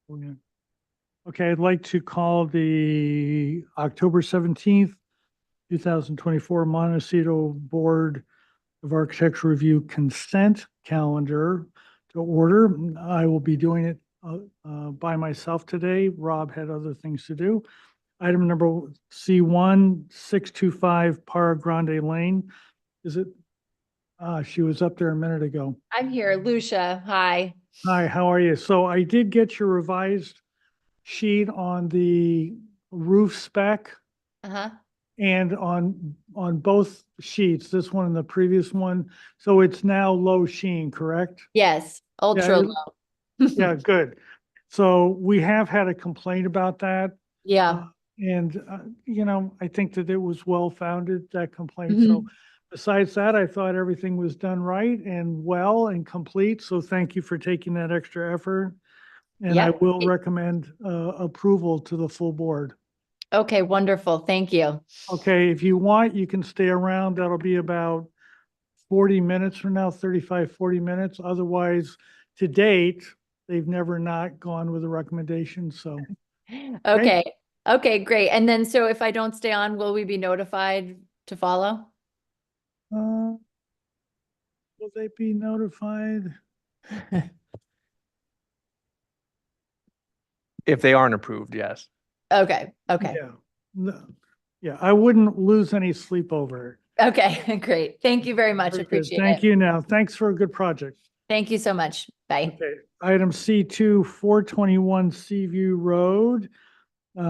Yeah. Okay, I'd like to call the October 17th, 2024 Montecito Board of Architecture Review consent calendar to order. I will be doing it by myself today. Rob had other things to do. Item number C1, 625 Para Grande Lane. Is it? She was up there a minute ago. I'm here, Lucia. Hi. Hi, how are you? So I did get your revised sheet on the roof spec Uh-huh. and on both sheets, this one and the previous one. So it's now low sheen, correct? Yes, Yeah, ultra low. yeah, good. So we have had a complaint about that. Yeah. Uh, And, I think that it was well-founded, that complaint. So Mhm. besides that, I thought everything was done right and well and complete. So thank you for taking that extra effort. And I Yep. will recommend approval to the full board. Okay, wonderful. Thank you. Okay, if you want, you can stay around. That'll be about 40 minutes from now, 35, 40 minutes. Otherwise, to date, they've never not gone with a recommendation, so. Okay. Okay. Okay, great. And then so if I don't stay on, will we be notified to follow? Will they be notified? If they aren't approved, yes. Okay, okay. Yeah. No. Yeah, I wouldn't lose any sleep over it. Okay, great. Thank you very much. Very good. Appreciate Thank it. you now. Thanks for a good project. Thank you so much. Bye. Okay, item C2, 421 Seaview Road. Do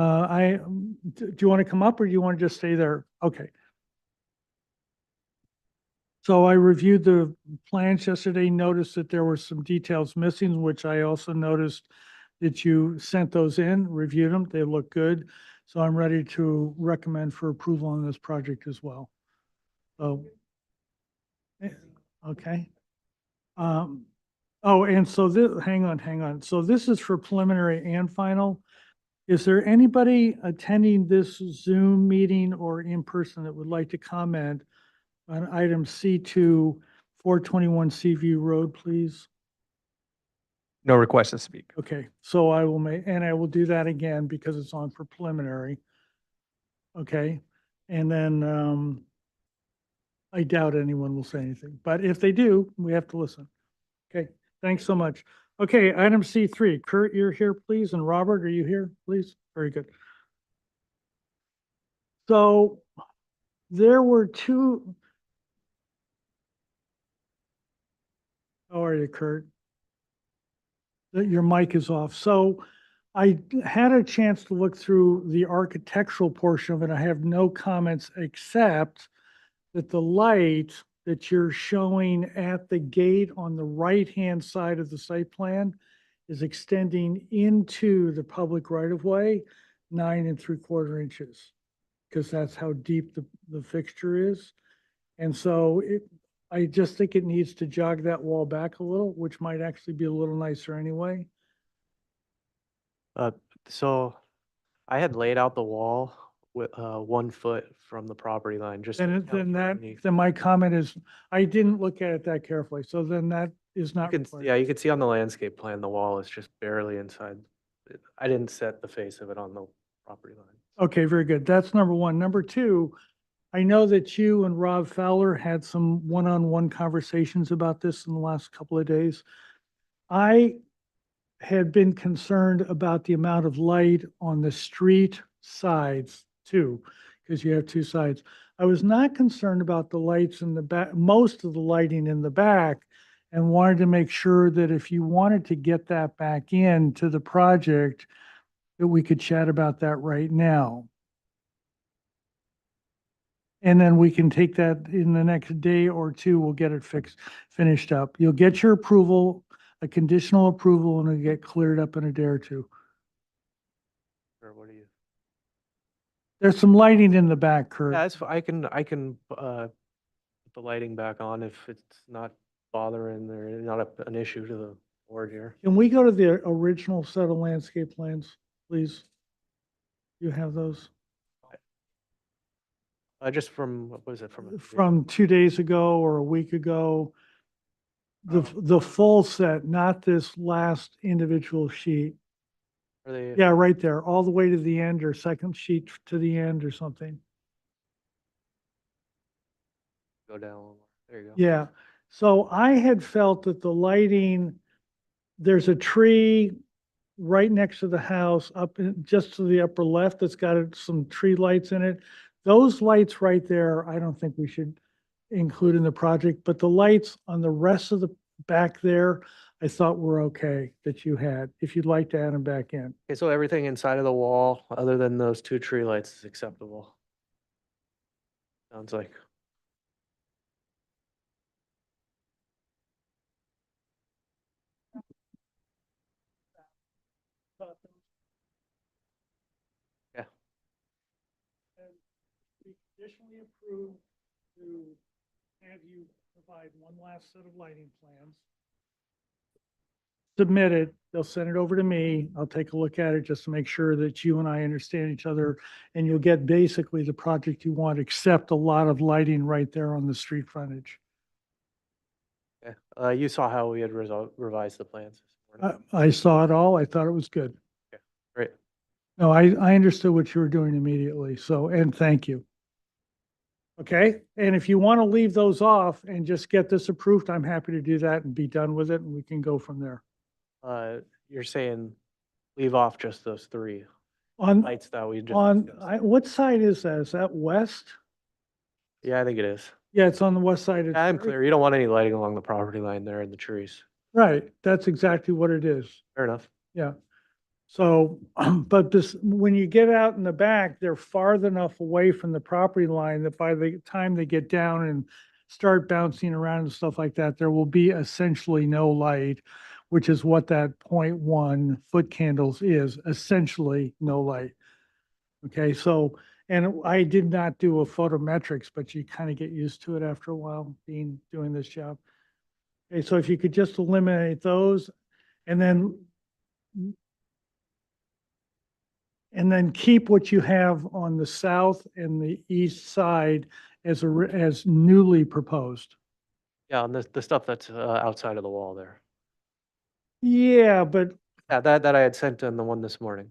you want to come up or do you want to just stay there? Okay. So I reviewed the plans yesterday, noticed that there were some details missing, which I also noticed that you sent those in, reviewed them. They look good. So I'm ready to recommend for approval on this project as well. So, okay. Oh, and so this, hang on. So this is for preliminary and final. Is there anybody attending this Zoom meeting or in person that would like to comment on item C2, 421 Seaview Road, please? No request to speak. Okay, so I will make, and I will do that again because it's on for preliminary. Okay, and then I doubt anyone will say anything, but if they do, we have to listen. Okay, thanks so much. Okay, item C3, Kurt, you're here, please, and Robert, are you here, please? Very good. So there were two. How are you, Kurt? Your mic is off. So I had a chance to look through the architectural portion of it. I have no comments except that the light that you're showing at the gate on the right-hand side of the site plan is extending into the public right-of-way, 9 3/4 inches, because that's how deep the fixture is. And so I just think it needs to jog that wall back a little, which might actually be a little nicer anyway. Uh, so I had laid out the wall with 1 foot from the property line, just. to account for any- Then my comment is, I didn't look at it that carefully, so then that is You not can, required. yeah, you can see on the landscape plan, the wall is just barely inside. I didn't set the face of it on the property line. Okay, very good. That's number one. Number two, I know that you and Rob Fowler had some one-on-one conversations about this in the last couple of days. I had been concerned about the amount of light on the street sides too, because you have two sides. I was not concerned about the lights in the back, most of the lighting in the back, and wanted to make sure that if you wanted to get that back into the project, that we could chat about that right now. And then we can take that in the next day or two, we'll get it finished up. You'll get your approval, a conditional approval, and it'll get cleared up in a day or two. Or what do you? There's some lighting in the back, Kurt. Yeah, I can put the lighting back on if it's not bothering or not an issue to the board here. Can we go to the original set of landscape plans, please? You have those Just from, what was it, from? from 2 days ago or a week ago? The full set, not this last individual sheet. Are they? Yeah, right there, all the way to the end or second sheet to the end or something. Go down. a little more. There you go. Yeah, so I had felt that the lighting, there's a tree right next to the house up just to the upper left that's got some tree lights in it. Those lights right there, I don't think we should include in the project, but the lights on the rest of the back there, I thought were okay that you had, if you'd like to add them back in. Okay, so everything inside of the wall, other than those two tree lights, is acceptable. Sounds like. Yeah. And we conditionally approved to have you provide one last set of lighting plans. Submit it, they'll send it over to me, I'll take a look at it just to make sure that you and I understand each other. And you'll get basically the project you want, except a lot of lighting right there on the street frontage. Okay. You saw how we had revised the plans this morning. I saw it all, I thought it was good. Great. No, I understood what you were doing immediately, so, and thank you. Okay, and if you want to leave those off and just get this approved, I'm happy to do that and be done with it, and we can go from there. You're saying leave off just those three On, lights that we just. discussed. what side is that? Is that west? Yeah, I think it is. Yeah, it's on the west side. It's I'm very- clear. You don't want any lighting along the property line there in the trees. Right, that's exactly what it is. Fair enough. Yeah. So, but this, when you get out in the back, they're far enough away from the property line that by the time they get down and start bouncing around and stuff like that, there will be essentially no light, which is what that 0.1 foot candles is, essentially no light. Okay, so, and I did not do a photometrics, but you kind of get used to it after a while, doing this job. Okay, so if you could just eliminate those and then keep what you have on the south and the east side as as newly proposed. Yeah, on the stuff that's outside of the wall there. Yeah, but Yeah, that I had sent in the one this morning.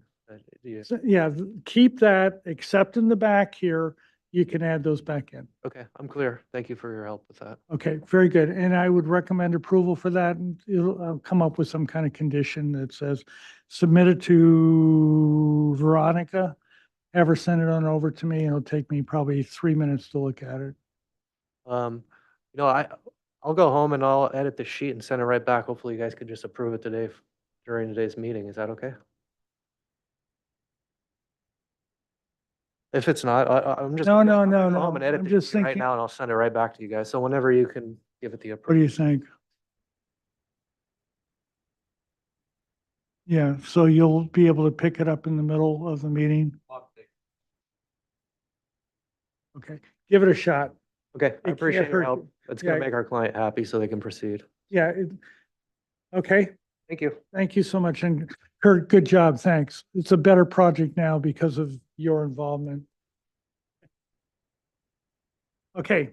yeah, keep that, except in the back here, you can add those back in. Okay, I'm clear. Thank you for your help with that. Okay, very good. And I would recommend approval for that. And I'll come up with some kind of condition that says submit it to Veronica, have her send it on over to me, and it'll take me probably 3 minutes to look at it. Um, I'll go home and I'll edit the sheet and send it right back. Hopefully you guys could just approve it today during today's meeting. Is that okay? If it's not, I'm just. No, I'm no, gonna no, go home no. and edit I'm the just sheet right thinking- now and I'll send it right back to you guys. So whenever you can give it the What do approval. you think? Yeah, so you'll be able to pick it up in the middle of the meeting? Okay, give it a shot. Okay, I can't appreciate your hurt help. you. It's gonna Yeah. make our client happy so they can proceed. Yeah. Okay, Thank you. thank you so much. And Kurt, good job. Thanks. It's a better project now because of your involvement. Okay.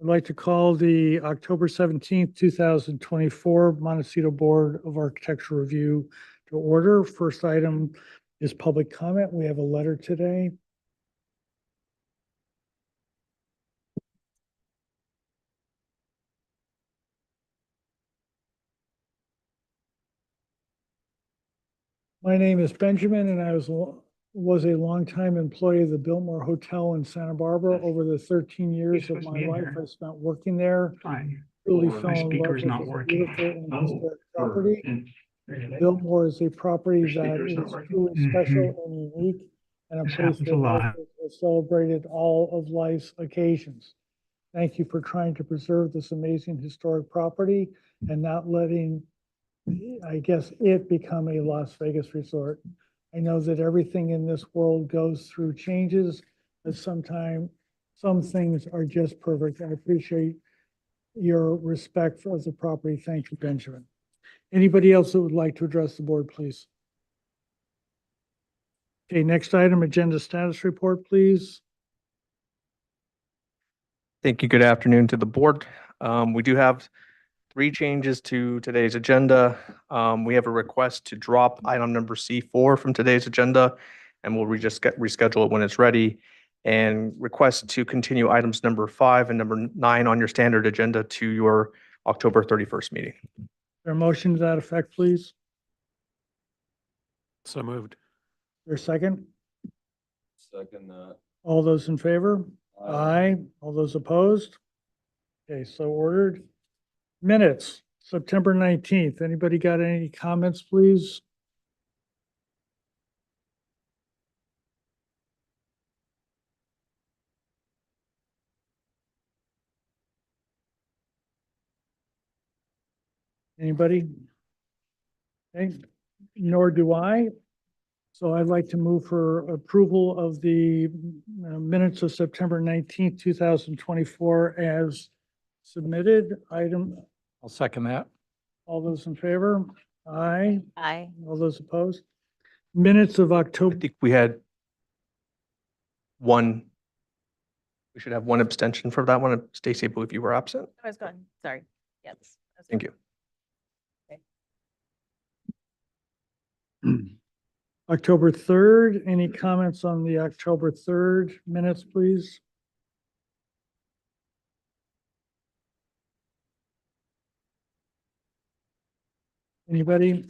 I'd like to call the October 17th, 2024 Montecito Board of Architecture Review to order. First item is public comment. We have a letter today. My name is Benjamin, and I was a longtime employee of the Biltmore Hotel in Santa Barbara. Over the 13 years of my life I spent working there. Fine. Truly Or fell my in love speaker's with not this working. beautiful and Oh, historic or- property. and- Biltmore is a property Your that speaker's not is working? truly special and unique, and a This place happens where a lot. locals are celebrated all of life's occasions. Thank you for trying to preserve this amazing historic property and not letting, I guess, it become a Las Vegas resort. I know that everything in this world goes through changes, but sometimes some things are just perfect. I appreciate your respect for the property. Thank you, Benjamin. Anybody else that would like to address the board, please? Okay, next item, agenda status report, please. Thank you. Good afternoon to the board. We do have 3 changes to today's agenda. We have a request to drop item number C4 from today's agenda, and we'll just reschedule it when it's ready. And request to continue items number 5 and number 9 on your standard agenda to your October 31st meeting. There a motion to that effect, please? So moved. Your second? Second that. All those in favor? Aye. All those opposed? Okay, so ordered. Minutes, September 19th. Anybody got any comments, please? Anybody? Okay, nor do I. So I'd like to move for approval of the minutes of September 19th, 2024 as submitted. Item, I'll second that. all those in favor? Aye. Aye. All those opposed? Minutes of I October, think we had one, we should have one abstention for that one. Stacy, I believe you were absent. I was gone, sorry. Yes. Thank you. October 3rd. Any comments on the October 3rd minutes, please? Anybody?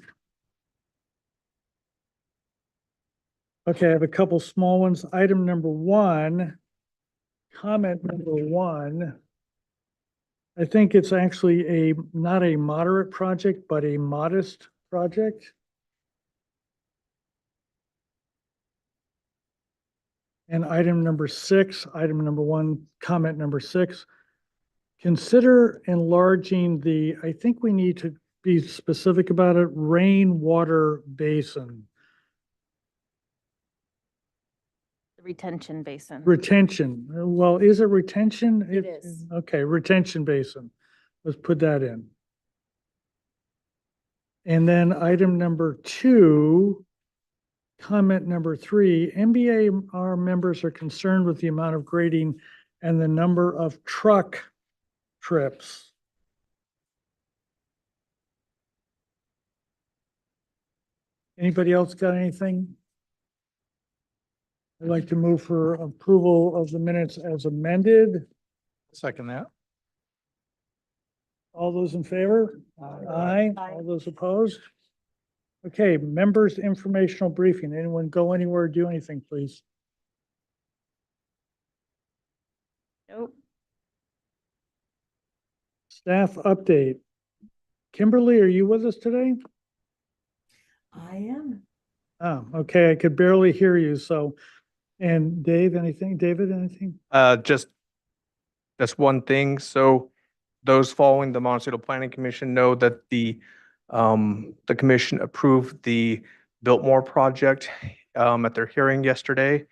Okay, I have a couple small ones. Item number 1, comment number 1. I think it's actually not a moderate project, but a modest project. And item number 6, item number 1, comment number 6. Consider enlarging I think we need to be specific about it, rainwater basin. Retention basin. Retention, well, is it retention? It is. Okay, retention basin. Let's put that in. And then item number 2, comment number 3, MBAR members are concerned with the amount of grading and the number of truck trips. Anybody else got anything? I'd like to move for approval of the minutes as amended. Second that. All those in favor? Aye. Aye. All those opposed? Okay, members' informational briefing. Anyone go anywhere, do anything, please? Nope. Staff update. Kimberly, are you with us today? I am. Oh, okay, I could barely hear you, so. And Dave, anything? David, anything? Just one thing. So those following the Montecito Planning Commission know that the commission approved the Biltmore project at their hearing yesterday.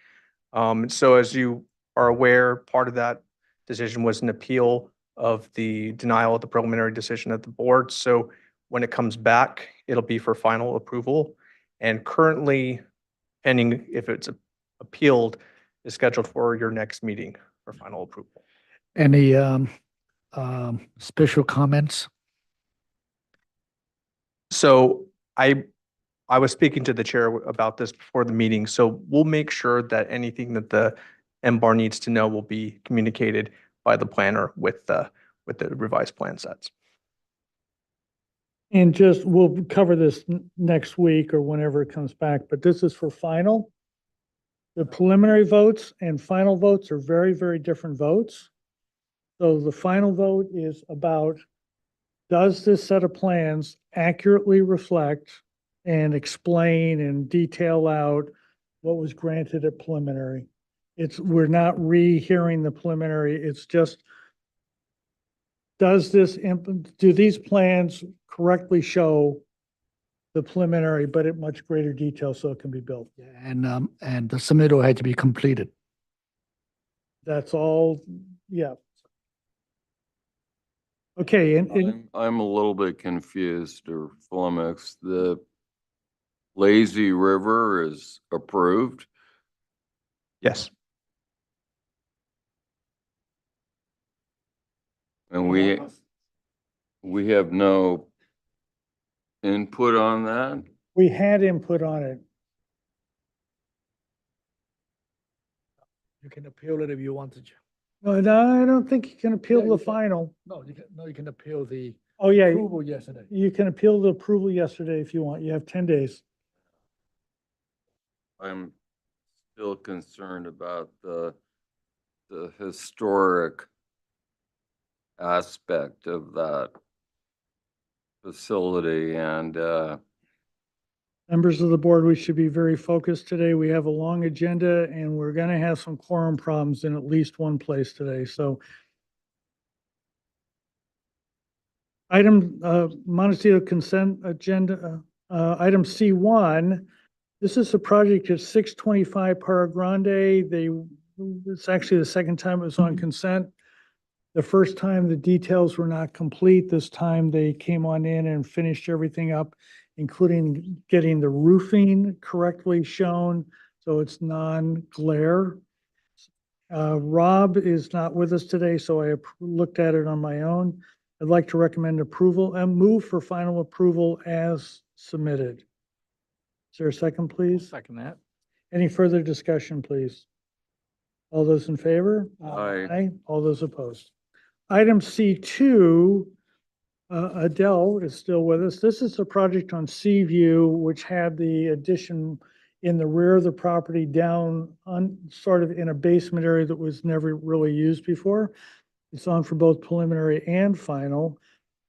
So as you are aware, part of that decision was an appeal of the denial of the preliminary decision at the board. So when it comes back, it'll be for final approval. And currently pending, if it's appealed, is scheduled for your next meeting for final approval. Any special comments? So I was speaking to the chair about this before the meeting, so we'll make sure that anything that the M-Bar needs to know will be communicated by the planner with the revised plan sets. And just, we'll cover this next week or whenever it comes back, but this is for final. The preliminary votes and final votes are very, very different votes. So the final vote is about, does this set of plans accurately reflect and explain and detail out what was granted at preliminary? We're not rehearing the preliminary, it's just, do these plans correctly show the preliminary, but at much greater detail so it can be built? Yeah, and the submittal had to be completed. That's all, yeah. Okay, and I'm a little bit confused or flummoxed. The lazy river is approved. Yes. And we have no input on that? we had input on it. You can appeal it if you wanted to. No, I don't think you can appeal Yeah, you the can. final. No, you can appeal the Oh, yeah, approval yesterday. you can appeal the approval yesterday if you want. You have 10 days. I'm still concerned about the historic aspect of that facility and, Members of the board, we should be very focused today. We have a long agenda and we're gonna have some quorum problems in at least one place today, so. Item, Montecito consent agenda, item C1. This is a project at 625 Para Grande. It's actually the second time it was on consent. The first time the details were not complete. This time they came on in and finished everything up, including getting the roofing correctly shown, so it's non-glare. Rob is not with us today, so I looked at it on my own. I'd like to recommend approval and move for final approval as submitted. Is there a second, please? Second that. Any further discussion, please? All those in favor? Aye. All those opposed? Item C2, Adele is still with us. This is a project on Seaview, which had the addition in the rear of the property down on, sort of in a basement area that was never really used before. It's on for both preliminary and final.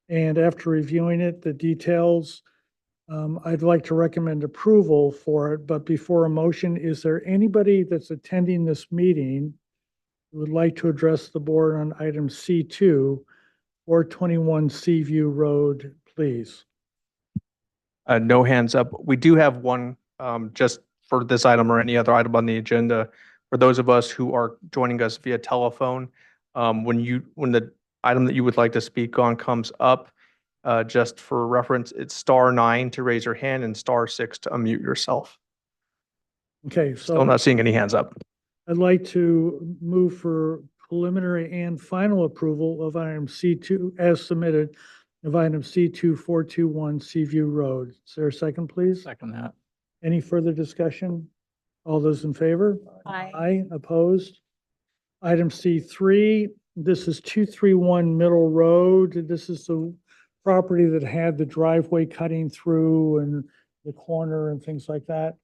And after reviewing it, the details, I'd like to recommend approval for it, but before a motion, is there anybody that's attending this meeting who would like to address the board on item C2 or 21 Seaview Road, please? No hands up. We do have one, just for this item or any other item on the agenda. For those of us who are joining us via telephone, when the item that you would like to speak on comes up, just for reference, it's *9 to raise your hand and *6 to unmute yourself. Okay, Still so not seeing any hands up. I'd like to move for preliminary and final approval of item C2 as submitted of item C2 421 Seaview Road. Is there a second, please? Second that. Any further discussion? All those in favor? Aye. Aye, opposed? Item C3, this is 231 Middle Road. This is the property that had the driveway cutting through and the corner and things like that.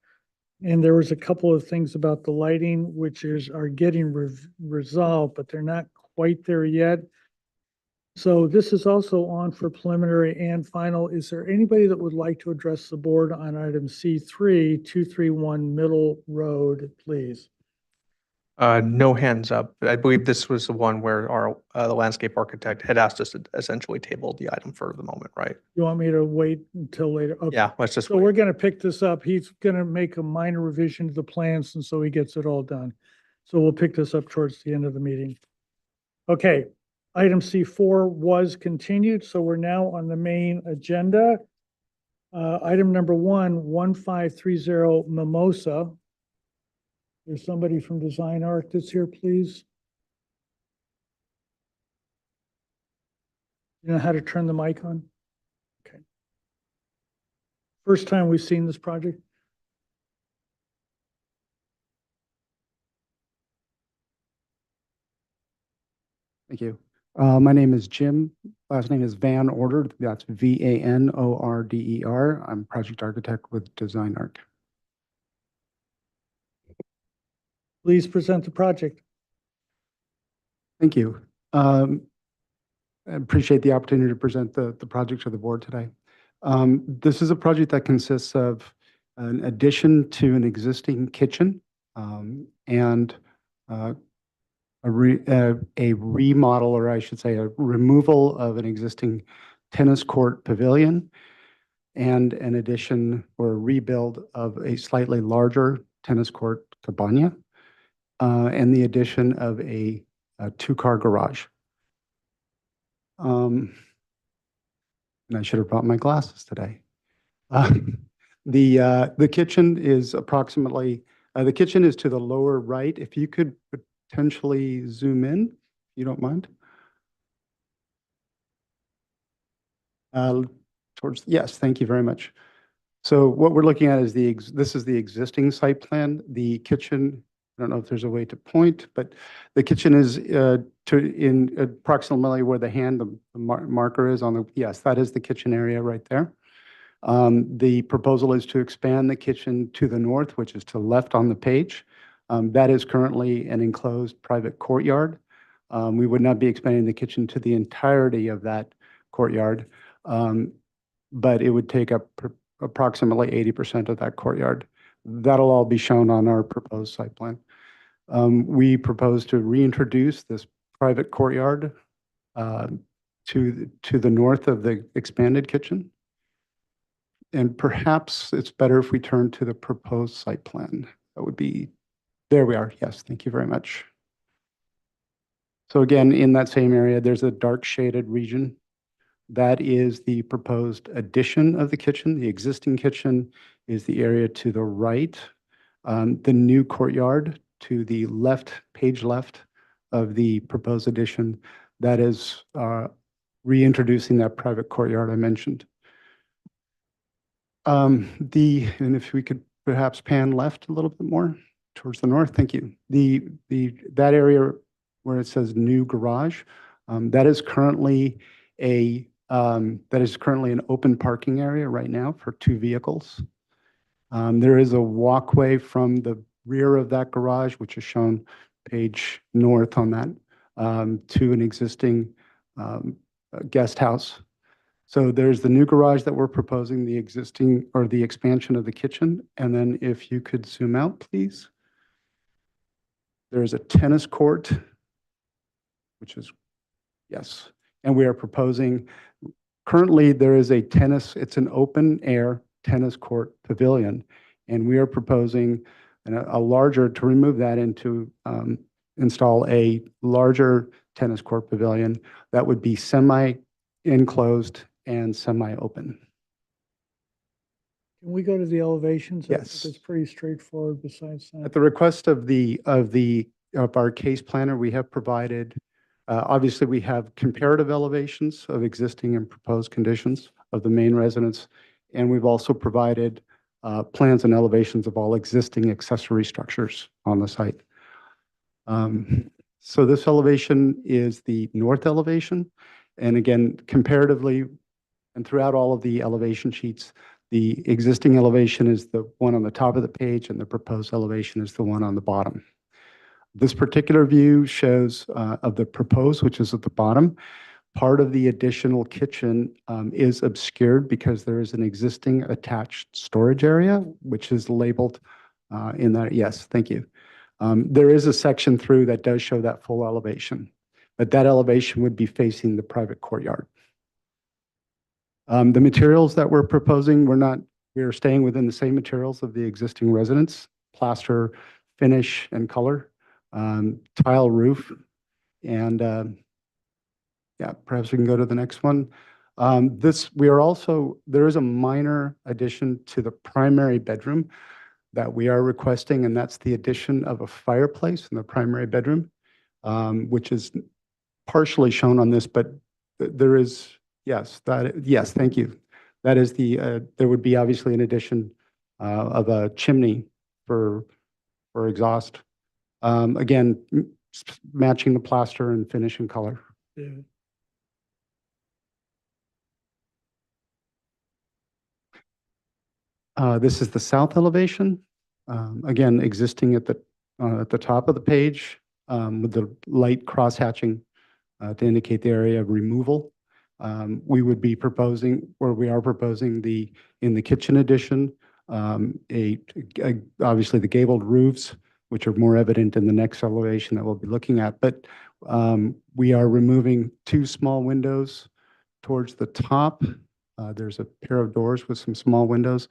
And there was a couple of things about the lighting, are getting resolved, but they're not quite there yet. So this is also on for preliminary and final. Is there anybody that would like to address the board on item C3, 231 Middle Road, please? No hands up. I believe this was the one where the landscape architect had asked us to essentially table the item for the moment, right? You want me to wait until later? Okay. Yeah, let's just So wait. we're gonna pick this up. He's gonna make a minor revision to the plans, and so he gets it all done. So we'll pick this up towards the end of the meeting. Okay, item C4 was continued, so we're now on the main agenda. Item number 1530 Mimosa. There's somebody from Design Art that's here, please. You know how to turn the mic on? Okay. First time we've seen this project? Thank you. My name is Jim. Last name is Van Order. That's Vanoorder. I'm project architect with Design Arc. Please present the project. Thank you. I appreciate the opportunity to present the project to the board today. This is a project that consists of an addition to an existing kitchen and a remodel, or I should say a removal of an existing tennis court pavilion and an addition or a rebuild of a slightly larger tennis court cabana and the addition of a two-car garage. And I should have brought my glasses today. The kitchen is approximately, the kitchen is to the lower right. If you could potentially zoom in, if you don't mind. Yes, thank you very much. So what we're looking at is this is the existing site plan. The kitchen, I don't know if there's a way to point, but the kitchen is in approximately where the marker is on the, yes, that is the kitchen area right there. The proposal is to expand the kitchen to the north, which is to the left on the page. That is currently an enclosed private courtyard. We would not be expanding the kitchen to the entirety of that courtyard, but it would take up approximately 80% of that courtyard. That'll all be shown on our proposed site plan. We propose to reintroduce this private courtyard to the north of the expanded kitchen. And perhaps it's better if we turn to the proposed site plan. That would be, there we are. Yes, thank you very much. So again, in that same area, there's a dark shaded region. That is the proposed addition of the kitchen. The existing kitchen is the area to the right. The new courtyard to the left, page left of the proposed addition, that is reintroducing that private courtyard I mentioned. And if we could perhaps pan left a little bit more towards the north, thank you. That area where it says new garage, that is currently an open parking area right now for 2 vehicles. There is a walkway from the rear of that garage, which is shown page north on that, to an existing guest house. So there's the new garage that we're proposing, the existing or the expansion of the kitchen. And then if you could zoom out, please. There's a tennis court, which is, yes. And we are proposing, currently there is it's an open air tennis court pavilion. And we are proposing to remove that and to install a larger tennis court pavilion that would be semi-enclosed and semi-open. Can we go to the elevations? I think Yes. it's pretty straightforward besides At that. the request of our case planner, we have provided, obviously we have comparative elevations of existing and proposed conditions of the main residence. And we've also provided plans and elevations of all existing accessory structures on the site. So this elevation is the north elevation. And again, comparatively, and throughout all of the elevation sheets, the existing elevation is the one on the top of the page and the proposed elevation is the one on the bottom. This particular view shows of the proposed, which is at the bottom. Part of the additional kitchen is obscured because there is an existing attached storage area, which is labeled in that. Yes, thank you. There is a section through that does show that full elevation, but that elevation would be facing the private courtyard. The materials that we're proposing, we are staying within the same materials of the existing residence: plaster, finish, and color, tile roof, and yeah, perhaps we can go to the next one. There is a minor addition to the primary bedroom that we are requesting, and that's the addition of a fireplace in the primary bedroom, which is partially shown on this, but There is, yes, yes, thank you. That is there would be obviously an addition of a chimney for exhaust. Again, matching the plaster and finish and color. Yeah. This is the south elevation. Again, existing at the top of the page with the light cross hatching to indicate the area of removal. We would be proposing, or we are proposing in the kitchen addition, obviously the gabled roofs, which are more evident in the next elevation that we'll be looking at. But we are removing two small windows towards the top. There's a pair of doors with some small windows.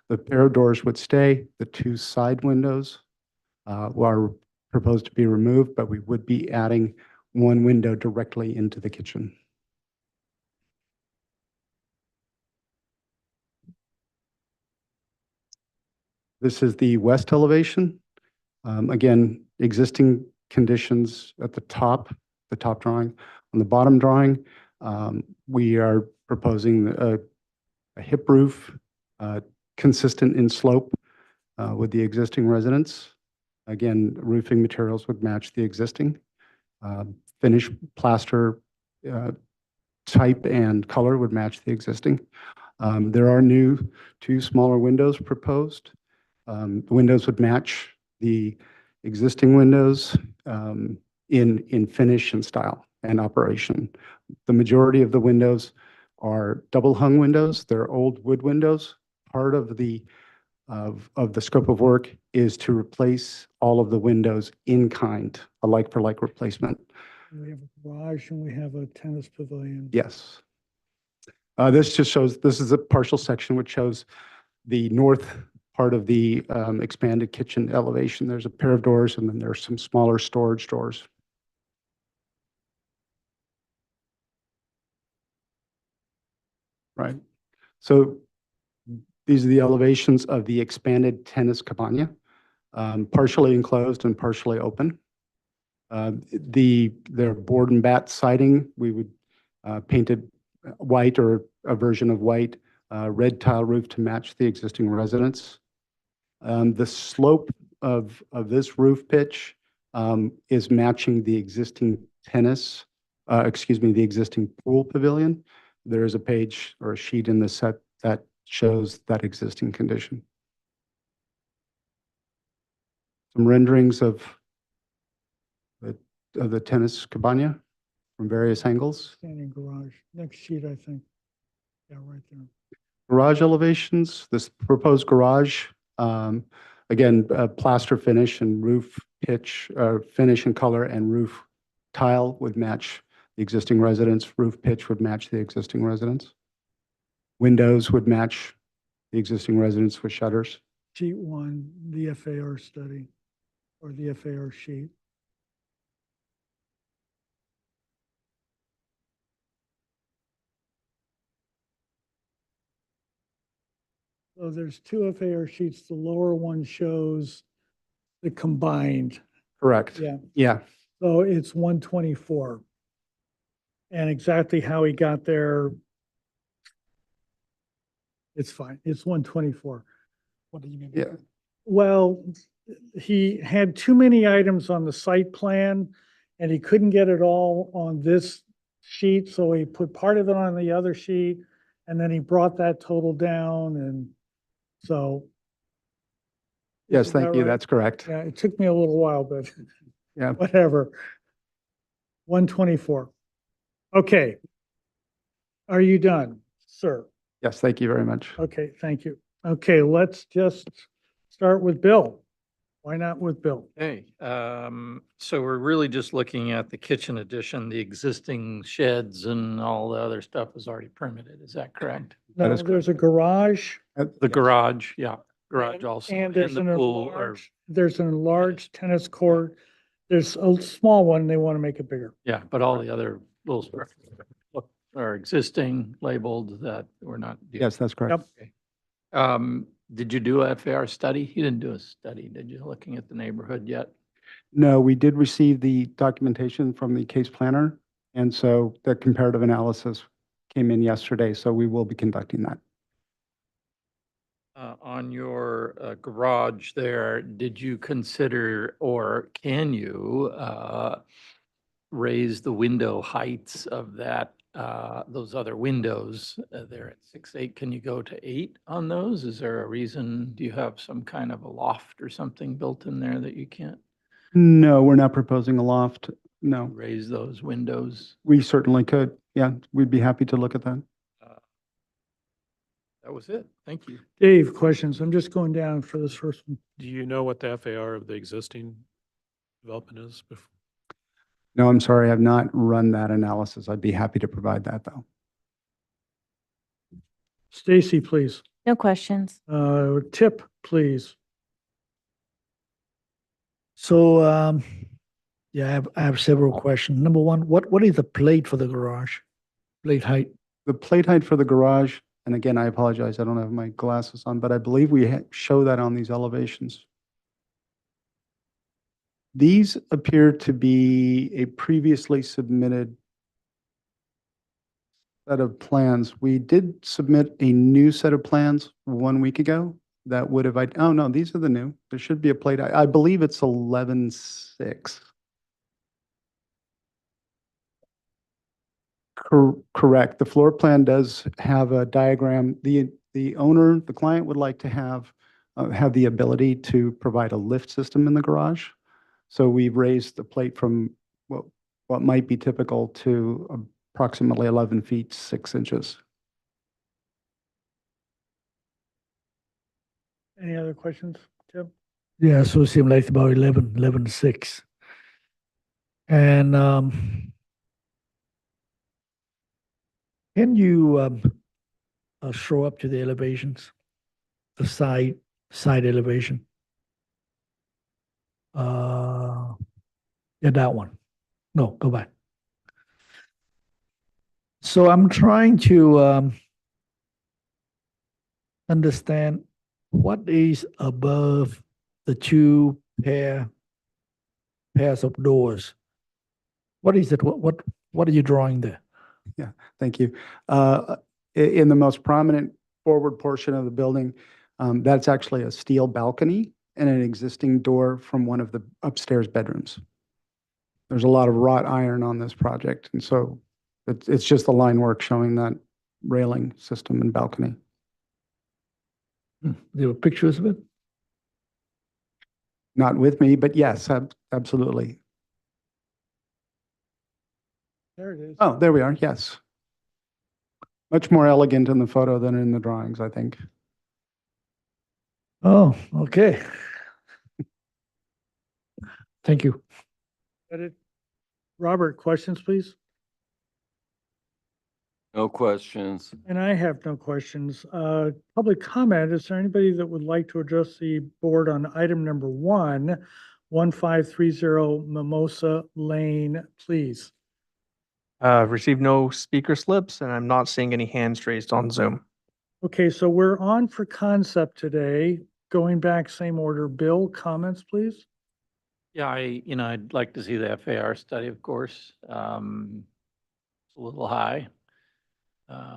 The pair of doors would stay. The two side windows are proposed to be removed, but we would be adding one window directly into the kitchen. This is the west elevation. Again, existing conditions at the top drawing. On the bottom drawing, we are proposing a hip roof consistent in slope with the existing residence. Again, roofing materials would match the existing. Finish plaster type and color would match the existing. There are two smaller windows proposed. The windows would match the existing windows in finish and style and operation. The majority of the windows are double hung windows. They're old wood windows. Part of the scope of work is to replace all of the windows in kind, a like-for-like replacement. We have a garage and we have a tennis pavilion. Yes. This just shows, this is a partial section which shows the north part of the expanded kitchen elevation. There's a pair of doors and then there's some smaller storage doors. Right. So these are the elevations of the expanded tennis cabana, partially enclosed and partially open. Their board and bat siding, we would paint it white or a version of white, red tile roof to match the existing residence. The slope of this roof pitch is matching the existing the existing pool pavilion. There is a page or a sheet in the set that shows that existing condition. Some renderings of the tennis cabana from various angles. Standing garage. Next sheet, I think. Yeah, right there. Garage elevations, this proposed garage, again, plaster finish and roof pitch, finish and color and roof tile would match the existing residence. Roof pitch would match the existing residence. Windows would match the existing residence with shutters. Sheet one, the FAR study or the FAR sheet. So there's two FAR sheets. The lower one shows the combined. Correct. Yeah. Yeah. So it's 124. And exactly how he got there, it's fine. It's 124. What do you mean? Yeah. Well, he had too many items on the site plan and he couldn't get it all on this sheet, so he put part of it on the other sheet and then he brought that total down and so. Yes, Isn't thank that you. right? That's correct. Yeah, it took me a little while, but Yeah. whatever. 124. Okay. Are you done, sir? Yes, thank you very much. Okay, thank you. Okay, let's just start with Bill. Why not with Bill? Okay, so we're really just looking at the kitchen addition, the existing sheds and all the other stuff is already permitted, is that correct? That No, is there's a garage. The garage, yeah, garage also, And and there's the an pool or, enlarged, there's an enlarged tennis court. There's a small one, they want to make it bigger. yeah, but all the other little structures are existing labeled that we're not. doing. Yes, that's correct. Yep. Did you do a FAR study? You didn't do a study, did you, looking at the neighborhood yet? No, we did receive the documentation from the case planner. And so the comparative analysis came in yesterday, so we will be conducting that. On your garage there, did you consider or can you raise the window heights of that, those other windows? They're at 6'8". Can you go to 8 on those? Is there a reason? Do you have some kind of a loft or something built in there that you can't No, we're not proposing a loft. No, raise those windows? we certainly could. Yeah, we'd be happy to look at that. That was it. Thank you. Dave, questions? I'm just going down for this first one. Do you know what the FAR of the existing development is? No, I'm sorry, I've not run that analysis. I'd be happy to provide that, though. Stacy, please. No questions. Tip, please. So, yeah, I have several questions. Number one, what is the plate for the garage? Plate height? The plate height for the garage, and again, I apologize, I don't have my glasses on, but I believe we show that on these elevations. These appear to be a previously submitted set of plans. We did submit a new set of plans 1 week ago that would have, oh no, these are the new. There should be a plate. I believe it's 11.6. Correct. The floor plan does have a diagram. The owner, the client would like to have the ability to provide a lift system in the garage. So we've raised the plate from what might be typical to approximately 11 feet, 6 inches. Any other questions, Tip? Yeah, so it seemed like about 11.6. And can you show up to the elevations, the side elevation? Yeah, that one. No, go back. So I'm trying to understand what is above the two pairs of doors. What is it? What are you drawing there? Thank you. In the most prominent forward portion of the building, that's actually a steel balcony and an existing door from one of the upstairs bedrooms. There's a lot of wrought iron on this project, and so it's just the line work showing that railing system and balcony. There were pictures of it? Not with me, but yes, absolutely. There it is. Oh, there we are, yes. Much more elegant in the photo than in the drawings, I think. Oh, okay. Thank you. Got it. Robert, questions, please? No questions. And I have no questions. Public comment, is there anybody that would like to address the board on item number 1530 Mimosa Lane, please? Received no speaker slips, and I'm not seeing any hands raised on Zoom. Okay, so we're on for concept today. Going back, same order. Bill, comments, please? Yeah, I'd like to see the FAR study, of course. It's a little high.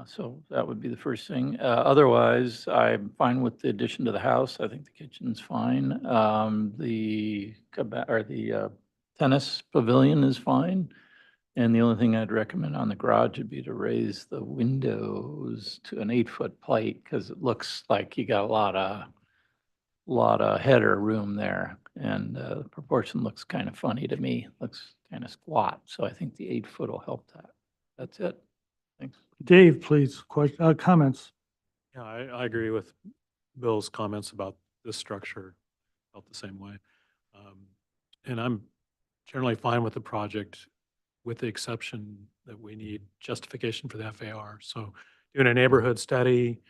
So that would be the first thing. Otherwise, I'm fine with the addition to the house. I think the kitchen's fine. The tennis pavilion is fine. And the only thing I'd recommend on the garage would be to raise the windows to an 8-foot plate, because it looks like you got a lot of header room there. And the proportion looks kind of funny to me. Looks kind of squat. So I think the 8-foot will help that. That's it. Thanks. Dave, please, comments? Yeah, I agree with Bill's comments about this structure. Felt the same way. And I'm generally fine with the project, with the exception that we need justification for the FAR. So doing a neighborhood study,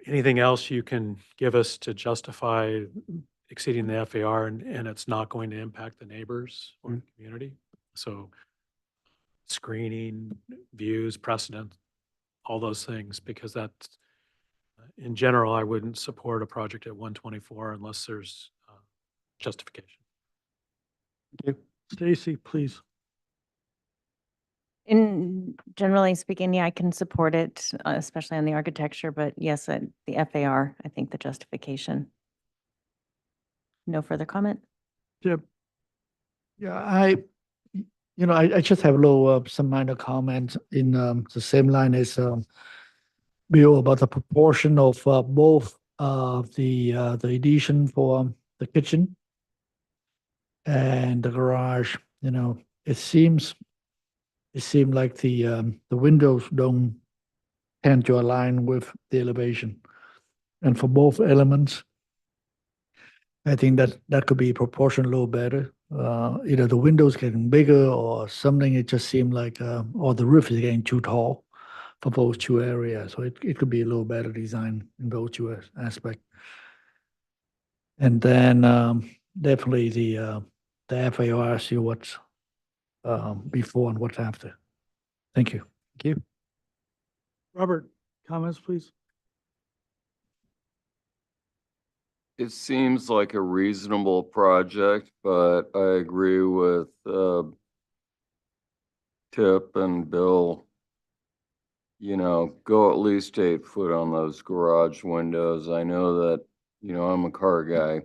anything else you can give us to justify exceeding the FAR and it's not going to impact the neighbors or the community. So screening, views, precedent, all those things, because that's, in general, I wouldn't support a project at 124 unless there's justification. Thank you. Stacy, please. In generally speaking, yeah, I can support it, especially on the architecture, but yes, the FAR, I think the justification. No further comment? Yep. Yeah, I just have a little, some minor comment in, the same line as, Bill about the proportion of, both, the addition for the kitchen and the garage, it seems, like the windows don't tend to align with the elevation. And for both elements, I think that could be proportioned a little better. Either the windows getting bigger or something, it just seemed like, or the roof is getting too tall for those two areas. So it could be a little better design in those two aspects. And then, definitely the FAR, see what's, before and what's after. Thank you. Thank you. Robert, comments, please? It seems like a reasonable project, but I agree with Tip and Bill. Go at least 8 foot on those garage windows. I know that, I'm a car guy.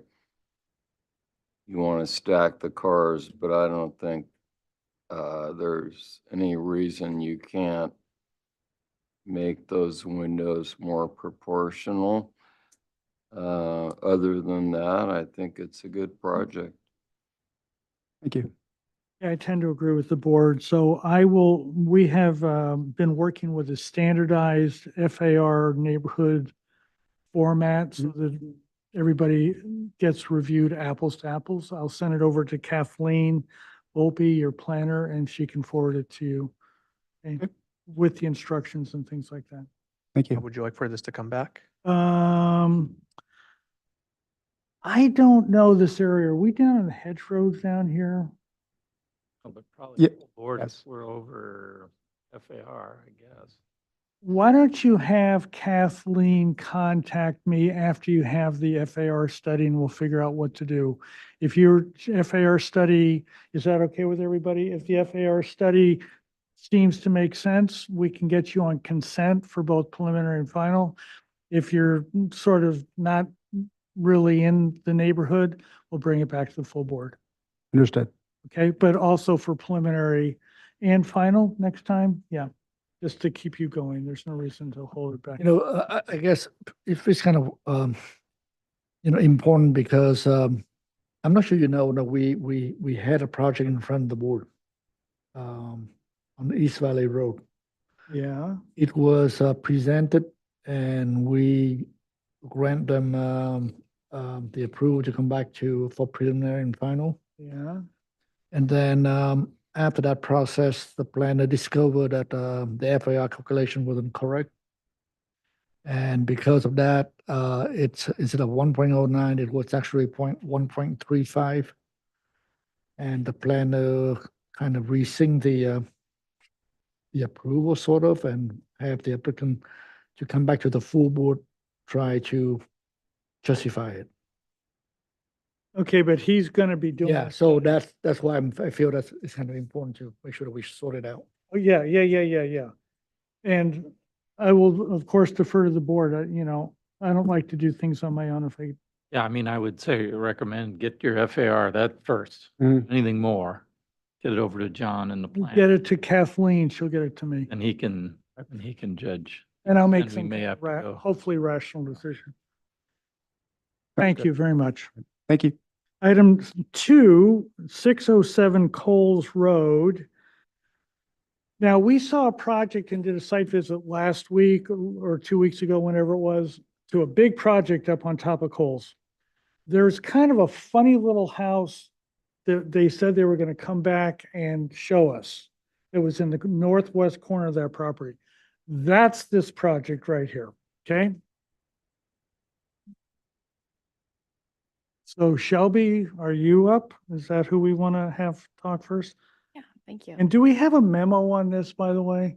You want to stack the cars, but I don't think there's any reason you can't make those windows more proportional. Other than that, I think it's a good project. Thank you. Yeah, I tend to agree with the board. So we have been working with a standardized FAR neighborhood format so that everybody gets reviewed apples to apples. I'll send it over to Kathleen Volpe, your planner, and she can forward it to you. Okay, with the instructions and things like that. Thank How you. would you like for this to come back? I don't know this area. Are we down on the hedge roads down here? Oh, but probably Yeah, the board, yes. we're over FAR, I guess. Why don't you have Kathleen contact me after you have the FAR study and we'll figure out what to do. If your FAR study, is that okay with everybody? If the FAR study seems to make sense, we can get you on consent for both preliminary and final. If you're sort of not really in the neighborhood, we'll bring it back to the full board. Understood. Okay, but also for preliminary and final next time, yeah, just to keep you going. There's no reason to hold it back. I guess if it's kind of, important because, I'm not sure that we had a project in front of the board, on the East Valley Road. Yeah, It was, presented and we grant them, the approval to come back for preliminary and final. yeah. And then, after that process, the planner discovered that, the FAR calculation wasn't correct. And because of that, it's instead of 1.09, it was actually 1.35. And the planner kind of rescind the approval sort of, and have the applicant to come back to the full board, try to justify it. Okay, but he's gonna be doing. Yeah, it. so that's why I feel that it's kind of important to make sure that we sort it out. Oh, yeah. And I will, of course, defer to the board. I don't like to do things on my own if I, Yeah, I mean, I would say recommend get your FAR that first. Mhm. Anything more, get it over to John and the get plan, it to Kathleen, she'll get it to me. and he can judge. And I'll make And we some may have to go. hopefully rational decision. Thank you very much. Thank you. Item 2, 607 Coles Road. Now, we saw a project and did a site visit last week or 2 weeks ago, whenever it was, to a big project up on top of Coles. There's kind of a funny little house that they said they were going to come back and show us. It was in the northwest corner of that property. That's this project right here, okay? So Shelby, are you up? Is that who we want to have talk first? Yeah, thank you. And do we have a memo on this, by the way?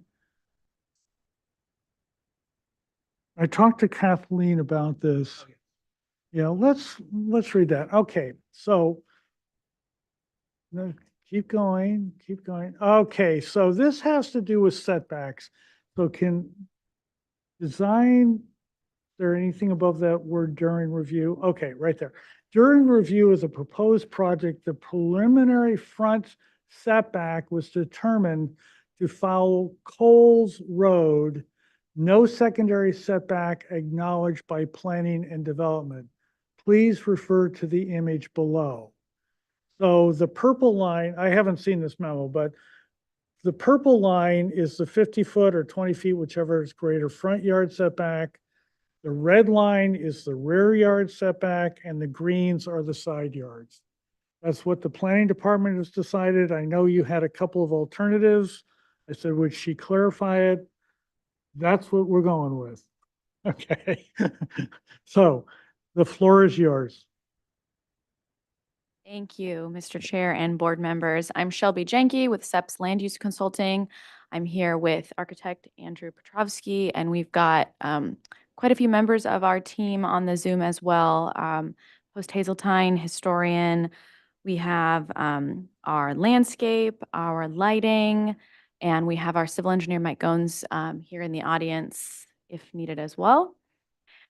I talked to Kathleen about this. Yeah, let's read that. Okay, so keep going, keep going. Okay, so this has to do with setbacks. So can design, is there anything above that word during review? Okay, right there. During review of the proposed project, the preliminary front setback was determined to follow Coles Road, no secondary setback acknowledged by planning and development. Please refer to the image below. So the purple line, I haven't seen this memo, but the purple line is the 50-foot or 20 feet, whichever is greater, front yard setback. The red line is the rear yard setback, and the greens are the side yards. That's what the planning department has decided. I know you had a couple of alternatives. I said, would she clarify it? That's what we're going with. Okay. So the floor is yours. Thank you, Mr. Chair and board members. I'm Shelby Jenke with SEPS Land Use Consulting. I'm here with architect Andrew Petrovsky, and we've got quite a few members of our team on the Zoom as well. Post Hazeltine, historian. We have our landscape, our lighting, and we have our civil engineer, Mike Gones, here in the audience if needed as well.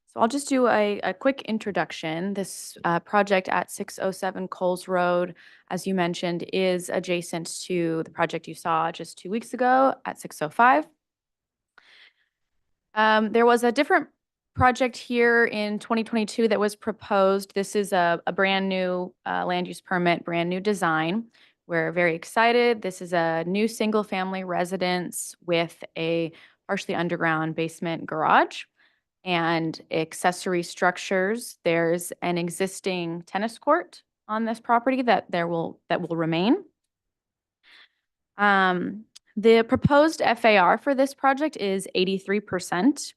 So I'll just do a quick introduction. This project at 607 Coles Road, as you mentioned, is adjacent to the project you saw just 2 weeks ago at 605. There was a different project here in 2022 that was proposed. This is a brand new land use permit, brand new design. We're very excited. This is a new single-family residence with a partially underground basement garage and accessory structures. There's an existing tennis court on this property that will remain. The proposed FAR for this project is 83%.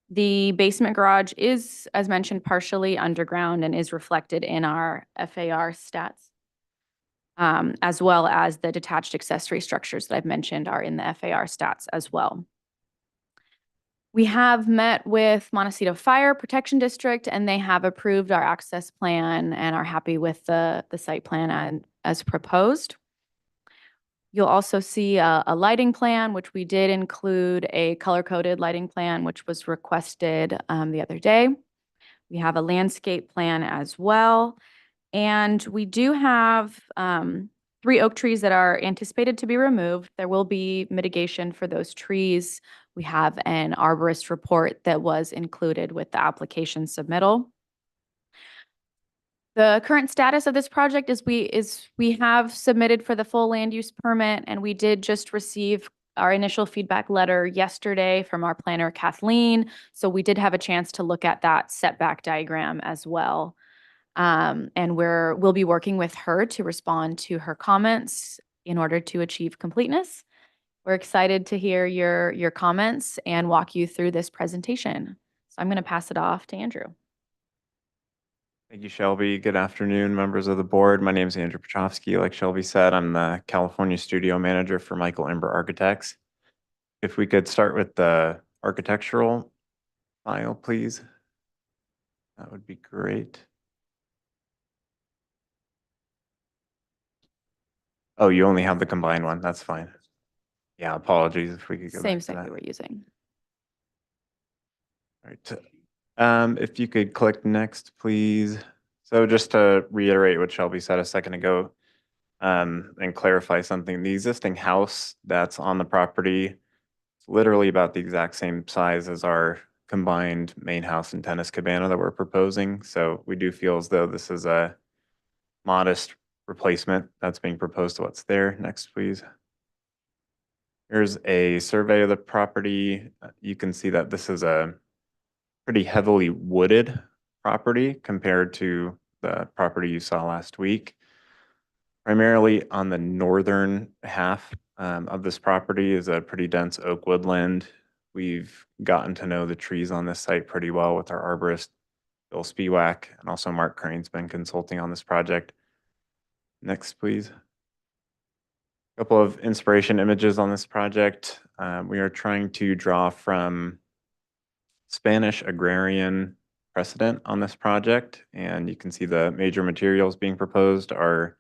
The basement garage is, as mentioned, partially underground and is reflected in our FAR stats, as well as the detached accessory structures that I've mentioned are in the FAR stats as well. We have met with Montecito Fire Protection District, and they have approved our access plan and are happy with the site plan as proposed. You'll also see a lighting plan, which we did include a color-coded lighting plan, which was requested the other day. We have a landscape plan as well. And we do have 3 oak trees that are anticipated to be removed. There will be mitigation for those trees. We have an arborist report that was included with the application submittal. The current status of this project is we have submitted for the full land use permit, and we did just receive our initial feedback letter yesterday from our planner, Kathleen. So we did have a chance to look at that setback diagram as well. And we'll be working with her to respond to her comments in order to achieve completeness. We're excited to hear your comments and walk you through this presentation. So I'm going to pass it off to Andrew. Thank you, Shelby. Good afternoon, members of the board. My name is Andrew Petrovsky. Like Shelby said, I'm the California studio manager for Michael Ember Architects. If we could start with the architectural file, please. That would be great. Oh, you only have the combined one. That's fine. Yeah, apologies if we could go Same back to site that. we were using. All right. If you could click next, please. So just to reiterate what Shelby said a second ago, and clarify something, the existing house that's on the property is literally about the exact same size as our combined main house and tennis cabana that we're proposing. So we do feel as though this is a modest replacement that's being proposed to what's there. Next, please. Here's a survey of the property. You can see that this is a pretty heavily wooded property compared to the property you saw last week. Primarily on the northern half of this property is a pretty dense oak woodland. We've gotten to know the trees on this site pretty well with our arborist, Bill Spiewak, and also Mark Crane's been consulting on this project. Next, please. A couple of inspiration images on this project. We are trying to draw from Spanish agrarian precedent on this project, and you can see the major materials being proposed are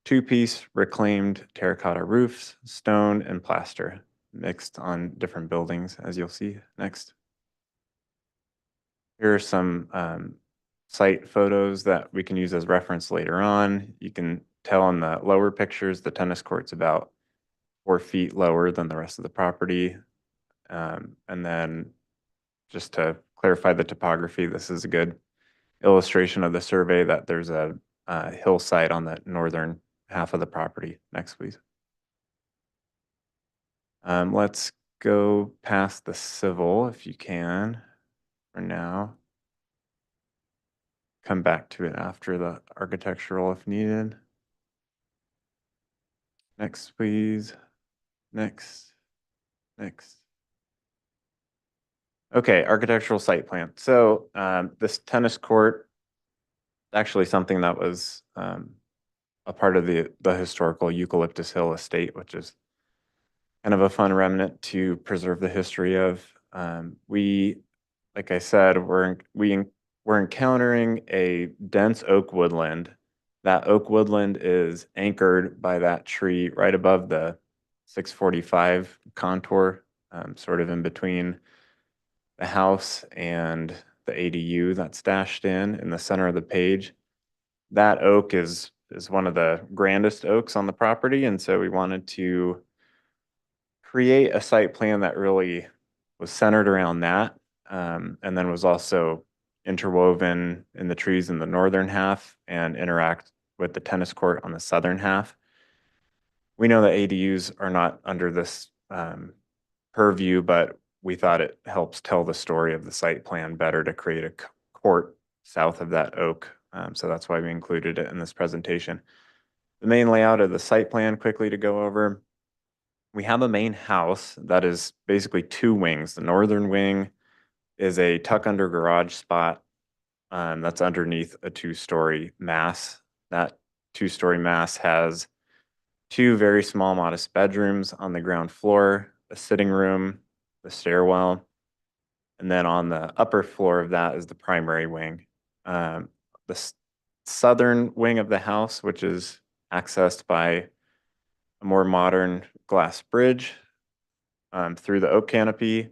two-piece reclaimed terracotta roofs, stone and plaster mixed on different buildings, as you'll see next. Here are some site photos that we can use as reference later on. You can tell in the lower pictures, the tennis court's about 4 feet lower than the rest of the property. And then just to clarify the topography, this is a good illustration of the survey that there's a hillside on the northern half of the property. Next, please. Let's go past the civil if you can for now. Come back to it after the architectural if needed. Next, please. Next. Okay, architectural site plan. So this tennis court, actually something that was a part of the historical Eucalyptus Hill estate, which is kind of a fun remnant to preserve the history of. We, like I said, we're encountering a dense oak woodland. That oak woodland is anchored by that tree right above the 645 contour, sort of in between the house and the ADU that's dashed in the center of the page. That oak is one of the grandest oaks on the property, and so we wanted to create a site plan that really was centered around that, and then was also interwoven in the trees in the northern half and interact with the tennis court on the southern half. We know that ADUs are not under this purview, but we thought it helps tell the story of the site plan better to create a court south of that oak. So that's why we included it in this presentation. The main layout of the site plan, quickly to go over. We have a main house that is basically 2 wings. The northern wing is a tuck under garage spot that's underneath a 2-story mass. That 2-story mass has 2 very small, modest bedrooms on the ground floor, a sitting room, the stairwell, and then on the upper floor of that is the primary wing. The southern wing of the house, which is accessed by a more modern glass bridge through the oak canopy,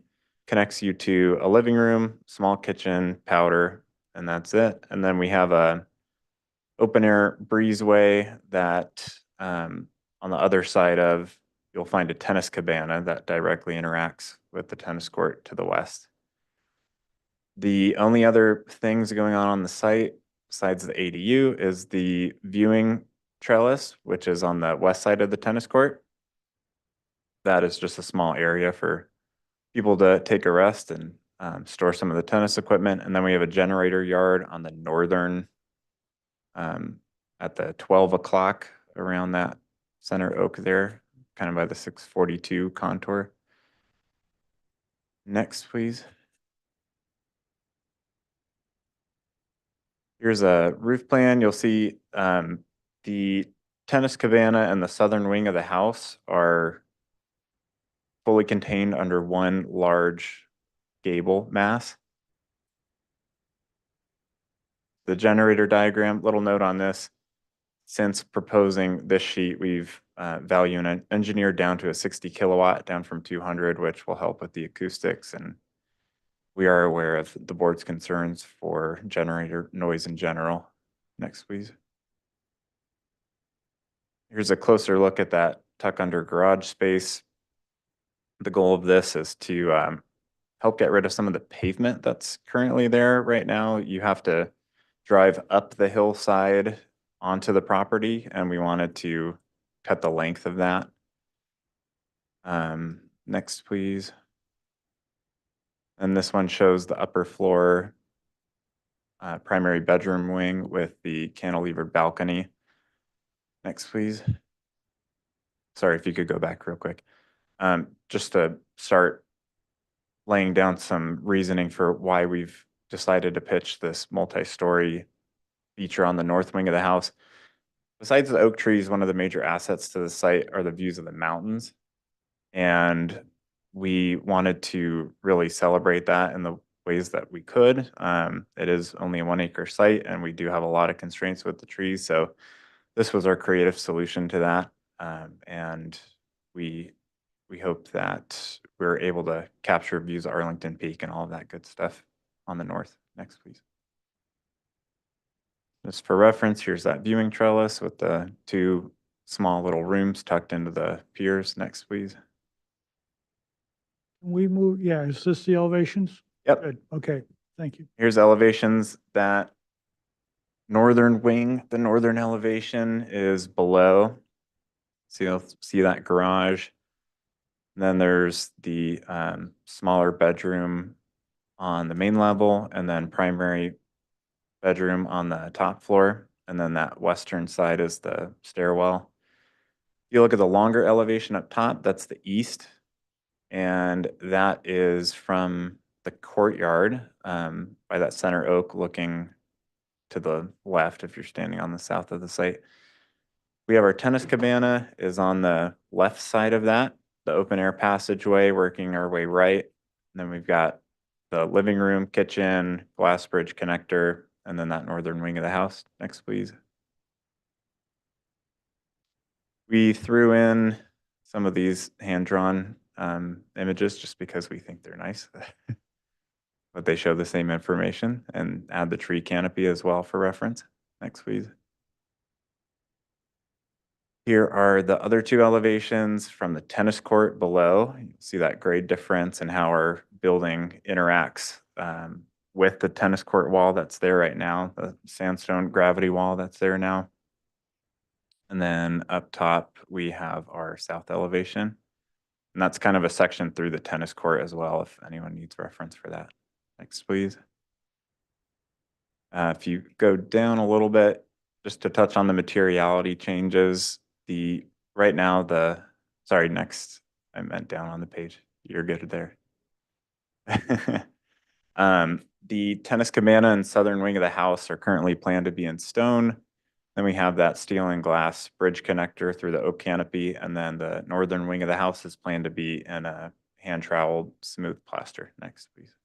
connects you to a living room, small kitchen, powder, and that's it. And then we have a open air breezeway that on the other side of, you'll find a tennis cabana that directly interacts with the tennis court to the west. The only other things going on the site besides the ADU is the viewing trellis, which is on the west side of the tennis court. That is just a small area for people to take a rest and store some of the tennis equipment. And then we have a generator yard on the northern, at the 12 o'clock around that center oak there, kind of by the 642 contour. Next, please. Here's a roof plan. You'll see the tennis cabana and the southern wing of the house are fully contained under one large gable mass. The generator diagram, little note on this, since proposing this sheet, we've value and engineered down to a 60 kilowatt, down from 200, which will help with the acoustics. And we are aware of the board's concerns for generator noise in general. Next, please. Here's a closer look at that tuck under garage space. The goal of this is to help get rid of some of the pavement that's currently there right now. You have to drive up the hillside onto the property, and we wanted to cut the length of that. Next, please. And this one shows the upper floor primary bedroom wing with the cantilevered balcony. Next, please. Sorry, if you could go back real quick. Just to start laying down some reasoning for why we've decided to pitch this multi-story feature on the north wing of the house. Besides the oak trees, one of the major assets to the site are the views of the mountains. And we wanted to really celebrate that in the ways that we could. It is only a 1 acre site, and we do have a lot of constraints with the trees. So this was our creative solution to that. And we hope that we're able to capture views of Arlington Peak and all of that good stuff on the north. Next, please. Just for reference, here's that viewing trellis with the two small little rooms tucked into the piers. Next, please. We move, yeah, is this the elevations? Yep. Good, okay, thank you. Here's elevations. That northern wing, the northern elevation is below. So you'll see that garage. And then there's the smaller bedroom on the main level, and then primary bedroom on the top floor. And then that western side is the stairwell. If you look at the longer elevation up top, that's the east. And that is from the courtyard by that center oak looking to the left if you're standing on the south of the site. We have our tennis cabana is on the left side of that, the open air passageway working our way right. And then we've got the living room, kitchen, glass bridge connector, and then that northern wing of the house. Next, please. We threw in some of these hand-drawn images just because we think they're nice. But they show the same information, and add the tree canopy as well for reference. Next, please. Here are the other two elevations from the tennis court below. You see that grade difference and how our building interacts with the tennis court wall that's there right now, the sandstone gravity wall that's there now. And then up top, we have our south elevation. And that's kind of a section through the tennis court as well, if anyone needs reference for that. Next, please. If you go down a little bit, just to touch on the materiality changes, right now, sorry, next, I meant down on the page. You're good there. The tennis cabana and southern wing of the house are currently planned to be in stone. Then we have that steel and glass bridge connector through the oak canopy, and then the northern wing of the house is planned to be in a hand troweled smooth plaster. Next, please.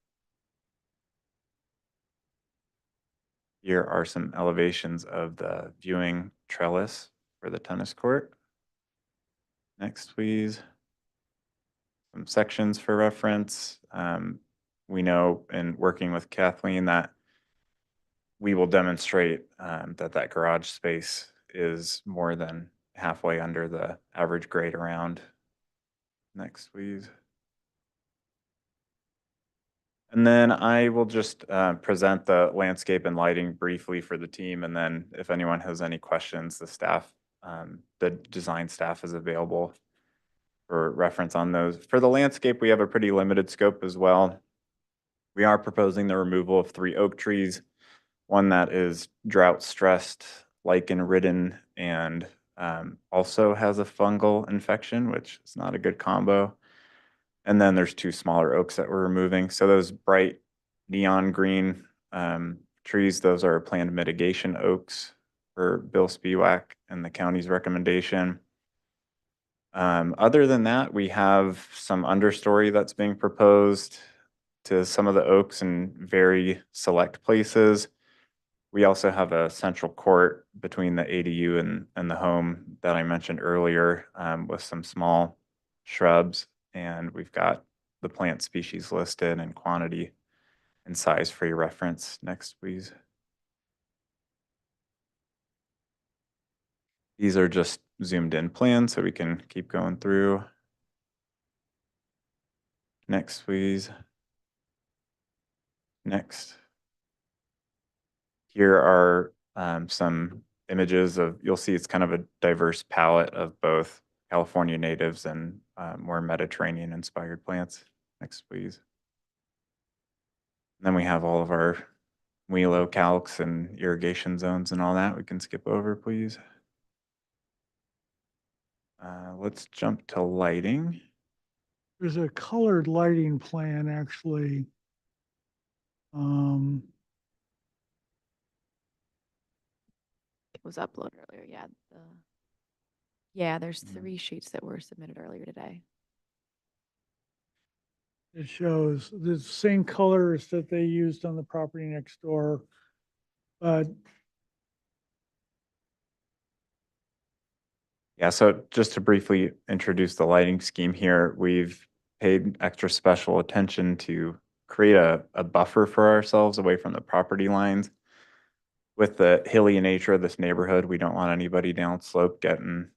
Here are some elevations of the viewing trellis for the tennis court. Next, please. Some sections for reference. We know in working with Kathleen that we will demonstrate that garage space is more than halfway under the average grade around. Next, please. And then I will just present the landscape and lighting briefly for the team. And then if anyone has any questions, the staff, the design staff is available for reference on those. For the landscape, we have a pretty limited scope as well. We are proposing the removal of 3 oak trees, one that is drought stressed, lichen ridden, and also has a fungal infection, which is not a good combo. And then there's 2 smaller oaks that we're removing. So those bright neon green trees, those are planned mitigation oaks for Bill Spiewak and the county's recommendation. Other than that, we have some understory that's being proposed to some of the oaks in very select places. We also have a central court between the ADU and the home that I mentioned earlier with some small shrubs. And we've got the plant species listed and quantity and size for your reference. Next, please. These are just zoomed in plans so we can keep going through. Next, please. Next. Here are some images of, you'll see it's kind of a diverse palette of both California natives and more Mediterranean inspired plants. Next, please. And then we have all of our Wheelo calcs and irrigation zones and all that. We can skip over, please. Let's jump to lighting. There's a colored lighting plan, actually. It was uploaded earlier, yeah. There's 3 sheets that were submitted earlier today. It shows the same colors that they used on the property next door, but Yeah, so just to briefly introduce the lighting scheme here, we've paid extra special attention to create a buffer for ourselves away from the property lines. With the hilly nature of this neighborhood, we don't want anybody downslope getting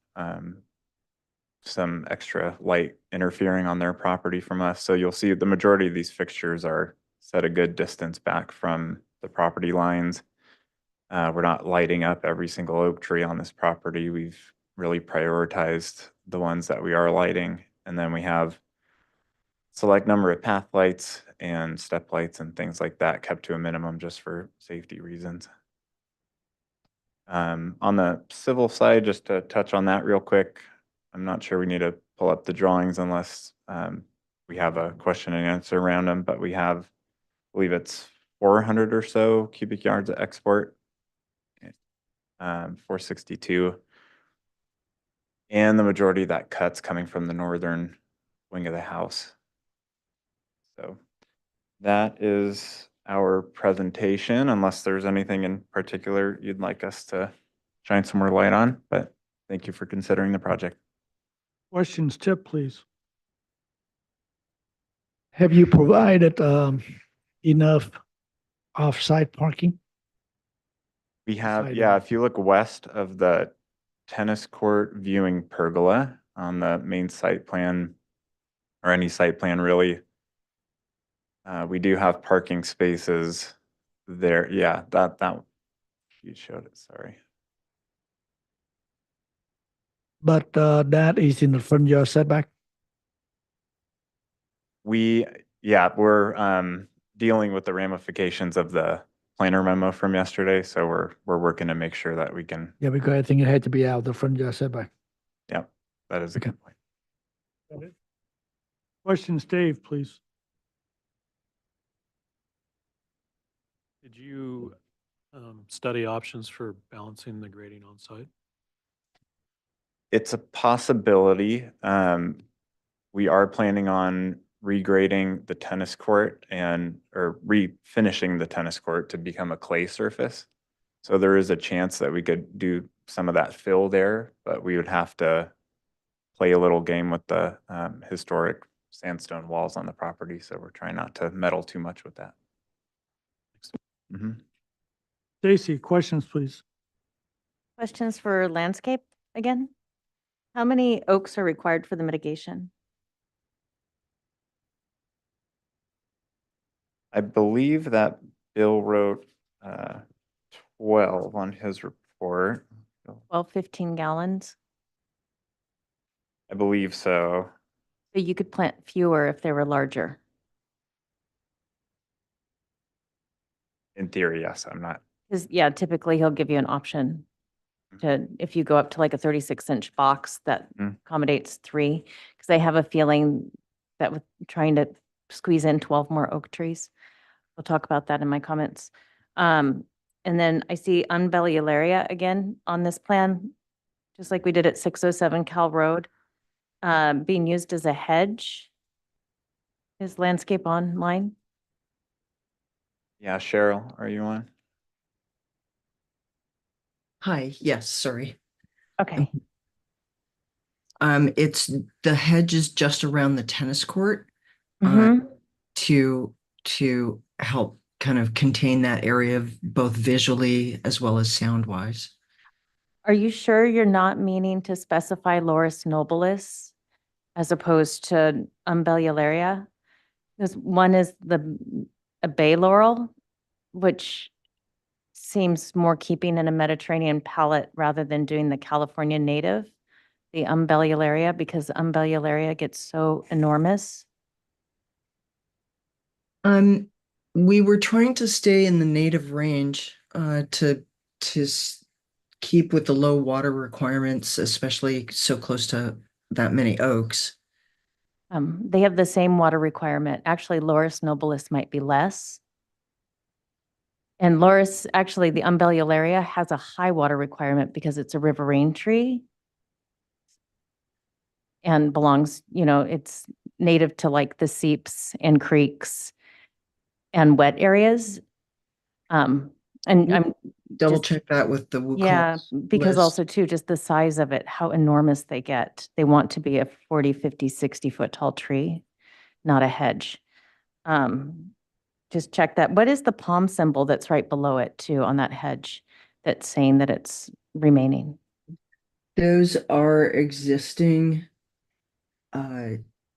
some extra light interfering on their property from us. So you'll see the majority of these fixtures are set a good distance back from the property lines. We're not lighting up every single oak tree on this property. We've really prioritized the ones that we are lighting. And then we have select number of path lights and step lights and things like that kept to a minimum just for safety reasons. On the civil side, just to touch on that real quick, I'm not sure we need to pull up the drawings unless we have a question and answer around them, but we have, I believe it's 400 or so cubic yards of export, 462. And the majority of that cut's coming from the northern wing of the house. So that is our presentation, unless there's anything in particular you'd like us to shine some more light on, but thank you for considering the project. Questions, Tip, please. Have you provided enough off-site parking? We have, Side yeah, of- if you look west of the tennis court viewing pergola on the main site plan, or any site plan really, we do have parking spaces there. Yeah, that you showed it, sorry. But that is in the front yard setback? Yeah, we're dealing with the ramifications of the planner memo from yesterday, so we're working to make sure that we can, Yeah, because I think it had to be out the front yard setback. yeah, that is a Okay. good point. Got it. Questions, Dave, please. Did you study options for balancing the grading on site? It's a possibility. We are planning on regrading the tennis court or refinishing the tennis court to become a clay surface. So there is a chance that we could do some of that fill there, but we would have to play a little game with the historic sandstone walls on the property. So we're trying not to meddle too much with that. Mhm. Stacy, questions, please. Questions for landscape again? How many oaks are required for the mitigation? I believe that Bill wrote 12 on his report. 12, 15 gallons? I believe so. So you could plant fewer if they were larger. In theory, yes. I'm not. Because, yeah, typically he'll give you an option to, if you go up to like a 36-inch box that Mm. accommodates 3, because I have a feeling that with trying to squeeze in 12 more oak trees. We'll talk about that in my comments. And then I see unbellularia again on this plan, just like we did at 607 Cal Road, being used as a hedge. Is landscape online? Yeah, Cheryl, are you on? Hi, yes, sorry. Okay. It's, the hedge is just around the tennis court, Mhm. to help kind of contain that area both visually as well as sound wise. Are you sure you're not meaning to specify Laurus nobilis as opposed to umbellularia? Because one is a bay laurel, which seems more keeping in a Mediterranean palette rather than doing the California native, the umbellularia, because umbellularia gets so enormous. We were trying to stay in the native range, to keep with the low water requirements, especially so close to that many oaks. They have the same water requirement. Actually, Laurus nobilis might be less. And Laurus, actually, the umbellularia has a high water requirement because it's a riverine tree and belongs, it's native to like the seeps and creeks and wet areas. And double Just- check that with the Yeah, WUCOS because list. also too, just the size of it, how enormous they get. They want to be a 40, 50, 60-foot tall tree, not a hedge. Just check that. What is the palm symbol that's right below it too on that hedge that's saying that it's remaining? Those are existing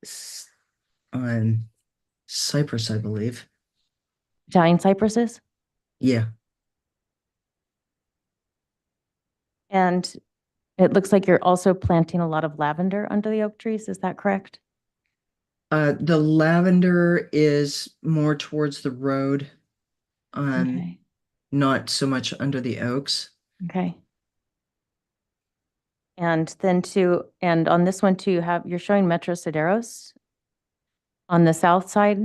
s- cypress, I believe. Italian cypresses? Yeah. And it looks like you're also planting a lot of lavender under the oak trees. Is that correct? The lavender is more towards the road, Okay, not so much under the oaks. okay. And then and on this one too, you're showing Metro Sideros on the south side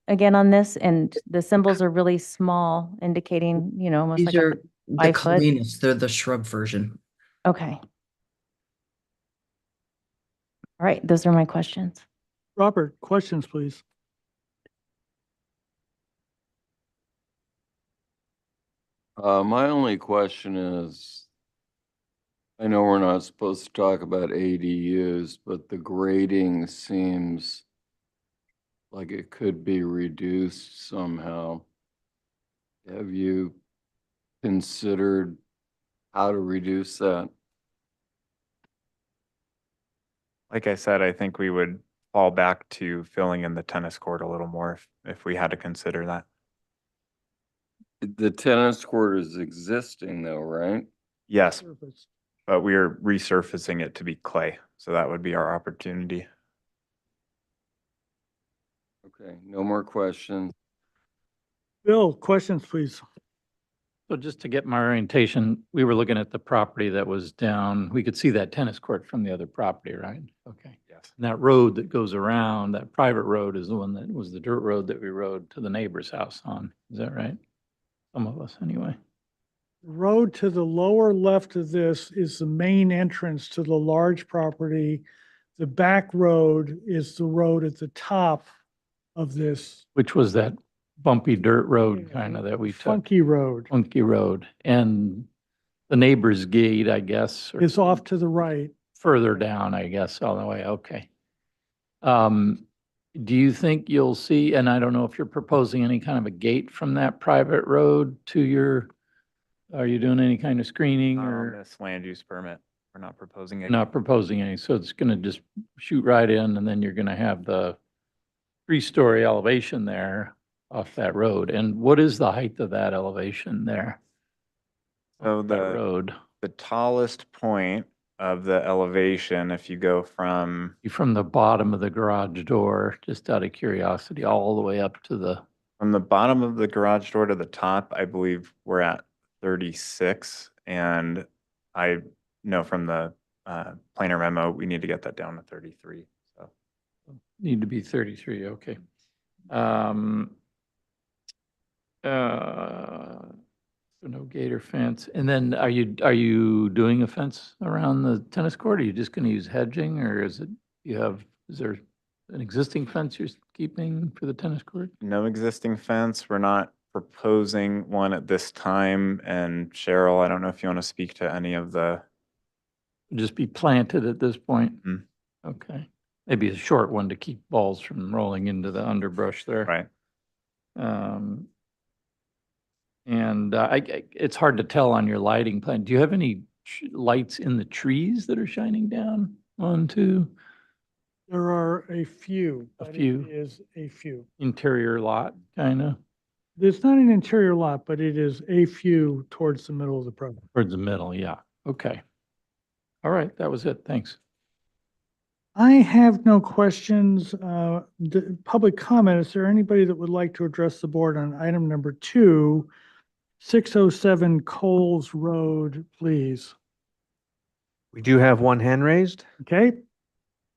again on this, and the symbols are really small, indicating, almost These like a are the 5 foot. colinas, they're the shrub version. Okay. All right, those are my questions. Robert, questions, please. My only question is, I know we're not supposed to talk about ADUs, but the grading seems like it could be reduced somehow. Have you considered how to reduce that? Like I said, I think we would fall back to filling in the tennis court a little more if we had to consider that. The tennis court is existing though, right? Yes, but we are resurfacing it to be clay, so that would be our opportunity. Okay, no more questions. Bill, questions, please. So just to get my orientation, we were looking at the property that was down, we could see that tennis court from the other property, right? Okay. Yes. And that road that goes around, that private road is the one that was the dirt road that we rode to the neighbor's house on. Is that right? Some of us, anyway. The road to the lower left of this is the main entrance to the large property. The back road is the road at the top of this. Which was that bumpy dirt road Yeah, kind of that we took. Funky road Funky road. And the neighbor's gate, I guess, or is off to the right. further down, I guess, all the way. Okay. Do you think you'll see, and I don't know if you're proposing any kind of a gate from that private road to your, are you doing any kind of screening On or this land use permit, we're not proposing it. not proposing any? So it's going to just shoot right in and then you're going to have the 3-story elevation there off that road. And what is the height of that elevation there? So off that road, the tallest point of the elevation, if you go from from the bottom of the garage door, just out of curiosity, all the way up to the, the bottom of the garage door to the top, I believe we're at 36. And I know from the planner memo, we need to get that down to 33. So need to be 33, okay. So no gate or fence. And then are you doing a fence around the tennis court? Are you just going to use hedging, or is there an existing fence you're keeping for the tennis court? no existing fence. We're not proposing one at this time. And Cheryl, I don't know if you want to speak to any of the, Just be planted at this point? Mhm. Okay. Maybe a short one to keep balls from rolling into the underbrush there. right? And it's hard to tell on your lighting plan. Do you have any lights in the trees that are shining down onto There are a few. A but it few. is a few. interior lot, kind of, It's not an interior lot, but it is a few towards the middle of the property. towards the middle? Yeah. Okay. All right. That was it. Thanks. I have no questions. Public comment, is there anybody that would like to address the board on item number 2, 607 Coles Road, please? We do have one hand raised. Okay,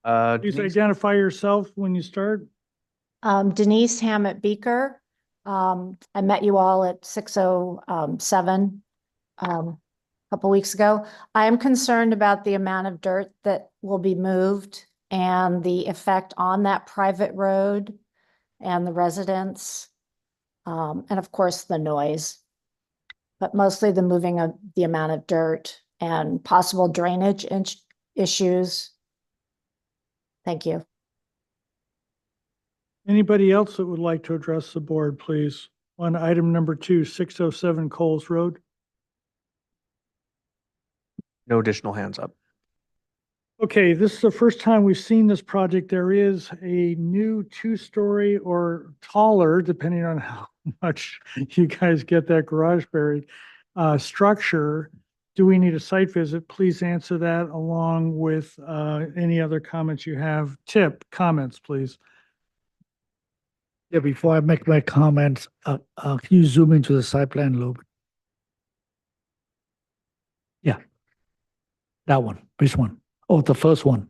please Denise? identify yourself when you start. Denise Hammett Beaker. I met you all at 607 a couple weeks ago. I am concerned about the amount of dirt that will be moved and the effect on that private road and the residents, and of course, the noise. but mostly the moving of the amount of dirt and possible drainage issues. Thank you. Anybody else that would like to address the board, please? On item number 2, 607 Coles Road. No additional hands up. Okay, this is the first time we've seen this project. There is a new 2-story or taller, depending on how much you guys get that garage buried, structure. Do we need a site visit? Please answer that along with any other comments you have. Tip, comments, please. Yeah, before I make my comments, can you zoom into the site plan a little bit? Yeah. That one, which one? Oh, the first one.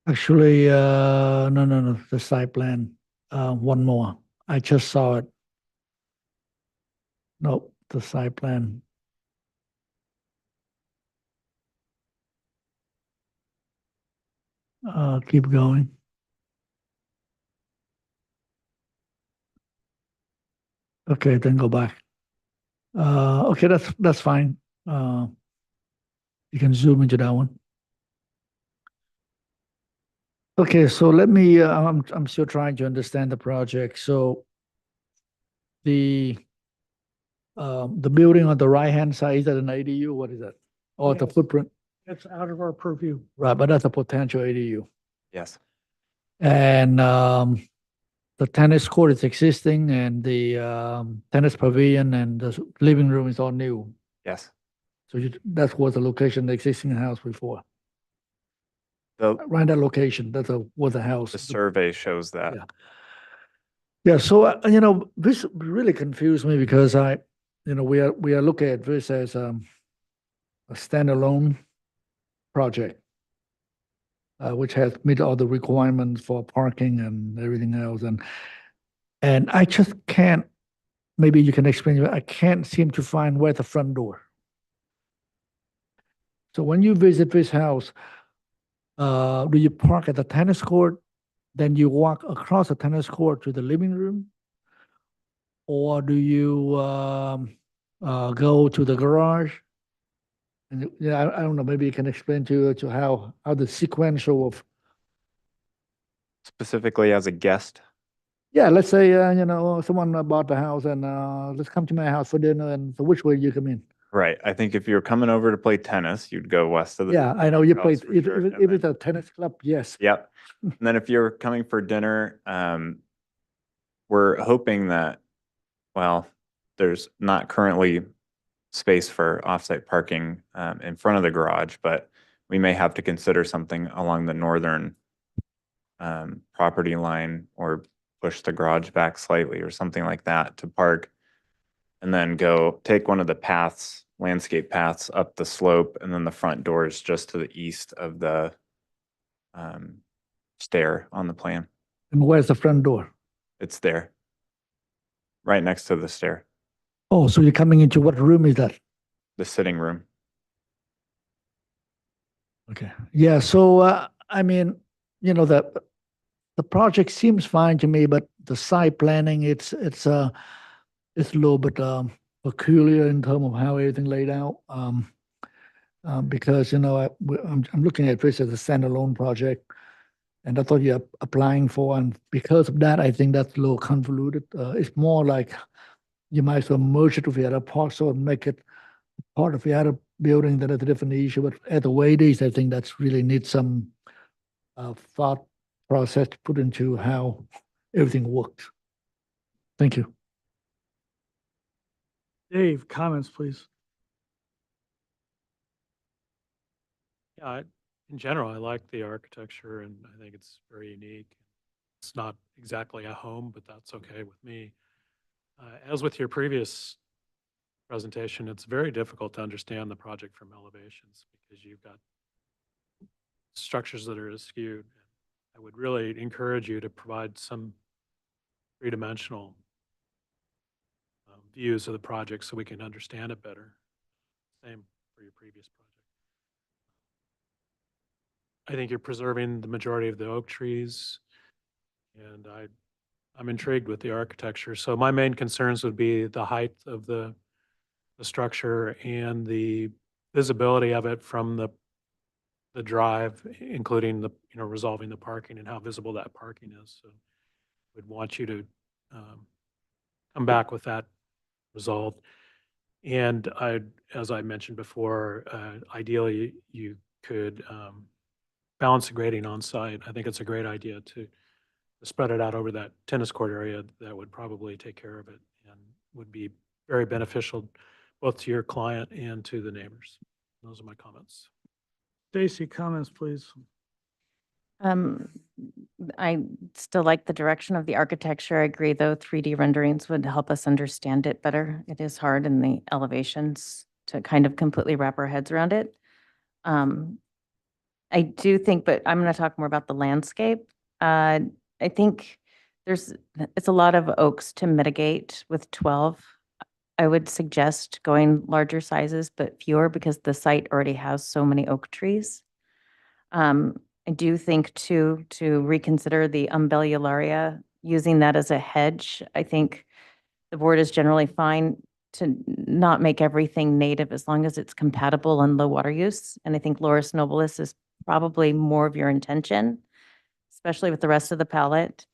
Actually, no, the site plan, one more. I just saw it. No, the site plan. Keep going. Okay, then go back. Okay, that's fine. You can zoom into that one. Okay, so let me, I'm still trying to understand the project. So the building on the right-hand side, is that an ADU? What is that? Or the Yes. footprint? That's out of our purview. Right, but that's a potential ADU. Yes. And the tennis court is existing and the tennis pavilion and the living room is all new. Yes. So that was the location, the existing house before. The, Right, that location, was a house. the survey shows that. Yeah. Yeah, so this really confused me because we are looking at this as a standalone project, which has met all the requirements for parking and everything else, and I just can't. Maybe you can explain. I can't seem to find where the front door. So when you visit this house, do you park at the tennis court, then you walk across the tennis court to the living room, or do you go to the garage? And yeah, I don't know. Maybe you can explain to how the sequential of, Specifically as a guest. yeah. Let's say someone bought the house and let's come to my house for dinner. And so which way you come in? Right. I think if you're coming over to play tennis, you'd go west of the. Yeah, I know you house play. for If, sure, if, and if it's then- a tennis club, yes. Yep. And then if you're coming for dinner, we're hoping that, well, there's not currently space for offsite parking in front of the garage, but we may have to consider something along the northern property line or push the garage back slightly or something like that to park. And then go take one of the paths, landscape paths up the slope, and then the front door is just to the east of the stair on the plan. And where's the front door? It's there, right next to the stair, Oh, so you're coming into what room is that? the sitting room. Okay. Yeah. So I mean, the project seems fine to me, but the site planning, it's a little bit peculiar in terms of how everything laid out. Because I'm looking at this as a standalone project, and that's what you're applying for, and because of that, I think that's a little convoluted. It's more like you might as well merge it with the other parcel and make it part of the other building. That is a different issue. But at the way it is, I think that's really needs some thought process to put into how everything works. Thank you. Dave, comments, please. Yeah, in general, I like the architecture and I think it's very unique. It's not exactly a home, but that's okay with me. As with your previous presentation, it's very difficult to understand the project from elevations because you've got structures that are skewed. I would really encourage you to provide some three-dimensional views of the project so we can understand it better. Same for your previous project. I think you're preserving the majority of the oak trees, and I'm intrigued with the architecture. So my main concerns would be the height of the structure and the visibility of it from the drive, including resolving the parking and how visible that parking is. So we'd want you to come back with that resolved. And as I mentioned before, ideally you could balance the grading on site. I think it's a great idea to spread it out over that tennis court area. That would probably take care of it and would be very beneficial both to your client and to the neighbors. Those are my comments. Stacy, comments, please. I still like the direction of the architecture. I agree, though, 3D renderings would help us understand it better. It is hard in the elevations to kind of completely wrap our heads around it. I do think, but I'm going to talk more about the landscape. I think it's a lot of oaks to mitigate with 12. I would suggest going larger sizes, but fewer because the site already has so many oak trees. I do think to reconsider the umbellularia, using that as a hedge. I think the board is generally fine to not make everything native as long as it's compatible and low water use. And I think Laurus nobilis is probably more of your intention, especially with the rest of the palette.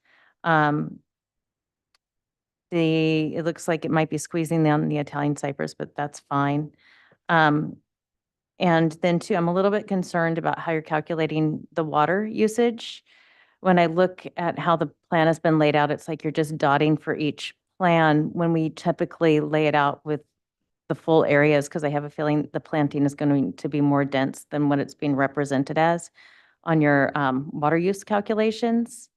It looks like it might be squeezing down the Italian cypress, but that's fine. And then too, I'm a little bit concerned about how you're calculating the water usage. When I look at how the plan has been laid out, it's like you're just dotting for each plan when we typically lay it out with the full areas, because I have a feeling the planting is going to be more dense than what it's being represented as on your water use calculations.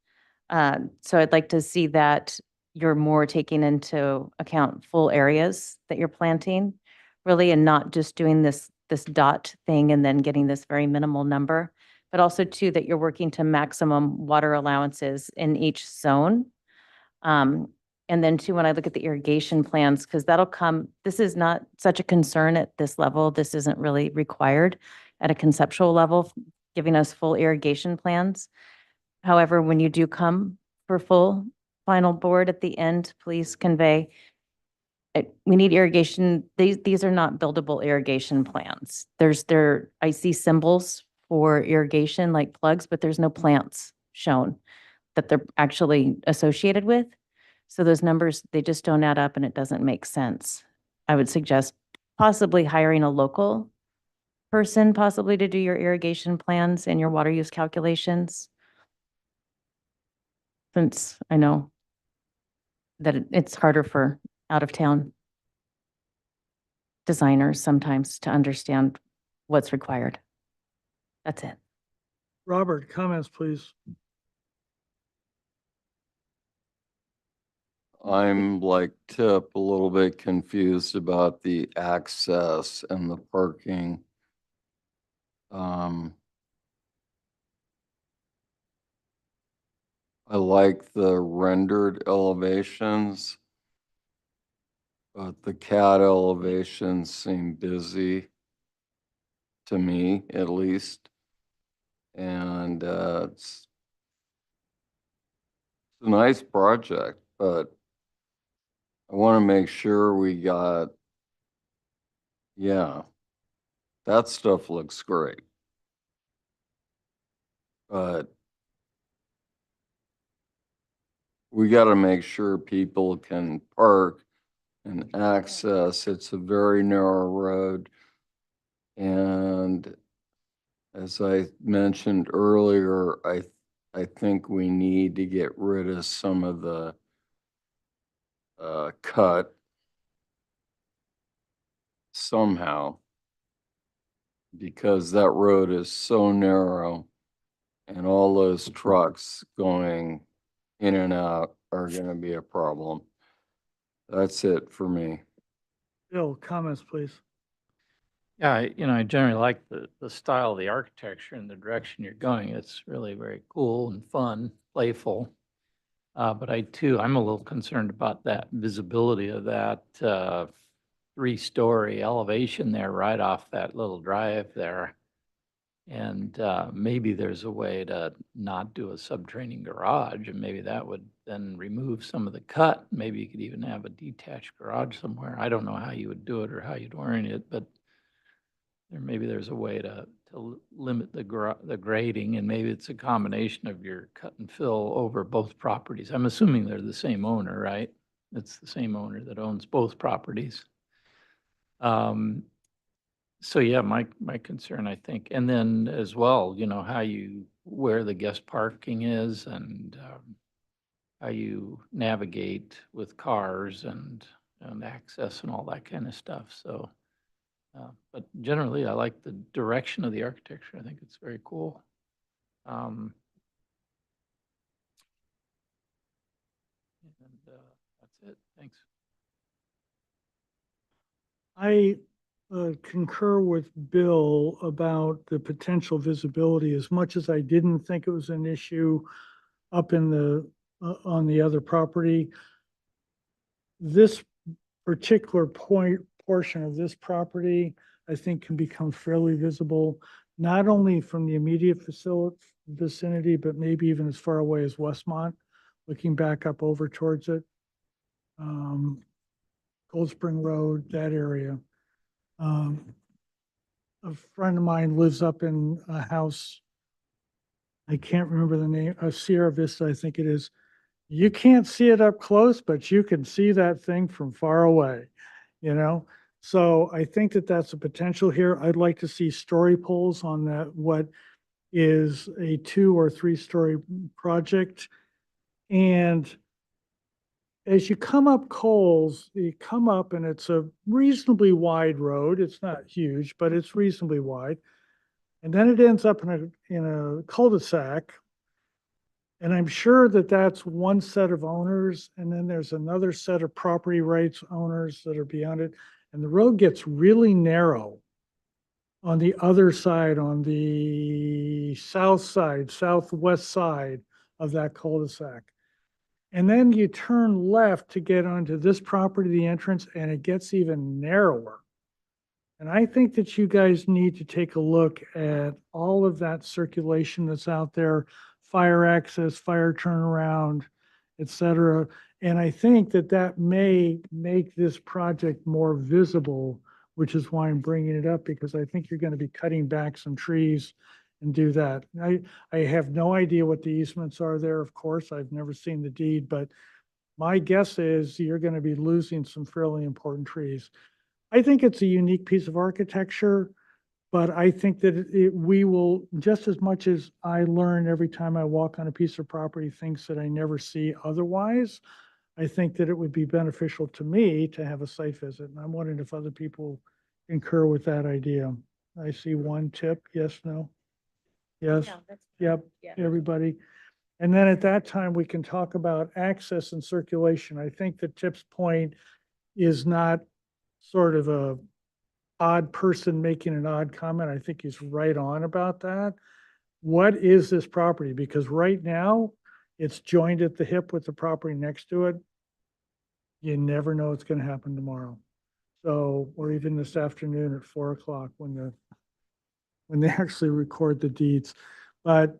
So I'd like to see that you're more taking into account full areas that you're planting, really, and not just doing this dot thing and then getting this very minimal number, but also too, that you're working to maximum water allowances in each zone. And then too, when I look at the irrigation plans, because that'll come, this is not such a concern at this level. This isn't really required at a conceptual level, giving us full irrigation plans. However, when you do come for full final board at the end, please convey, we need irrigation. These are not buildable irrigation plans. I see symbols for irrigation like plugs, but there's no plants shown that they're actually associated with. So those numbers, they just don't add up and it doesn't make sense. I would suggest possibly hiring a local person possibly to do your irrigation plans and your water use calculations. Since I know that it's harder for out-of-town designers sometimes to understand what's required. That's it. Robert, comments, please. I'm like Tip, a little bit confused about the access and the parking. I like the rendered elevations, but the CAD elevations seem busy to me, at least. And it's a nice project, but I want to make sure we got, yeah, that stuff looks great. But we got to make sure people can park and access. It's a very narrow road. And as I mentioned earlier, I think we need to get rid of some of the cut somehow, because that road is so narrow and all those trucks going in and out are going to be a problem. That's it for me. Bill, comments, please. Yeah, I generally like the style of the architecture and the direction you're going. It's really very cool and fun, playful. But I'm a little concerned about that visibility of that 3-story elevation there right off that little drive there. And maybe there's a way to not do a subterranean garage, and maybe that would then remove some of the cut. Maybe you could even have a detached garage somewhere. I don't know how you would do it or how you'd orient it, but maybe there's a way to limit the grading, and maybe it's a combination of your cut and fill over both properties. I'm assuming they're the same owner, right? It's the same owner that owns both properties. So yeah, my concern, I think, and then as well, where the guest parking is and how you navigate with cars and access and all that kind of stuff. So, but generally, I like the direction of the architecture. I think it's very cool. And that's it. Thanks. I concur with Bill about the potential visibility. As much as I didn't think it was an issue up in on the other property, this particular portion of this property, I think can become fairly visible, not only from the immediate vicinity, but maybe even as far away as Westmont, looking back up over towards it. Cold Spring Road, that area. A friend of mine lives up in a house, I can't remember the name, Sierra Vista, I think it is. You can't see it up close, but you can see that thing from far away, you know? So I think that that's a potential here. I'd like to see story poles on that, what is a 2 or 3 story project. And as you come up Coles, you come up and it's a reasonably wide road. It's not huge, but it's reasonably wide. And then it ends up in a cul-de-sac. And I'm sure that that's one set of owners, and then there's another set of property rights owners that are beyond it. And the road gets really narrow on the other side, on the south side, southwest side of that cul-de-sac. And then you turn left to get onto this property, the entrance, and it gets even narrower. And I think that you guys need to take a look at all of that circulation that's out there, fire access, fire turnaround, et cetera. And I think that that may make this project more visible, which is why I'm bringing it up, because I think you're going to be cutting back some trees and do that. I have no idea what the easements are there, of course. I've never seen the deed, but my guess is you're going to be losing some fairly important trees. I think it's a unique piece of architecture, but I think that we will, just as much as I learn every time I walk on a piece of property, things that I never see otherwise, I think that it would be beneficial to me to have a site visit. And I'm wondering if other people concur with that idea. I see one tip, yes, no? Yes, yep, everybody. And then at that time, we can talk about access and circulation. I think that Tip's point is not sort of a odd person making an odd comment. I think he's right on about that. What is this property? Because right now, it's joined at the hip with the property next to it. You never know what's going to happen tomorrow. So, or even this afternoon at 4 o'clock when they actually record the deeds. But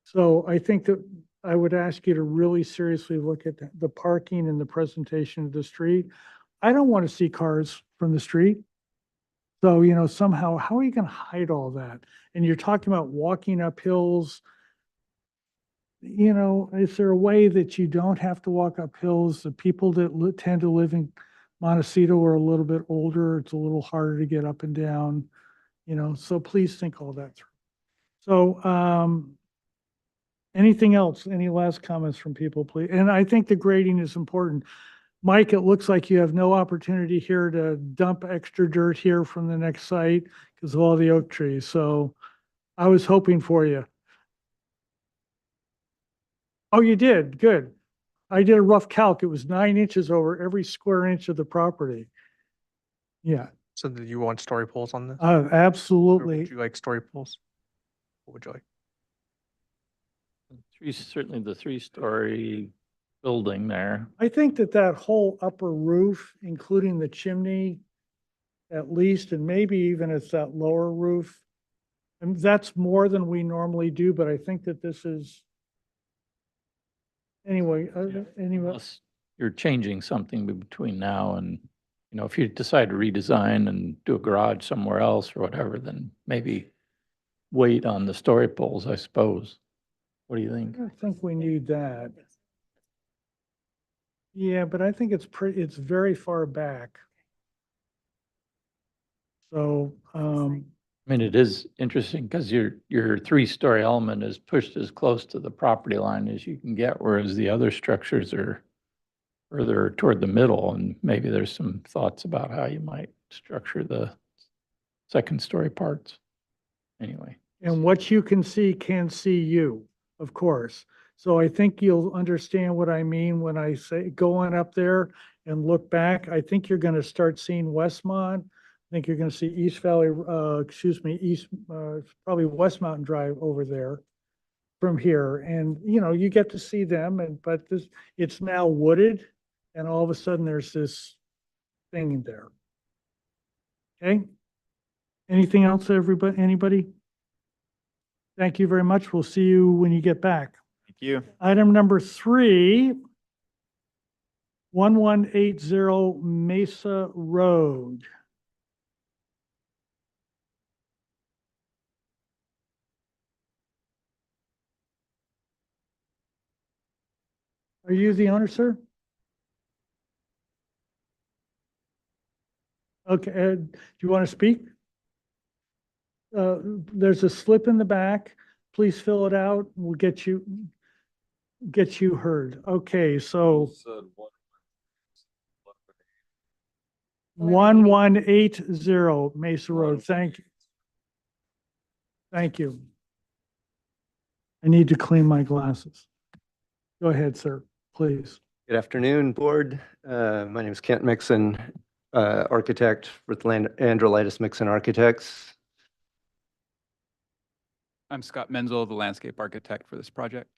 so I think that I would ask you to really seriously look at the parking and the presentation of the street. I don't want to see cars from the street. So, somehow, how are you going to hide all that? And you're talking about walking up hills. Is there a way that you don't have to walk up hills? The people that tend to live in Montecito are a little bit older. It's a little harder to get up and down, so please think all that through. So, anything else? Any last comments from people, please? And I think the grading is important. Mike, it looks like you have no opportunity here to dump extra dirt here from the next site because of all the oak trees. So I was hoping for you. Oh, you did? Good. I did a rough calc. It was 9 inches over every square inch of the property. Yeah, So do you want story poles on this? Or absolutely. would you like story poles? What would you like? Certainly the 3-story building there. I think that whole upper roof, including the chimney, at least, and maybe even it's that lower roof. And that's more than we normally do, but I think that this is. Anyway, anyway, Unless you're changing something between now and, if you decide to redesign and do a garage somewhere else or whatever, then maybe wait on the story poles, I suppose. What do you I think? don't think we need that. Yeah, but I think it's very far back. So, I mean, it is interesting because your three-story element is pushed as close to the property line as you can get, whereas the other structures are further toward the middle, and maybe there's some thoughts about how you might structure the second-story parts. Anyway, and what you can see you, of course. So I think you'll understand what I mean when I say go on up there and look back. I think you're gonna start seeing Westmont. I think you're gonna see East Valley, probably West Mountain Drive over there from here. And, you get to see them but it's now wooded and all of a sudden there's this thing there. Okay? Anything else, everybody, anybody? Thank you very much. We'll see you when you get back. Thank you. Item number 3, 1180 Mesa Road. Are you the owner, sir? Okay, do you want to speak? There's a slip in the back. Please fill it out. We'll get you heard. Okay, so 1180 Mesa Road. Thank you. Thank you. I need to clean my glasses. Go ahead, sir, please. Good afternoon, board. My name is Kent Mixon, architect with Androlitis Mixon Architects. I'm Scott Menzel, the landscape architect for this project.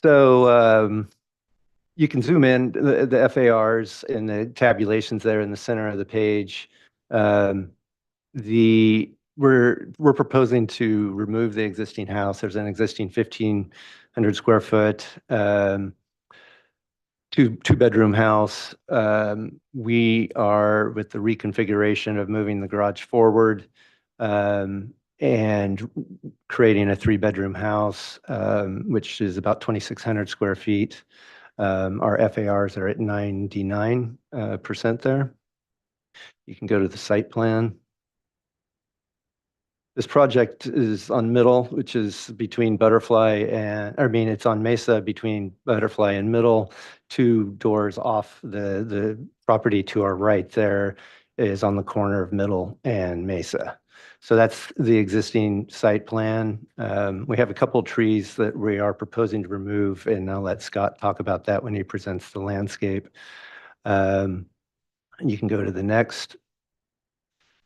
So you can zoom in the FARs and the tabulations there in the center of the page. We're proposing to remove the existing house. There's an existing 1,500 square foot two-bedroom house. We are with the reconfiguration of moving the garage forward and creating a 3-bedroom house, which is about 2,600 square feet. Our FARs are at 99% there. You can go to the site plan. This project is on Middle, which is between Butterfly it's on Mesa between Butterfly and Middle. 2 doors off the property to our right there is on the corner of Middle and Mesa. So that's the existing site plan. We have a couple trees that we are proposing to remove, and I'll let Scott talk about that when he presents the landscape. You can go to the next.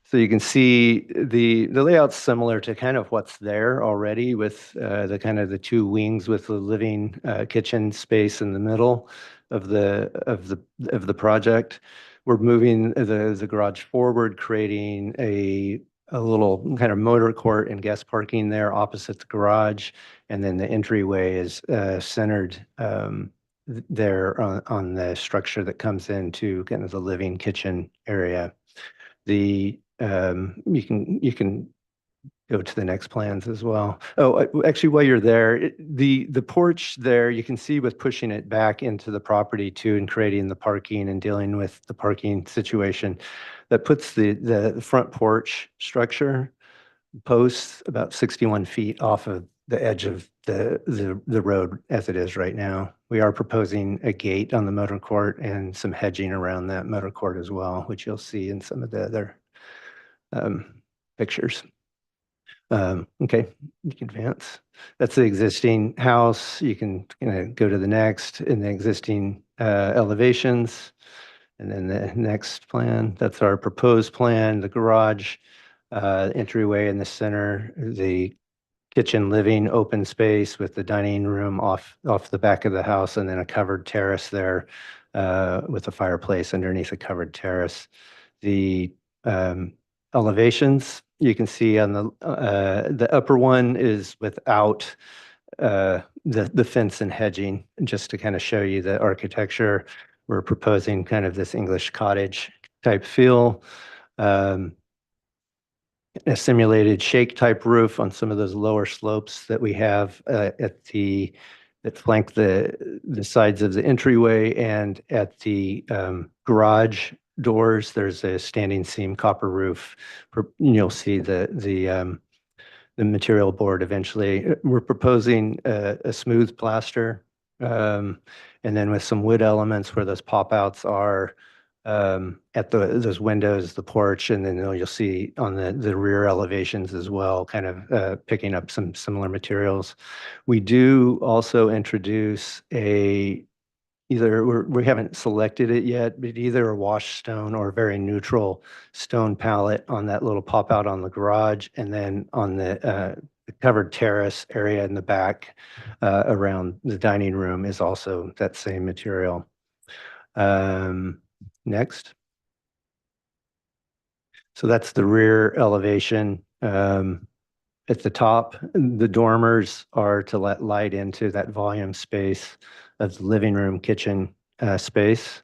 So you can see the layout's similar to kind of what's there already with the kind of the 2 wings with the living kitchen space in the middle of the project. We're moving the garage forward, creating a little kind of motor court and guest parking there opposite the garage, and then the entryway is centered there on the structure that comes into kind of the living kitchen area. You can go to the next plans as well. Oh, actually, while you're there, the porch there, you can see with pushing it back into the property too and creating the parking and dealing with the parking situation, that puts the front porch structure posts about 61 feet off of the edge of the road as it is right now. We are proposing a gate on the motor court and some hedging around that motor court as well, which you'll see in some of the other pictures. Okay, you can advance. That's the existing house. You can go to the next in the existing elevations. And then the next plan, that's our proposed plan, the garage, entryway in the center, the kitchen living open space with the dining room off the back of the house, and then a covered terrace there with a fireplace underneath a covered terrace. The elevations you can see on the upper one is without the fence and hedging, just to kind of show you the architecture. We're proposing kind of this English cottage type feel. A simulated shake type roof on some of those lower slopes that we have that flank the sides of the entryway, and at the garage doors, there's a standing seam copper roof. You'll see the material board eventually. We're proposing a smooth plaster, and then with some wood elements where those pop outs are at those windows, the porch, and then you'll see on the rear elevations as well, kind of picking up some similar materials. We do also introduce we haven't selected it yet, but either a washed stone or a very neutral stone palette on that little pop out on the garage, and then on the covered terrace area in the back around the dining room is also that same material. Next. So that's the rear elevation. At the top, the dormers are to let light into that volume space of the living room, kitchen space.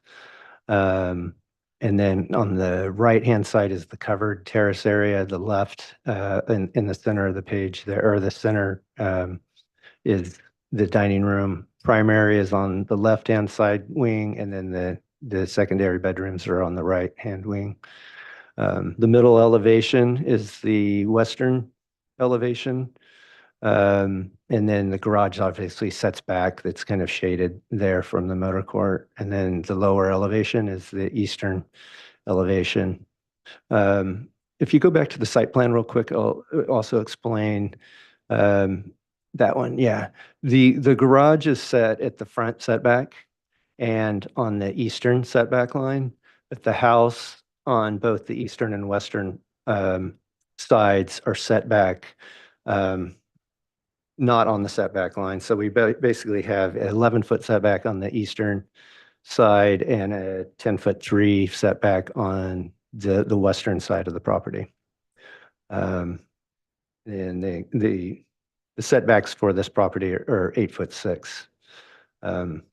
And then on the right-hand side is the covered terrace area. The left, in the center of the page there, or the center is the dining room. Primary is on the left-hand side wing, and then the secondary bedrooms are on the right-hand wing. The middle elevation is the western elevation. And then the garage obviously sets back. That's kind of shaded there from the motor court. And then the lower elevation is the eastern elevation. If you go back to the site plan real quick, I'll also explain that one. Yeah. The garage is set at the front setback and on the eastern setback line, but the house on both the eastern and western sides are set back, not on the setback line. So we basically have an 11-foot setback on the eastern side and a 10-foot setback on the western side of the property. And the setbacks for this property are 8'6".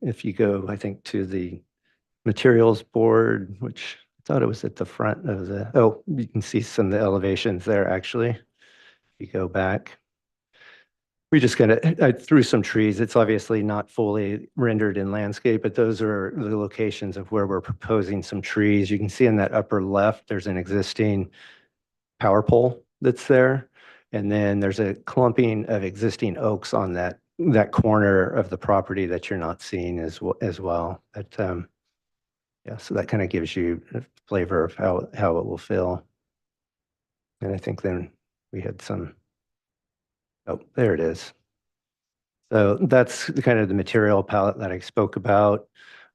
If you go, I think, to the materials board, which I thought it was at the front of you can see some of the elevations there, actually. If you go back. We just I threw some trees. It's obviously not fully rendered in landscape, but those are the locations of where we're proposing some trees. You can see in that upper left, there's an existing power pole that's there. And then there's a clumping of existing oaks on that corner of the property that you're not seeing as well. But yeah, so that kind of gives you a flavor of how it will feel. And I think then we had oh, there it is. So that's kind of the material palette that I spoke about.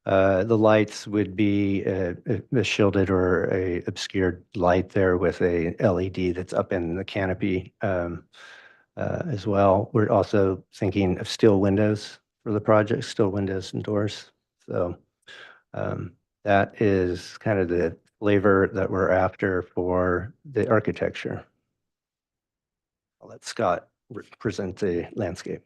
The lights would be a shielded or a obscured light there with a LED that's up in the canopy as well. We're also thinking of steel windows for the project, steel windows and doors. So that is kind of the flavor that we're after for the architecture. I'll let Scott present the landscape.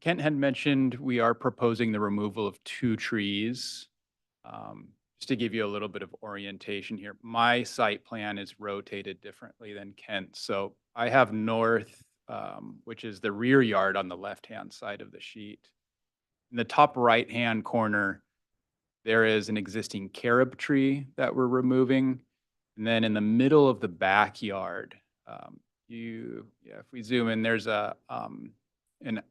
Kent had mentioned we are proposing the removal of 2 trees. Just to give you a little bit of orientation here, my site plan is rotated differently than Kent. So I have north, which is the rear yard on the left-hand side of the sheet. In the top right-hand corner, there is an existing carob tree that we're removing. And then in the middle of the backyard, if we zoom in, there's an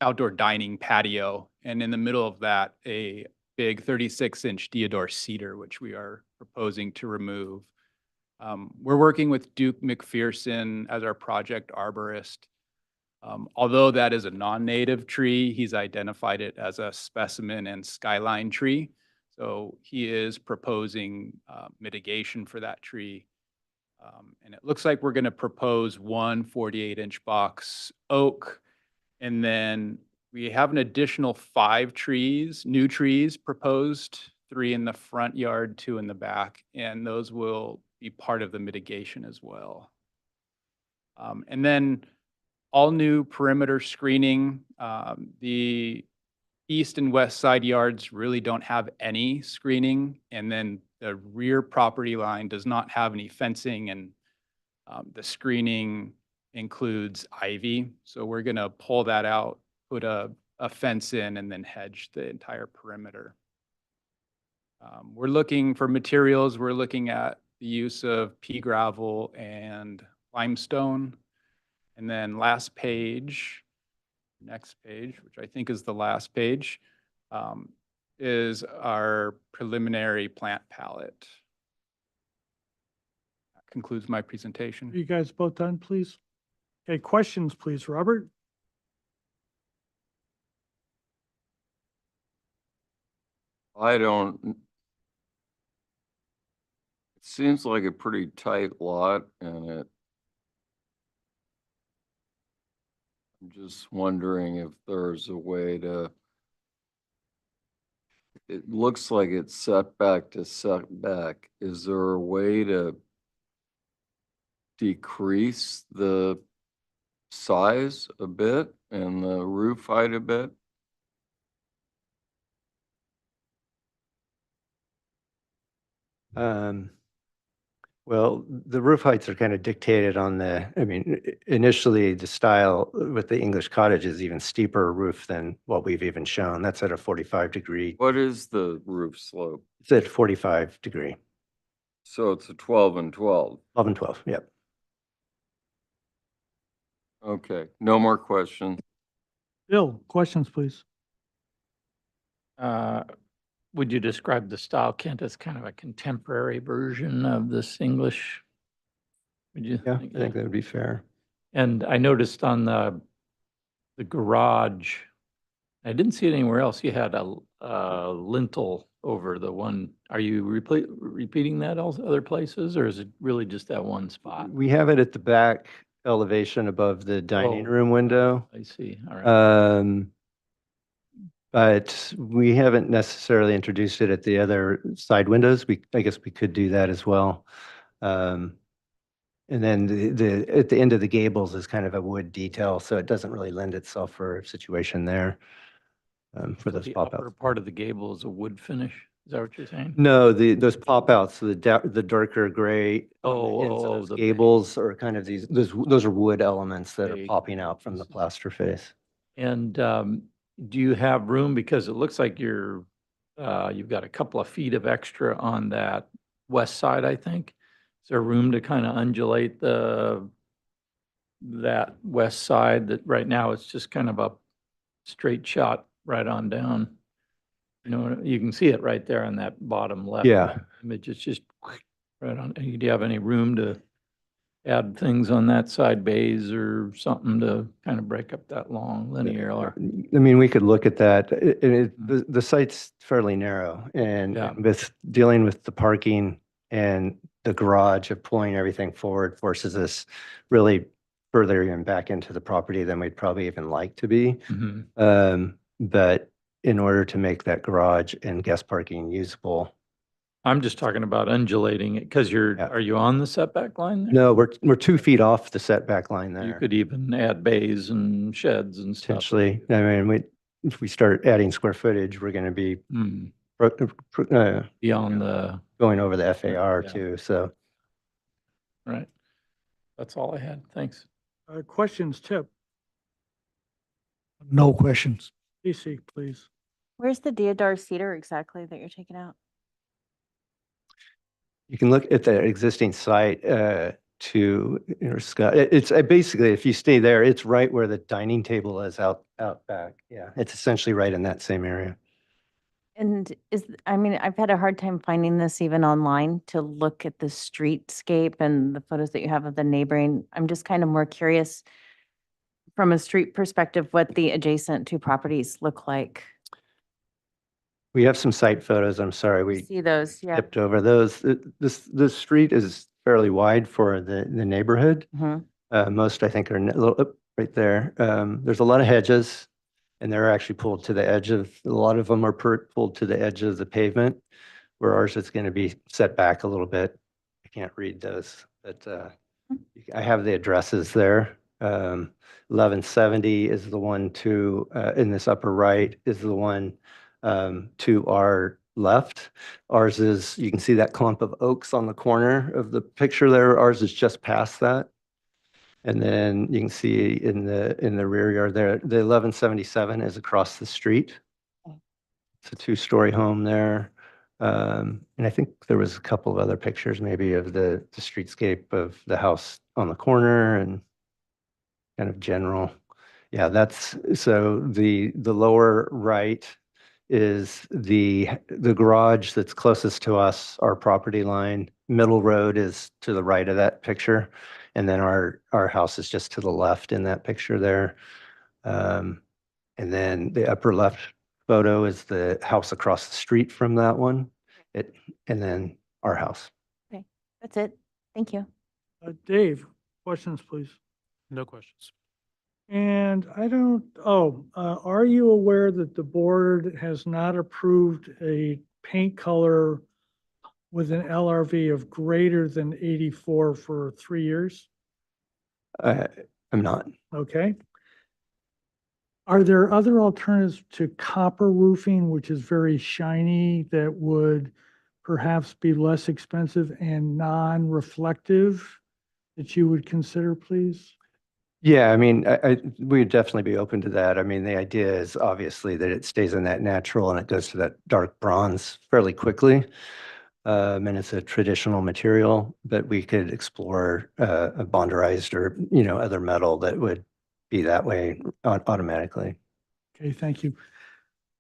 outdoor dining patio, and in the middle of that, a big 36-inch deodar cedar, which we are proposing to remove. We're working with Duke McPherson as our project arborist. Although that is a non-native tree, he's identified it as a specimen and skyline tree. So he is proposing mitigation for that tree. And it looks like we're going to propose one 48-inch box oak, and then We have an additional 5 trees, new trees proposed, 3 in the front yard, 2 in the back, and those will be part of the mitigation as well. And then all new perimeter screening. The east and west side yards really don't have any screening, and then the rear property line does not have any fencing, and the screening includes ivy. So we're gonna pull that out, put a fence in, and then hedge the entire perimeter. We're looking for materials. We're looking at the use of pea gravel and limestone. And then last page, next page, which I think is the last page, is our preliminary plant palette. That concludes my presentation. Are you guys both done, please? Okay, questions, please, Robert? It seems like a pretty tight lot and I'm just wondering if there's a way to, it looks like it's setback to setback. Is there a way to decrease the size a bit and the roof height a bit? Well, the roof heights are kind of dictated on initially the style with the English cottage is even steeper roof than what we've even shown. That's at a 45-degree. What is the roof slope? It's at 45-degree. So it's a 12 and 12. 12 and 12, yep. Okay, no more questions. Bill, questions, please. Would you describe the style, Kent, as kind of a contemporary version of this English? Would you? Yeah, I think that would be fair. And I noticed on the garage, I didn't see it anywhere else. You had a lintel over the one. Are you repeating that other places, or is it really just that one spot? We have it at the back elevation above the dining Oh, room window. I see. All right. But we haven't necessarily introduced it at the other side windows. I guess we could do that as well. And then at the end of the gables is kind of a wood detail, so it doesn't really lend itself for a situation there for So those the pop upper outs. part of the gable is a wood finish. Is that what you're saying? No, those pop outs, the darker gray on the ends of Oh, those the gables are kind of those are wood elements that are Big. popping out from the plaster face. And do you have room, because it looks like you've got a couple of feet of extra on that west side, I think. Is there room to kind of undulate that west side that right now it's just kind of a straight shot right on down? You know, you can see it right there on that bottom left. Yeah. Image. It's just right on. Do you have any room to add things on that side, bays or something to kind of break up that long linear? Or I mean, we could look at that. The site's fairly narrow, and Yeah. with dealing with the parking and the garage of pulling everything forward forces us really further and back into the property than we'd probably even like to be. But in order to make that garage and guest parking usable, I'm just talking about undulating it because are you on the setback line there? no, we're 2 feet off the setback line You there. could even add bays and sheds and stuff. Potentially, I mean, if we start adding square footage, we're going to be Beyond the, going over the FAR Yeah. too, so. right. That's all I had. Thanks. Questions, Tip? No questions. DC, please. Where's the deodar cedar exactly that you're taking out? You can look at the existing site Scott. It's basically, if you stay there, it's right where the dining table is out back. Yeah, it's essentially right in that same area. And I've had a hard time finding this even online to look at the streetscape and the photos that you have of the neighboring. I'm just kind of more curious from a street perspective, what the adjacent two properties look like. We have some site photos. I'm sorry, we See those, yeah. skipped over those. This street is fairly wide for the neighborhood. Mhm. Most, I think, are right there. There's a lot of hedges. And they're actually pulled to the edge of, a lot of them are pulled to the edge of the pavement, where ours is going to be set back a little bit. I can't read those, but I have the addresses there. 1170 is the one to, in this upper right is the one to our left. Ours is, you can see that clump of oaks on the corner of the picture there. Ours is just past that. And then you can see in the rear yard there, the 1177 is across the street. It's a two-story home there. And I think there was a couple of other pictures maybe of the streetscape of the house on the corner and kind of general. Yeah, that's, so the lower right is the garage that's closest to us, our property line. Middle road is to the right of that picture. And then our house is just to the left in that picture there. And then the upper left photo is the house across the street from that one. And then our house. Okay, that's it. Thank you. Dave, questions, please. No questions. And I don't, are you aware that the board has not approved a paint color with an LRV of greater than 84 for 3 years? I'm not. Okay. Are there other alternatives to copper roofing, which is very shiny, that would perhaps be less expensive and non-reflective that you would consider, please? Yeah, I mean, we'd definitely be open to that. I mean, the idea is obviously that it stays in that natural and it goes to that dark bronze fairly quickly. And it's a traditional material, but we could explore a bonderized or, other metal that would be that way automatically. Okay, thank you.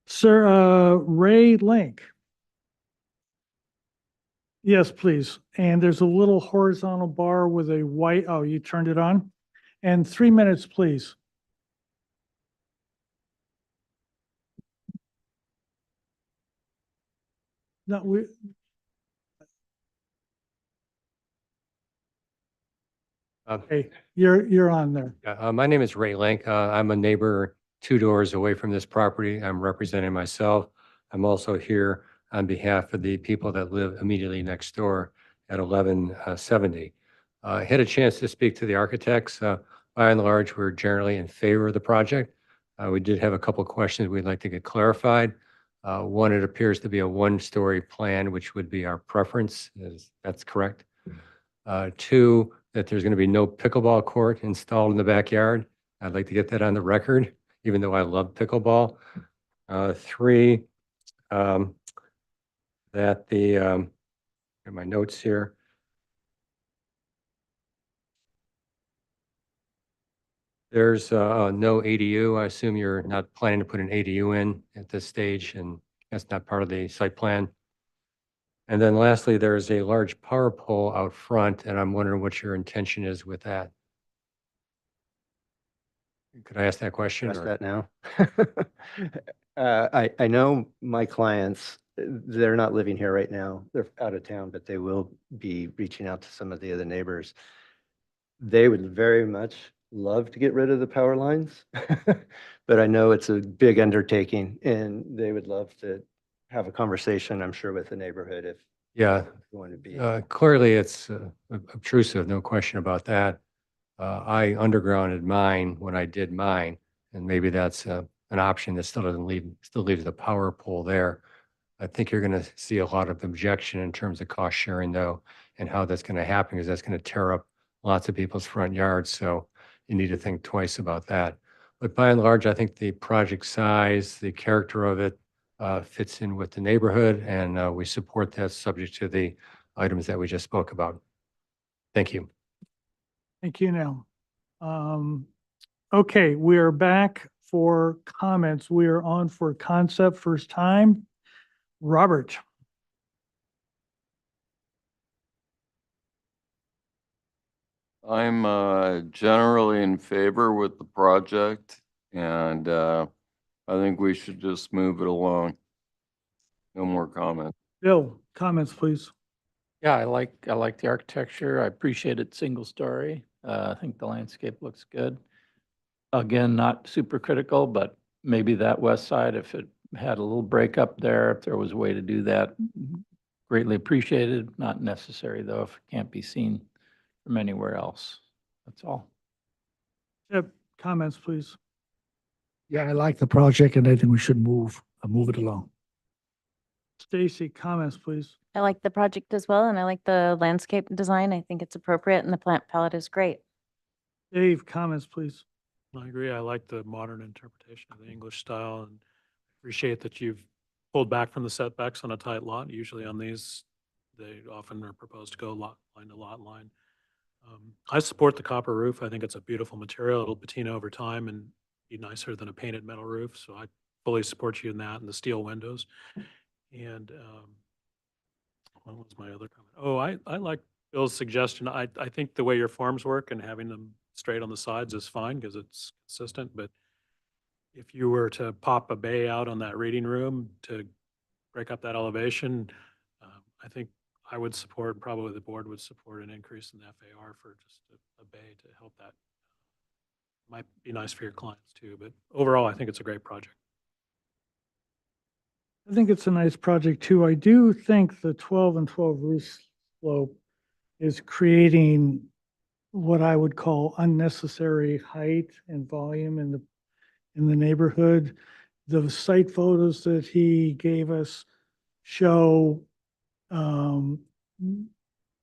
Sir, Ray Link. Yes, please. And there's a little horizontal bar with a white, oh, you turned it on? And 3 minutes, please. No, okay, you're on there. My name is Ray Link. I'm a neighbor 2 doors away from this property. I'm representing myself. I'm also here on behalf of the people that live immediately next door at 1170. I had a chance to speak to the architects. By and large, we're generally in favor of the project. We did have a couple of questions we'd like to get clarified. One, it appears to be a 1-story plan, which would be our preference. That's correct. 2, that there's going to be no pickleball court installed in the backyard. I'd like to get that on the record, even though I love pickleball. 3, that in my notes here. There's no ADU. I assume you're not planning to put an ADU in at this stage, and that's not part of the site plan. And then lastly, there's a large power pole out front, and I'm wondering what your intention is with that. Could I ask that question? Ask that now. I know my clients, they're not living here right now. They're out of town, but they will be reaching out to some of the other neighbors. They would very much love to get rid of the power lines, but I know it's a big undertaking and they would love to have a conversation, I'm sure, with the neighborhood if Yeah, going to be. clearly it's obtrusive, no question about that. I undergrounded mine when I did mine, and maybe that's an option that still leaves the power pole there. I think you're going to see a lot of objection in terms of cost sharing though, and how that's going to happen, because that's going to tear up lots of people's front yards. So you need to think twice about that. But by and large, I think the project size, the character of it fits in with the neighborhood, and we support that subject to the items that we just spoke about. Thank you. Thank you now. Okay, we are back for comments. We are on for concept first time. Robert. I'm generally in favor with the project, and I think we should just move it along. No more comments. Bill, comments, please. Yeah, I like the architecture. I appreciate it single story. I think the landscape looks good. Again, not super critical, but maybe that west side, if it had a little break up there, if there was a way to do that, greatly appreciated. Not necessary though, if it can't be seen from anywhere else. That's all. Yep, comments, please. Yeah, I like the project and I think we should move it along. Stacy, comments, please. I like the project as well, and I like the landscape design. I think it's appropriate, and the plant palette is great. Dave, comments, please. I agree. I like the modern interpretation of the English style and appreciate that you've pulled back from the setbacks on a tight lot. Usually on these, they often are proposed to go lot line to lot line. I support the copper roof. I think it's a beautiful material. It'll patina over time and be nicer than a painted metal roof. So I fully support you in that, and the steel windows. And what was my other comment? Oh, I like Bill's suggestion. I think the way your forms work and having them straight on the sides is fine because it's consistent. But if you were to pop a bay out on that reading room to break up that elevation, I think I would support, probably the board would support an increase in the FAR for just a bay to help that. Might be nice for your clients too, but overall, I think it's a great project. I think it's a nice project too. I do think the 12 and 12 roof slope is creating what I would call unnecessary height and volume in the neighborhood. The site photos that he gave us show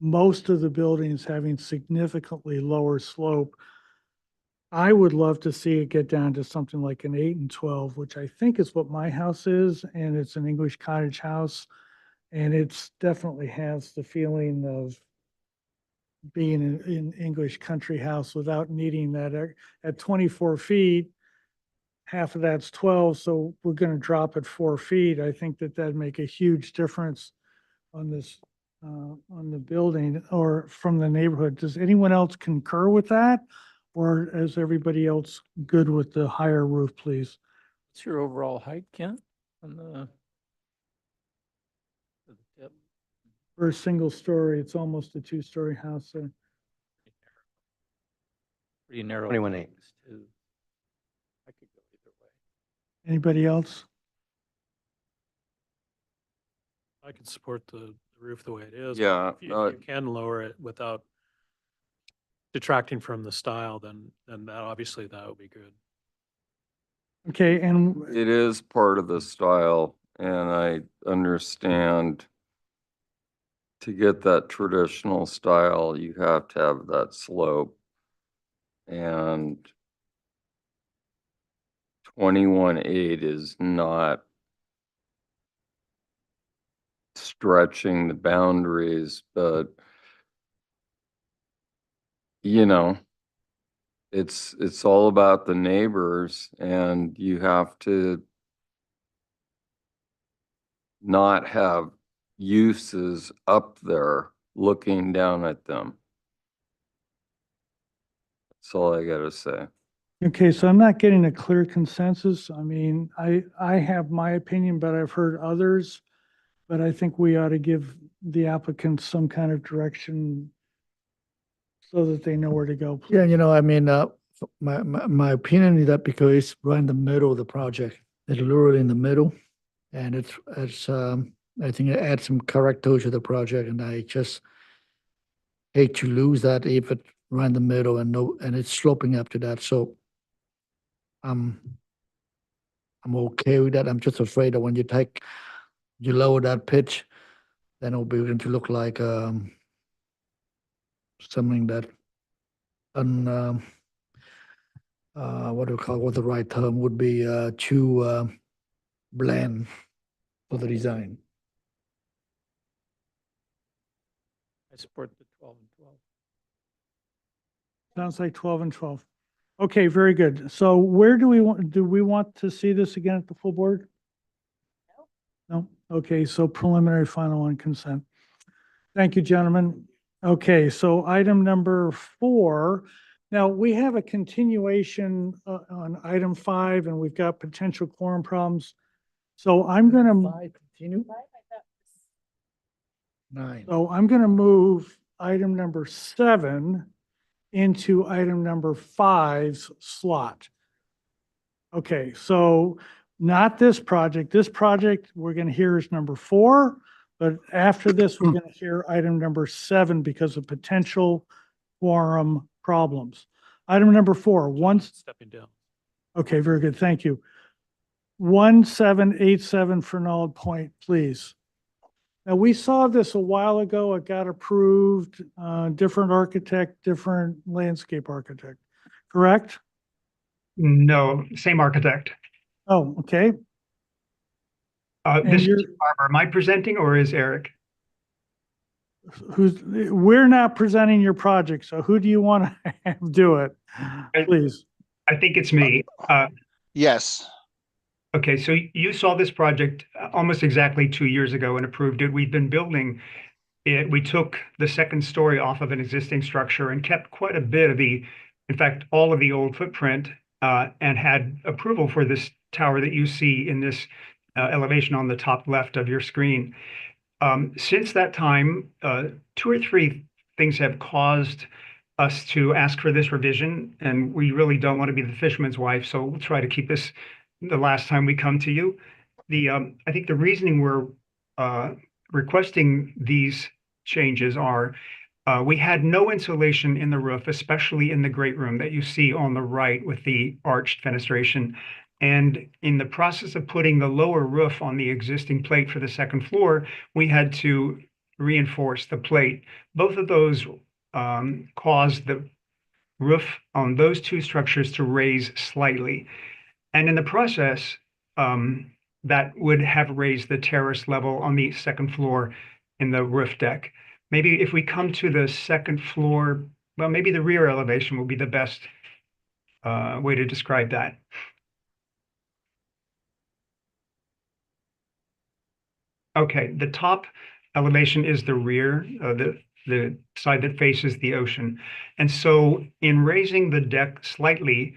most of the buildings having significantly lower slope. I would love to see it get down to something like an 8 and 12, which I think is what my house is, and it's an English cottage house. And it's definitely has the feeling of being in English country house without needing that at 24 feet. Half of that's 12, so we're going to drop it 4 feet. I think that that'd make a huge difference on this, on the building or from the neighborhood. Does anyone else concur with that? Or is everybody else good with the higher roof, please? What's your overall height, Kent? On the tip? For a single story, it's almost a 2-story house. So Pretty narrow. 21.8. legs, too. I could go either way. anybody else? I can support the roof the way it is. but Yeah, If you can lower it without detracting from the style, then that obviously that would be good. Okay, and it is part of the style, and I understand to get that traditional style, you have to have that slope. And 21.8 is not stretching the boundaries, but you know, it's all about the neighbors, and you have to not have uses up there looking down at them. That's all I gotta say. okay, so I'm not getting a clear consensus. I mean, I have my opinion, but I've heard others. But I think we ought to give the applicant some kind of direction so that they know where to go. Yeah, I mean, my opinion is that because it's right in the middle of the project, it's literally in the middle. And I think it adds some character to the project, and I just hate to lose that if it right in the middle and it's sloping up to that. So I'm okay with that. I'm just afraid that when you lower that pitch, then it'll be going to look like something that what do you call, what the right term would be, too bland for the design. I support the 12 and 12. Sounds like 12 and 12. Okay, very good. So where do we want to see this again at the full board? No? Okay, so preliminary, final, and consent. Thank you, gentlemen. Okay, so item number 4. Now, we have a continuation on item 5, and we've got potential quorum problems. So I'm going to, Continue. 9. so I'm going to move item number 7 into item number 5's slot. Okay, so not this project. This project we're gonna hear is number 4, but after this, we're gonna hear item number 7 because of potential quorum problems. Item number 4, Stepping down. okay, very good, thank you. 1787 Fernald Point, please. Now, we saw this a while ago. It got approved, different architect, different landscape architect, correct? No, same architect. Oh, okay. And This is you're, Barbara. Am I presenting or is Eric? we're not presenting your project, so who do you want to have do it? Please. I think it's me. Yes. Okay, so you saw this project almost exactly 2 years ago and approved it. We've been building it. We took the second story off of an existing structure and kept quite a bit of in fact, all of the old footprint, and had approval for this tower that you see in this elevation on the top left of your screen. Since that time, 2 or 3 things have caused us to ask for this revision, and we really don't want to be the fisherman's wife, so we'll try to keep this the last time we come to you. I think the reasoning we're requesting these changes are we had no insulation in the roof, especially in the great room that you see on the right with the arched fenestration. And in the process of putting the lower roof on the existing plate for the second floor, we had to reinforce the plate. Both of those caused the roof on those 2 structures to raise slightly. And in the process, that would have raised the terrace level on the second floor in the roof deck. Maybe if we come to the second floor, well, maybe the rear elevation will be the best way to describe that. Okay, the top elevation is the rear, the side that faces the ocean. And so in raising the deck slightly,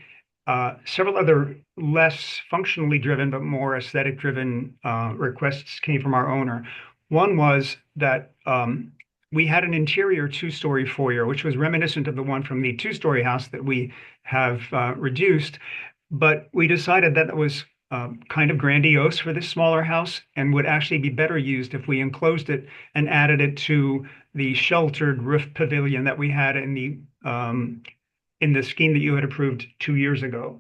several other less functionally driven but more aesthetic driven requests came from our owner. One was that we had an interior 2-story foyer, which was reminiscent of the one from the 2-story house that we have reduced. But we decided that it was kind of grandiose for this smaller house and would actually be better used if we enclosed it and added it to the sheltered roof pavilion that we had in the scheme that you had approved 2 years ago.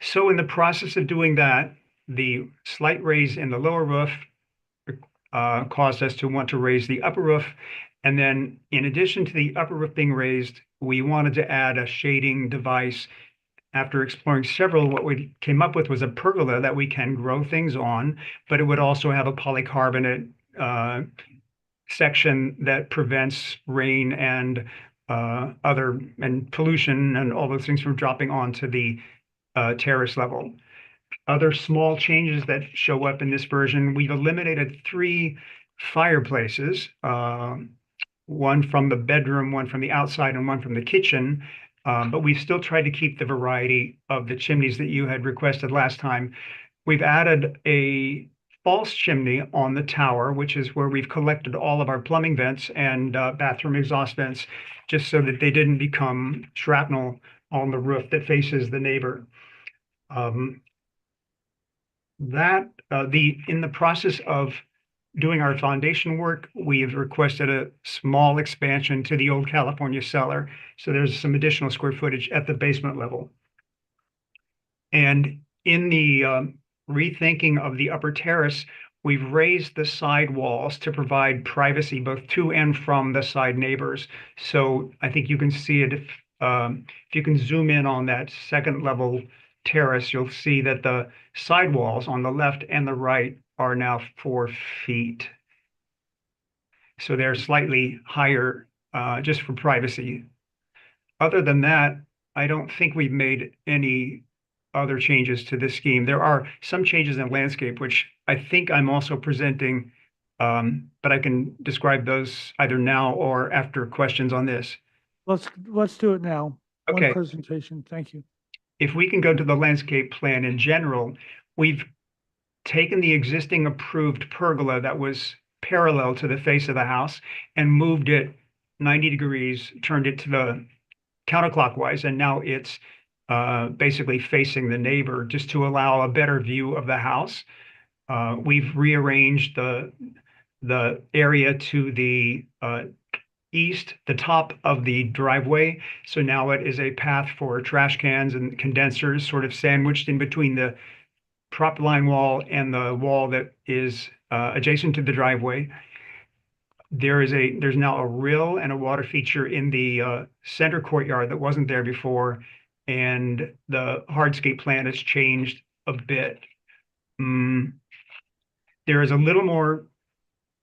So in the process of doing that, the slight raise in the lower roof caused us to want to raise the upper roof. And then in addition to the upper roof being raised, we wanted to add a shading device. After exploring several, what we came up with was a pergola that we can grow things on, but it would also have a polycarbonate section that prevents rain and pollution and all those things from dropping onto the terrace level. Other small changes that show up in this version, we've eliminated 3 fireplaces, one from the bedroom, one from the outside, and one from the kitchen. But we've still tried to keep the variety of the chimneys that you had requested last time. We've added a false chimney on the tower, which is where we've collected all of our plumbing vents and bathroom exhaust vents, just so that they didn't become shrapnel on the roof that faces the neighbor. In the process of doing our foundation work, we've requested a small expansion to the old California cellar. So there's some additional square footage at the basement level. And in the rethinking of the upper terrace, we've raised the side walls to provide privacy both to and from the side neighbors. So I think you can see it if you can zoom in on that second level terrace, you'll see that the sidewalls on the left and the right are now 4 feet. So they're slightly higher just for privacy. Other than that, I don't think we've made any other changes to this scheme. There are some changes in landscape, which I think I'm also presenting, but I can describe those either now or after questions on this. Let's do it now. Okay. One presentation, thank you. If we can go to the landscape plan in general, we've taken the existing approved pergola that was parallel to the face of the house and moved it 90 degrees, turned it to the counterclockwise, and now it's basically facing the neighbor, just to allow a better view of the house. We've rearranged the area to the east, the top of the driveway. So now it is a path for trash cans and condensers, sort of sandwiched in between the prop line wall and the wall that is adjacent to the driveway. There's now a rill and a water feature in the center courtyard that wasn't there before, and the hardscape plan has changed a bit. There is a little more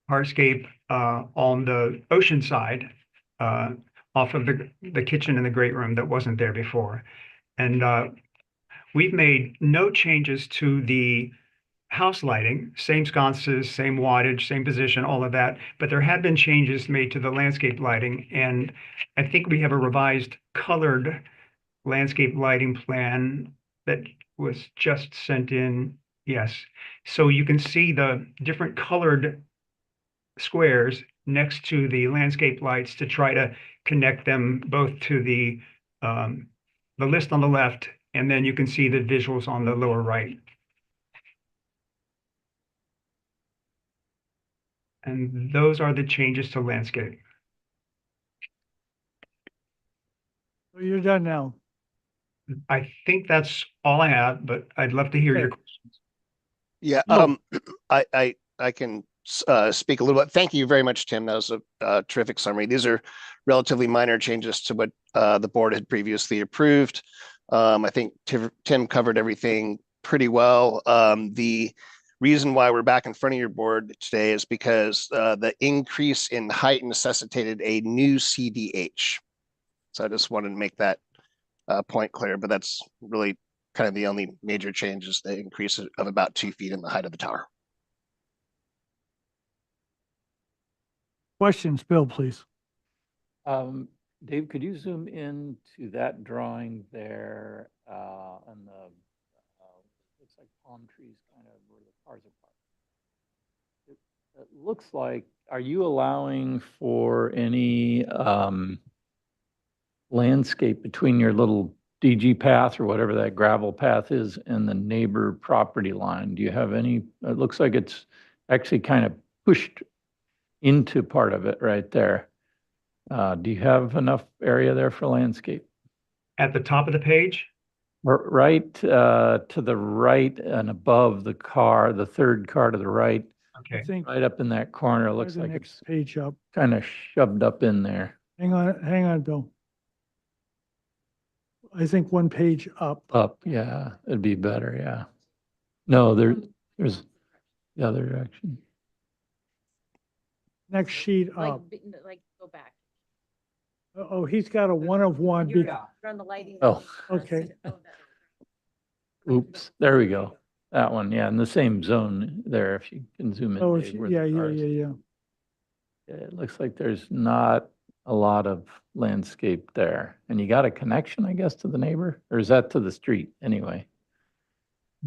hardscape on the ocean side, off of the kitchen and the great room that wasn't there before. And we've made no changes to the house lighting, same sconces, same wattage, same position, all of that. But there have been changes made to the landscape lighting. And I think we have a revised colored landscape lighting plan that was just sent in. Yes. So you can see the different colored squares next to the landscape lights to try to connect them both to the list on the left, and then you can see the visuals on the lower right. And those are the changes to landscape. So you're done now. I think that's all I have, but I'd love to hear your Okay. questions. Yeah, No. I can speak a little bit. Thank you very much, Tim. That was a terrific summary. These are relatively minor changes to what the board had previously approved. I think Tim covered everything pretty well. The reason why we're back in front of your board today is because the increase in height necessitated a new CDH. So I just wanted to make that point clear, but that's really kind of the only major change is the increase of about 2 feet in the height of the tower. Questions, Bill, please. Dave, could you zoom in to that drawing there, and the, looks like palm trees kind of where the cars are parked. It looks like, are you allowing for any, landscape between your little DG path or whatever that gravel path is and the neighbor property line? Do you have any, it looks like it's actually kind of pushed into part of it right there. Do you have enough area there for landscape? At the top of the page? Right, to the right and above the car, the third car to the right, I think right up in that corner. It try looks the like next it's page up. kind of shoved up in there. Hang on, Bill. I think one page up. Up, yeah, it'd be better, yeah. No, there's the other direction. Next sheet up. Like, go back. Oh, he's got a one of one. Turn the lighting. Oh. Okay. Oops, there we go. That one, yeah, in the same zone there, if you can zoom in. Oh, it's, Dave, where the yeah. cars- Yeah. It looks like there's not a lot of landscape there. And you got a connection, I guess, to the neighbor, or is that to the street anyway?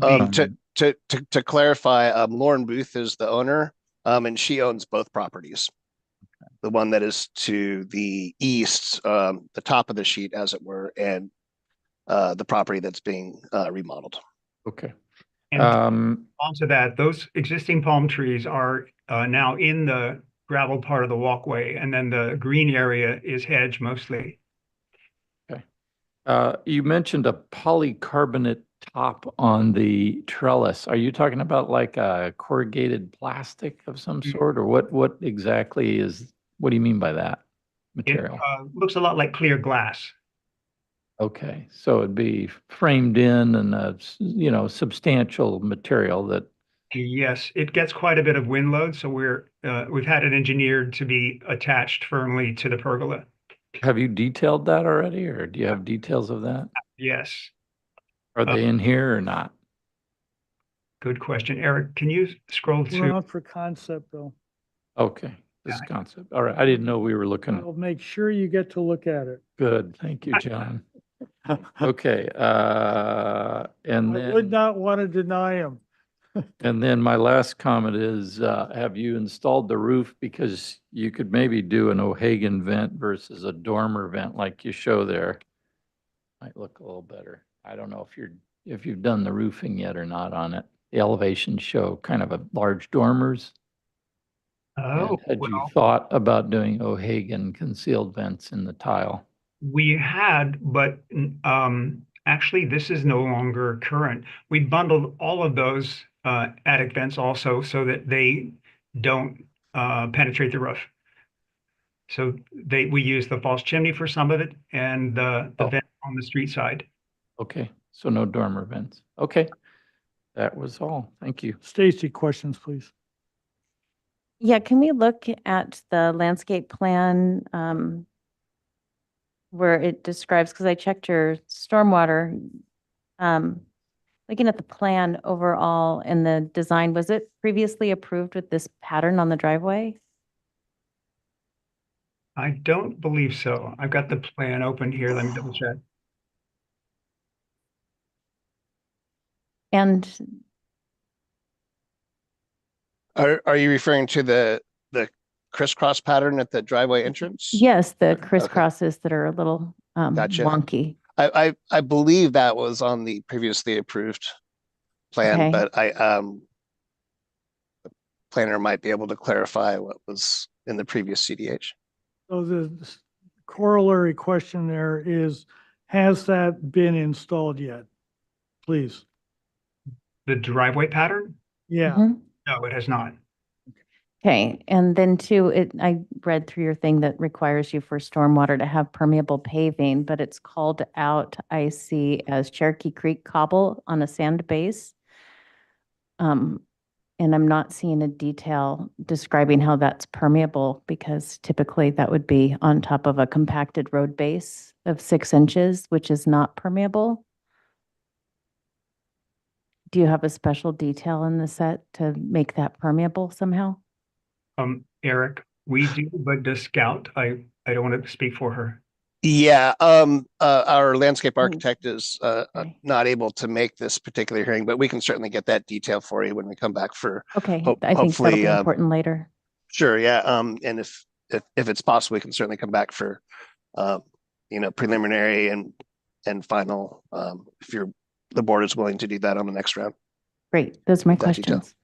To clarify, Lauren Booth is the owner, and she owns both properties. Okay. The one that is to the east, the top of the sheet, as it were, and the property that's being remodeled. Okay. And onto that, those existing palm trees are now in the gravel part of the walkway, and then the green area is hedge mostly. Okay. You mentioned a polycarbonate top on the trellis. Are you talking about like a corrugated plastic of some sort, or what exactly is, what do you mean by that material? It looks a lot like clear glass. Okay, so it'd be framed in and a, substantial material that. Yes, it gets quite a bit of wind load, so we've had it engineered to be attached firmly to the pergola. Have you detailed that already, or do you have details of that? Yes. Are they in here or not? Good question. Eric, can you scroll We're to? on for concept, Bill. Okay, this is concept. All right, I didn't know we were looking. I'll make sure you get to look at it. Good, thank you, John. Okay, and I would then, not want to deny him. and then my last comment is, have you installed the roof? Because you could maybe do an O'Hagan vent versus a dormer vent like you show there. Might look a little better. I don't know if you've done the roofing yet or not on it. The elevations show kind of a large dormers. Oh, And had you well, thought about doing O'Hagan concealed vents in the tile? we had, but actually, this is no longer current. We bundled all of those attic vents also so that they don't penetrate the roof. So we use the false chimney for some of it and the Oh. vent on the street side. Okay, so no dormer vents. Okay, that was all. Thank you. Stacy, questions, please. Yeah, can we look at the landscape plan where it describes, because I checked your stormwater, looking at the plan overall and the design, was it previously approved with this pattern on the driveway? I don't believe so. I've got the plan open here. Let me double check. And Are you referring to the crisscross pattern at the driveway entrance? yes, the Okay. crisscrosses that are a little Gotcha. wonky. I believe that was on the previously approved plan, Okay. but the planner might be able to clarify what was in the previous CDH. So the corollary question there is, has that been installed yet? Please. The driveway pattern? Yeah. Mhm. No, it has not. Okay, and then too, I read through your thing that requires you for stormwater to have permeable paving, but it's called out, I see, as Cherokee Creek cobble on a sand base. And I'm not seeing a detail describing how that's permeable, because typically that would be on top of a compacted road base of 6 inches, which is not permeable. Do you have a special detail in the set to make that permeable somehow? Eric, we do, but does Scout, I don't want to speak for her. Yeah, our landscape Mm. architect is Okay. not able to make this particular hearing, but we can certainly get that detail for you when we come back for Okay, I think hopefully, that'll be important later. Sure, yeah. And if it's possible, we can certainly come back for preliminary and final, if the board is willing to do that on the next round. Great, those are my That detail. questions.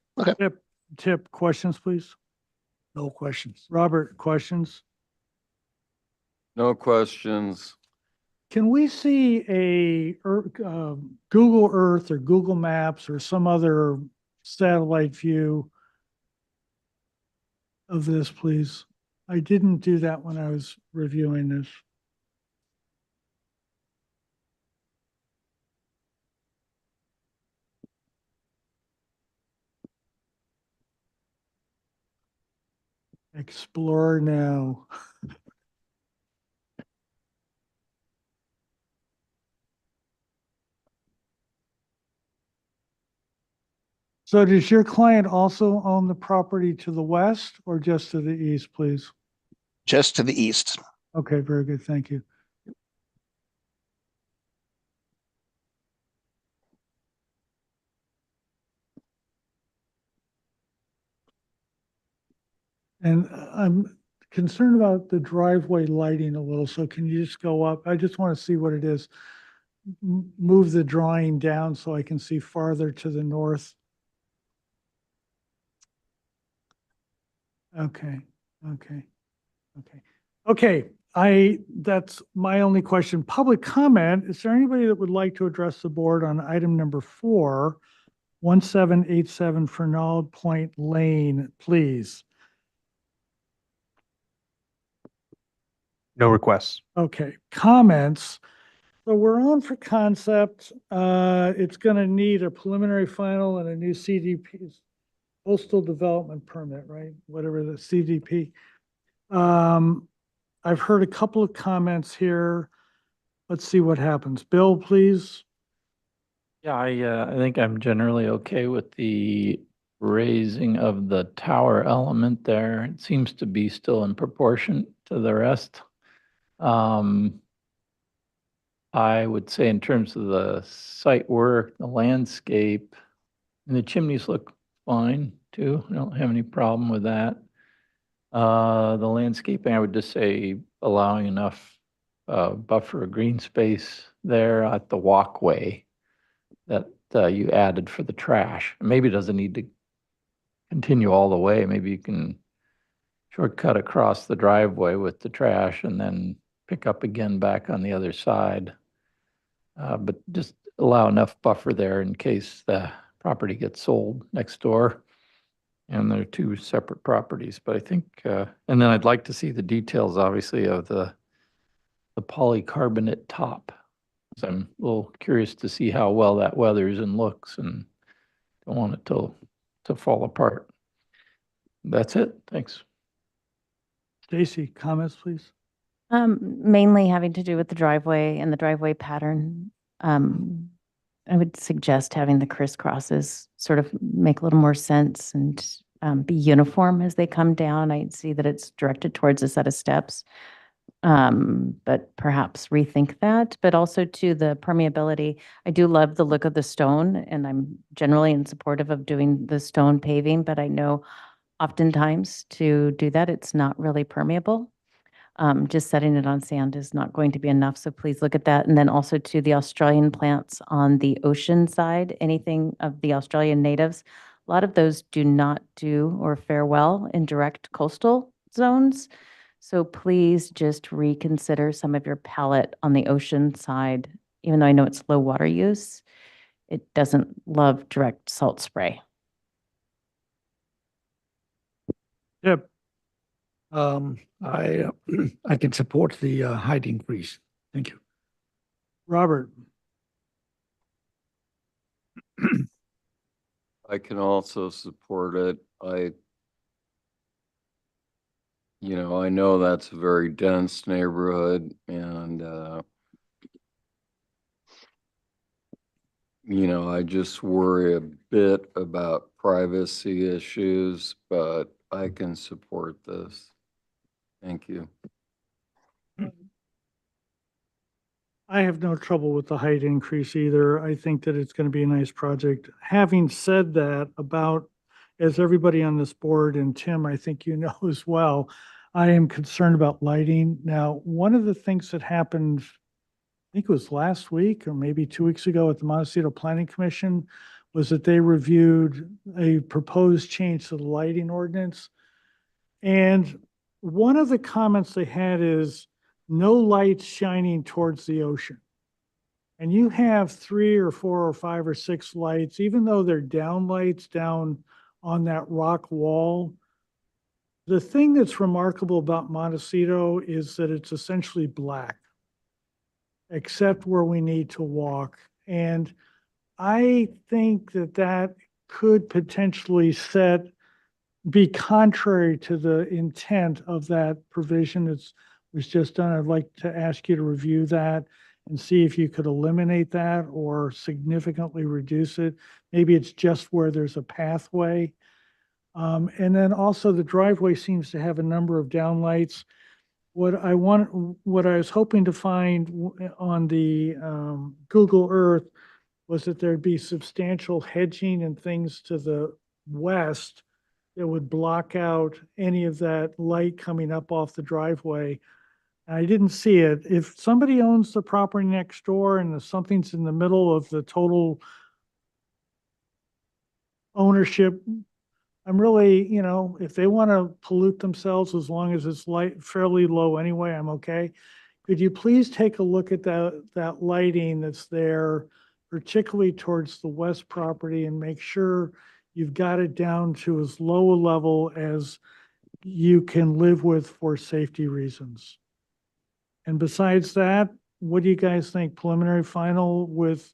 Okay. Tip, questions, please. No questions. Robert, questions? No questions. Can we see a Google Earth or Google Maps or some other satellite view of this, please? I didn't do that when I was reviewing this. Explore now. So does your client also own the property to the west or just to the east, please? Just to the east. Okay, very good. Thank you. And I'm concerned about the driveway lighting a little, so can you just go up? I just want to see what it is. Move the drawing down so I can see farther to the north. Okay, okay, okay. Okay, that's my only question. Public comment, is there anybody that would like to address the board on item number 4, 1787 Fernald Point Lane, please? No requests. Okay, comments. So we're on for concept. It's gonna need a preliminary final and a new CDP, coastal development permit, right? Whatever the CDP. I've heard a couple of comments here. Let's see what happens. Bill, please. Yeah, I think I'm generally okay with the raising of the tower element there. It seems to be still in proportion to the rest. I would say in terms of the site work, the landscape, and the chimneys look fine too. I don't have any problem with that. The landscaping, I would just say allowing enough buffer green space there at the walkway that you added for the trash. Maybe it doesn't need to continue all the way. Maybe you can shortcut across the driveway with the trash and then pick up again back on the other side. But just allow enough buffer there in case the property gets sold next door. And they're two separate properties, but I think, and then I'd like to see the details, obviously, of the polycarbonate top. So I'm a little curious to see how well that weathers and looks, and don't want it to fall apart. That's it. Thanks. Stacy, comments, please? Mainly having to do with the driveway and the driveway pattern. I would suggest having the crisscrosses sort of make a little more sense and be uniform as they come down. I see that it's directed towards a set of steps, but perhaps rethink that. But also to the permeability, I do love the look of the stone, and I'm generally in supportive of doing the stone paving, but I know oftentimes to do that, it's not really permeable. Just setting it on sand is not going to be enough, so please look at that. And then also to the Australian plants on the ocean side, anything of the Australian natives, a lot of those do not do or fare well in direct coastal zones. So please just reconsider some of your palette on the ocean side. Even though I know it's low water use, it doesn't love direct salt spray. Yep. I I can support the height increase. Thank you. Robert? I can also support it. I know that's a very dense neighborhood and, I just worry a bit about privacy issues, but I can support this. Thank you. I have no trouble with the height increase either. I think that it's going to be a nice project. Having said that, as everybody on this board, and Tim, I think you know as well, I am concerned about lighting. Now, one of the things that happened, I think it was last week or maybe 2 weeks ago at the Montecito Planning Commission, was that they reviewed a proposed change to the lighting ordinance. And one of the comments they had is no lights shining towards the ocean. And you have 3 or 4 or 5 or 6 lights, even though they're down lights down on that rock wall. The thing that's remarkable about Montecito is that it's essentially black, except where we need to walk. And I think that that could potentially be contrary to the intent of that provision that was just done. I'd like to ask you to review that and see if you could eliminate that or significantly reduce it. Maybe it's just where there's a pathway. And then also the driveway seems to have a number of downlights. What I was hoping to find on the Google Earth was that there'd be substantial hedging and things to the west that would block out any of that light coming up off the driveway. I didn't see it. If somebody owns the property next door and something's in the middle of the total ownership, I'm really, if they want to pollute themselves, as long as it's fairly low anyway, I'm okay. Could you please take a look at that lighting that's there, particularly towards the west property, and make sure you've got it down to as low a level as you can live with for safety reasons. And besides that, what do you guys think? Preliminary final with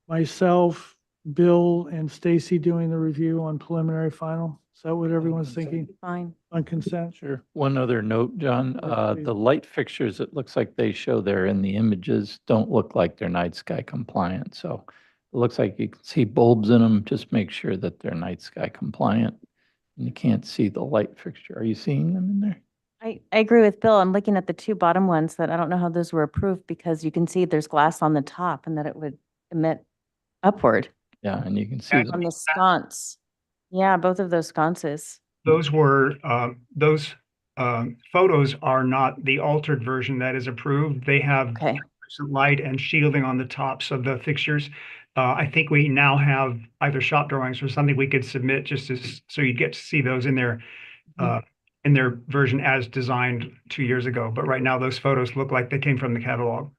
myself, Bill, and Stacy doing the review on preliminary final? Is that what everyone's thinking? Fine. On consent? Sure. One other note, John, please. the light fixtures, it looks like they show there in the images, don't look like they're night sky compliant. So it looks like you can see bulbs in them. Just make sure that they're night sky compliant. And you can't see the light fixture. Are you seeing them in there? I agree with Bill. I'm looking at the 2 bottom ones that I don't know how those were approved because you can see there's glass on the top and that it would emit upward Yeah, and you can see on the sconce. Yeah, both of those sconces. Those photos are not the altered version that is approved. They have Okay. light and shielding on the tops of the fixtures. I think we now have either shop drawings or something we could submit just as, so you get to see those in their version as designed 2 years ago. But right now, those photos look like they came from the catalog.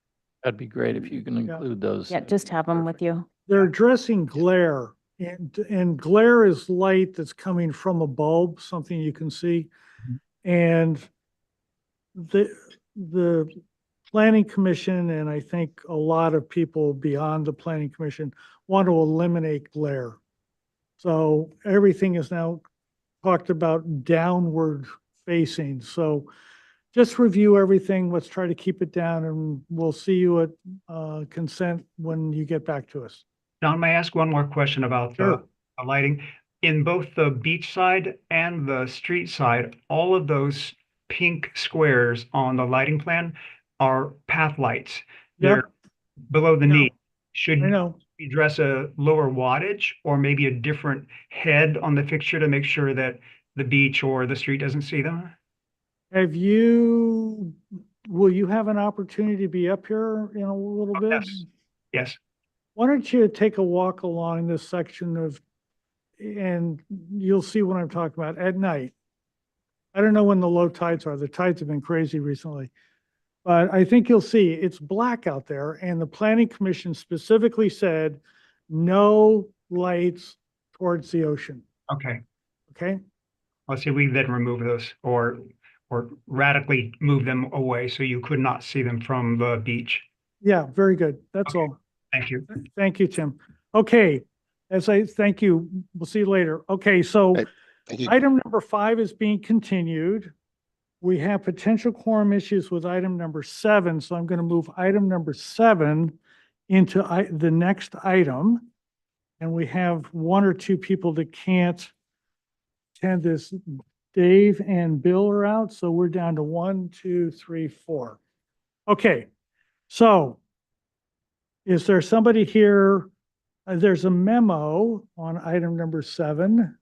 That'd be great if you can include those. Yeah, just have them with you. They're addressing glare, and glare is light that's coming from a bulb, something you can see. And the planning commission, and I think a lot of people beyond the planning commission, want to eliminate glare. So everything is now talked about downward facing. So just review everything. Let's try to keep it down, and we'll see you at consent when you get back to us. John, may I ask one more question about Sure. the lighting? In both the beach side and the street side, all of those pink squares on the lighting plan are path lights. They're below the knee. Should I know. we address a lower wattage or maybe a different head on the fixture to make sure that the beach or the street doesn't see them? Will you have an opportunity to be up here in a little bit? Yes. Yes. Why don't you take a walk along this section and you'll see what I'm talking about at night. I don't know when the low tides are. The tides have been crazy recently. But I think you'll see it's black out there, and the planning commission specifically said no lights towards the ocean. Okay. Okay? Let's see, we then remove those or radically move them away so you could not see them from the beach. Yeah, very good. That's all. Thank you. Thank you, Tim. Okay, thank you. We'll see you later. Okay, so Thank you. item number 5 is being continued. We have potential quorum issues with item number 7, so I'm going to move item number 7 into the next item. And we have 1 or 2 people that can't attend this. Dave and Bill are out, so we're down to 1, 2, 3, 4. Okay, so is there somebody here? There's a memo on item number 7.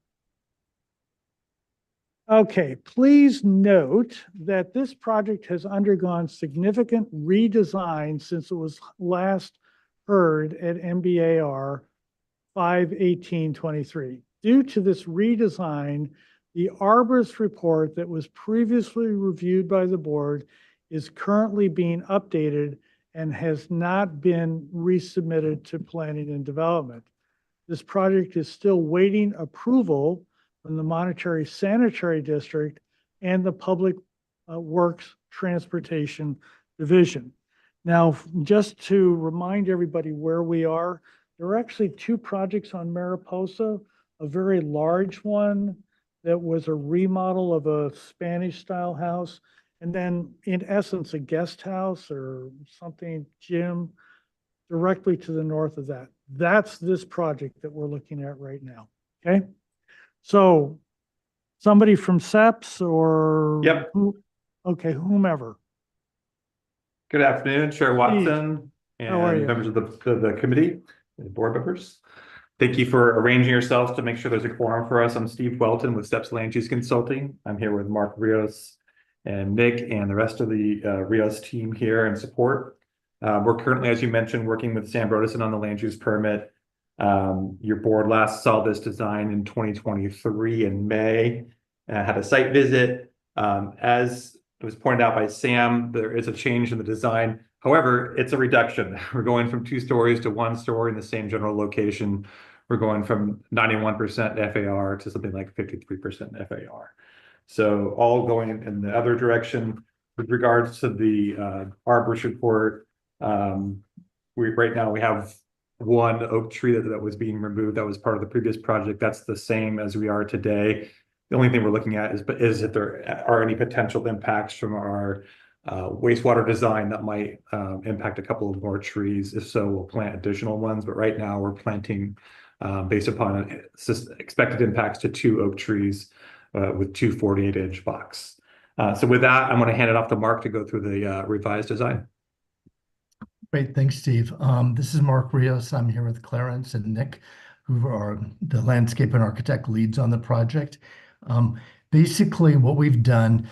Okay, please note that this project has undergone significant redesign since it was last heard at MBAR 5/18/23. Due to this redesign, the arborist report that was previously reviewed by the board is currently being updated and has not been resubmitted to planning and development. This project is still waiting approval from the Monterey Sanitary District and the Public Works Transportation Division. Now, just to remind everybody where we are, there are actually 2 projects on Mariposa, a very large one that was a remodel of a Spanish-style house, and then in essence, a guest house or something, gym, directly to the north of that. That's this project that we're looking at right now, okay? So somebody from SEPS or? Yep. Okay, whomever. Good afternoon, Chair Watson How are and you? members of the committee and board members. Thank you for arranging yourselves to make sure there's a quorum for us. I'm Steve Welton with Steps Land Use Consulting. I'm here with Mark Rios and Nick and the rest of the Rios team here in support. We're currently, as you mentioned, working with Sam Brodesson on the land use permit. Your board last saw this design in 2023 in May, had a site visit. As it was pointed out by Sam, there is a change in the design. However, it's a reduction. We're going from 2 stories to 1 story in the same general location. We're going from 91% FAR to something like 53% FAR. So all going in the other direction. With regards to the arborist report, right now we have 1 oak tree that was being removed. That was part of the previous project. That's the same as we are today. The only thing we're looking at is if there are any potential impacts from our wastewater design that might impact a couple of more trees. If so, we'll plant additional ones. But right now we're planting based upon expected impacts to 2 oak trees with 2 48-inch box. So with that, I'm going to hand it off to Mark to go through the revised design. Great, thanks, Steve. This is Mark Rios. I'm here with Clarence and Nick, who are the landscape and architect leads on the project. Basically, what we've done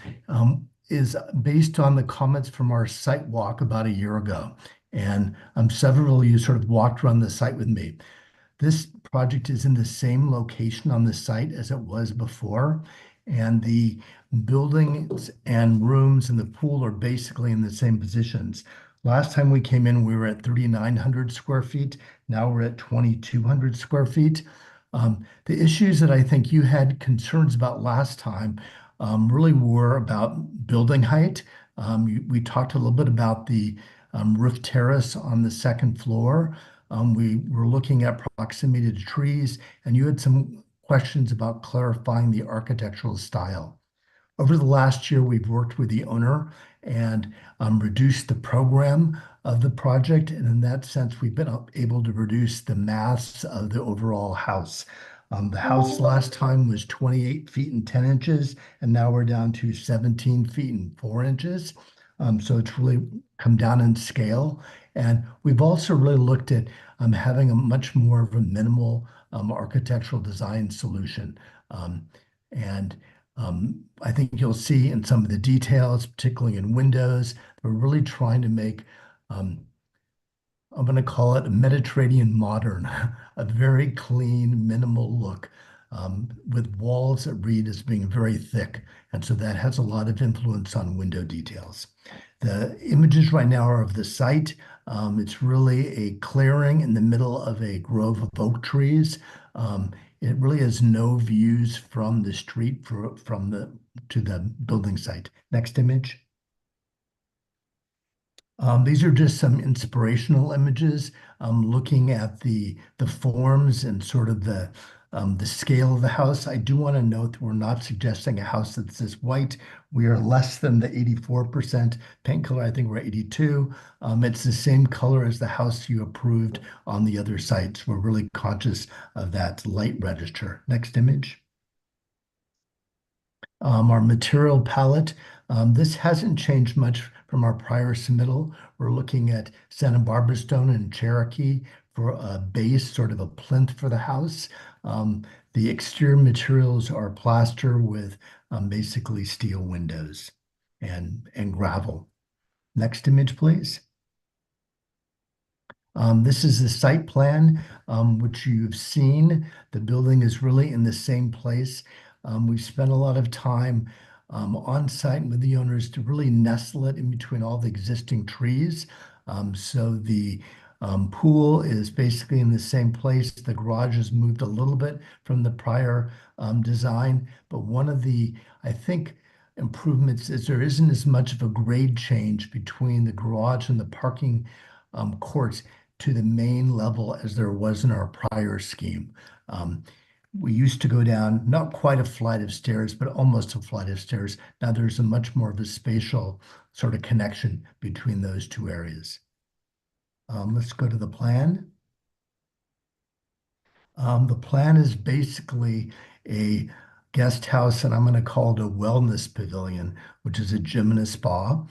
is based on the comments from our site walk about a year ago. And several of you sort of walked around the site with me. This project is in the same location on the site as it was before, and the buildings and rooms and the pool are basically in the same positions. Last time we came in, we were at 3,900 square feet. Now we're at 2,200 square feet. The issues that I think you had concerns about last time really were about building height. We talked a little bit about the roof terrace on the second floor. We were looking at proximity to trees, and you had some questions about clarifying the architectural style. Over the last year, we've worked with the owner and reduced the program of the project. And in that sense, we've been able to reduce the mass of the overall house. The house last time was 28 feet and 10 inches, and now we're down to 17 feet and 4 inches. So it's really come down in scale. And we've also really looked at having a much more of a minimal architectural design solution. And I think you'll see in some of the details, particularly in windows, we're really trying to make, I'm going to call it a Mediterranean modern, a very clean, minimal look with walls that read as being very thick. And so that has a lot of influence on window details. The images right now are of the site. It's really a clearing in the middle of a grove of oak trees. It really has no views from the street to the building site. Next image. These are just some inspirational images, looking at the forms and sort of the scale of the house. I do want to note that we're not suggesting a house that's this white. We are less than the 84% paint color. I think we're 82. It's the same color as the house you approved on the other sites. We're really conscious of that light register. Next image. Our material palette. This hasn't changed much from our prior submittal. We're looking at Santa Barbara stone and Cherokee for a base, sort of a plinth for the house. The exterior materials are plaster with basically steel windows and gravel. Next image, please. This is the site plan, which you've seen. The building is really in the same place. We've spent a lot of time on site with the owners to really nestle it in between all the existing trees. So the pool is basically in the same place. The garage has moved a little bit from the prior design, but one of the, I think, improvements is there isn't as much of a grade change between the garage and the parking courts to the main level as there was in our prior scheme. We used to go down not quite a flight of stairs, but almost a flight of stairs. Now there's a much more of a spatial sort of connection between those two areas. Let's go to the plan. The plan is basically a guest house, and I'm going to call it a wellness pavilion, which is a gym and a spa.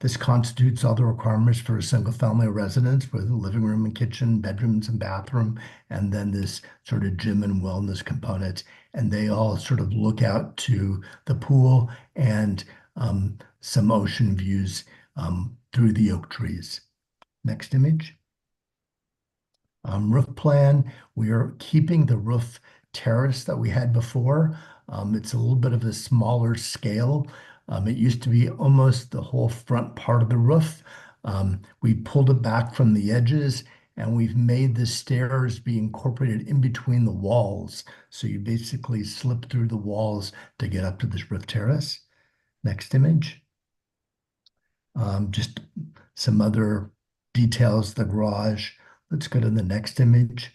This constitutes all the requirements for a single family residence with a living room and kitchen, bedrooms and bathroom, and then this sort of gym and wellness component. And they all sort of look out to the pool and some ocean views through the oak trees. Next image. Roof plan, we are keeping the roof terrace that we had before. It's a little bit of a smaller scale. It used to be almost the whole front part of the roof. We pulled it back from the edges, and we've made the stairs be incorporated in between the walls. So you basically slip through the walls to get up to this roof terrace. Next image. Just some other details, the garage. Let's go to the next image.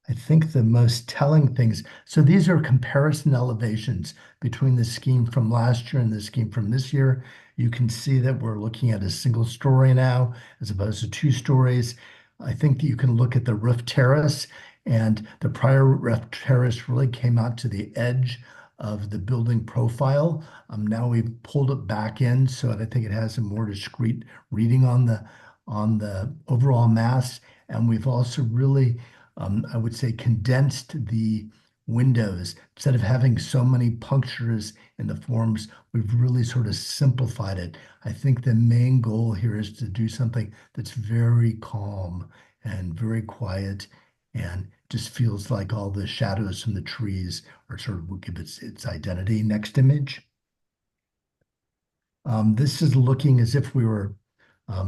I think the most telling things, so these are comparison elevations between the scheme from last year and the scheme from this year. You can see that we're looking at a single story now as opposed to 2 stories. I think that you can look at the roof terrace, and the prior roof terrace really came out to the edge of the building profile. Now we've pulled it back in so that I think it has a more discrete reading on the overall mass. And we've also really, I would say, condensed the windows. Instead of having so many punctures in the forms, we've really sort of simplified it. I think the main goal here is to do something that's very calm and very quiet and just feels like all the shadows from the trees are sort of what give its identity. Next image. This is looking as if we were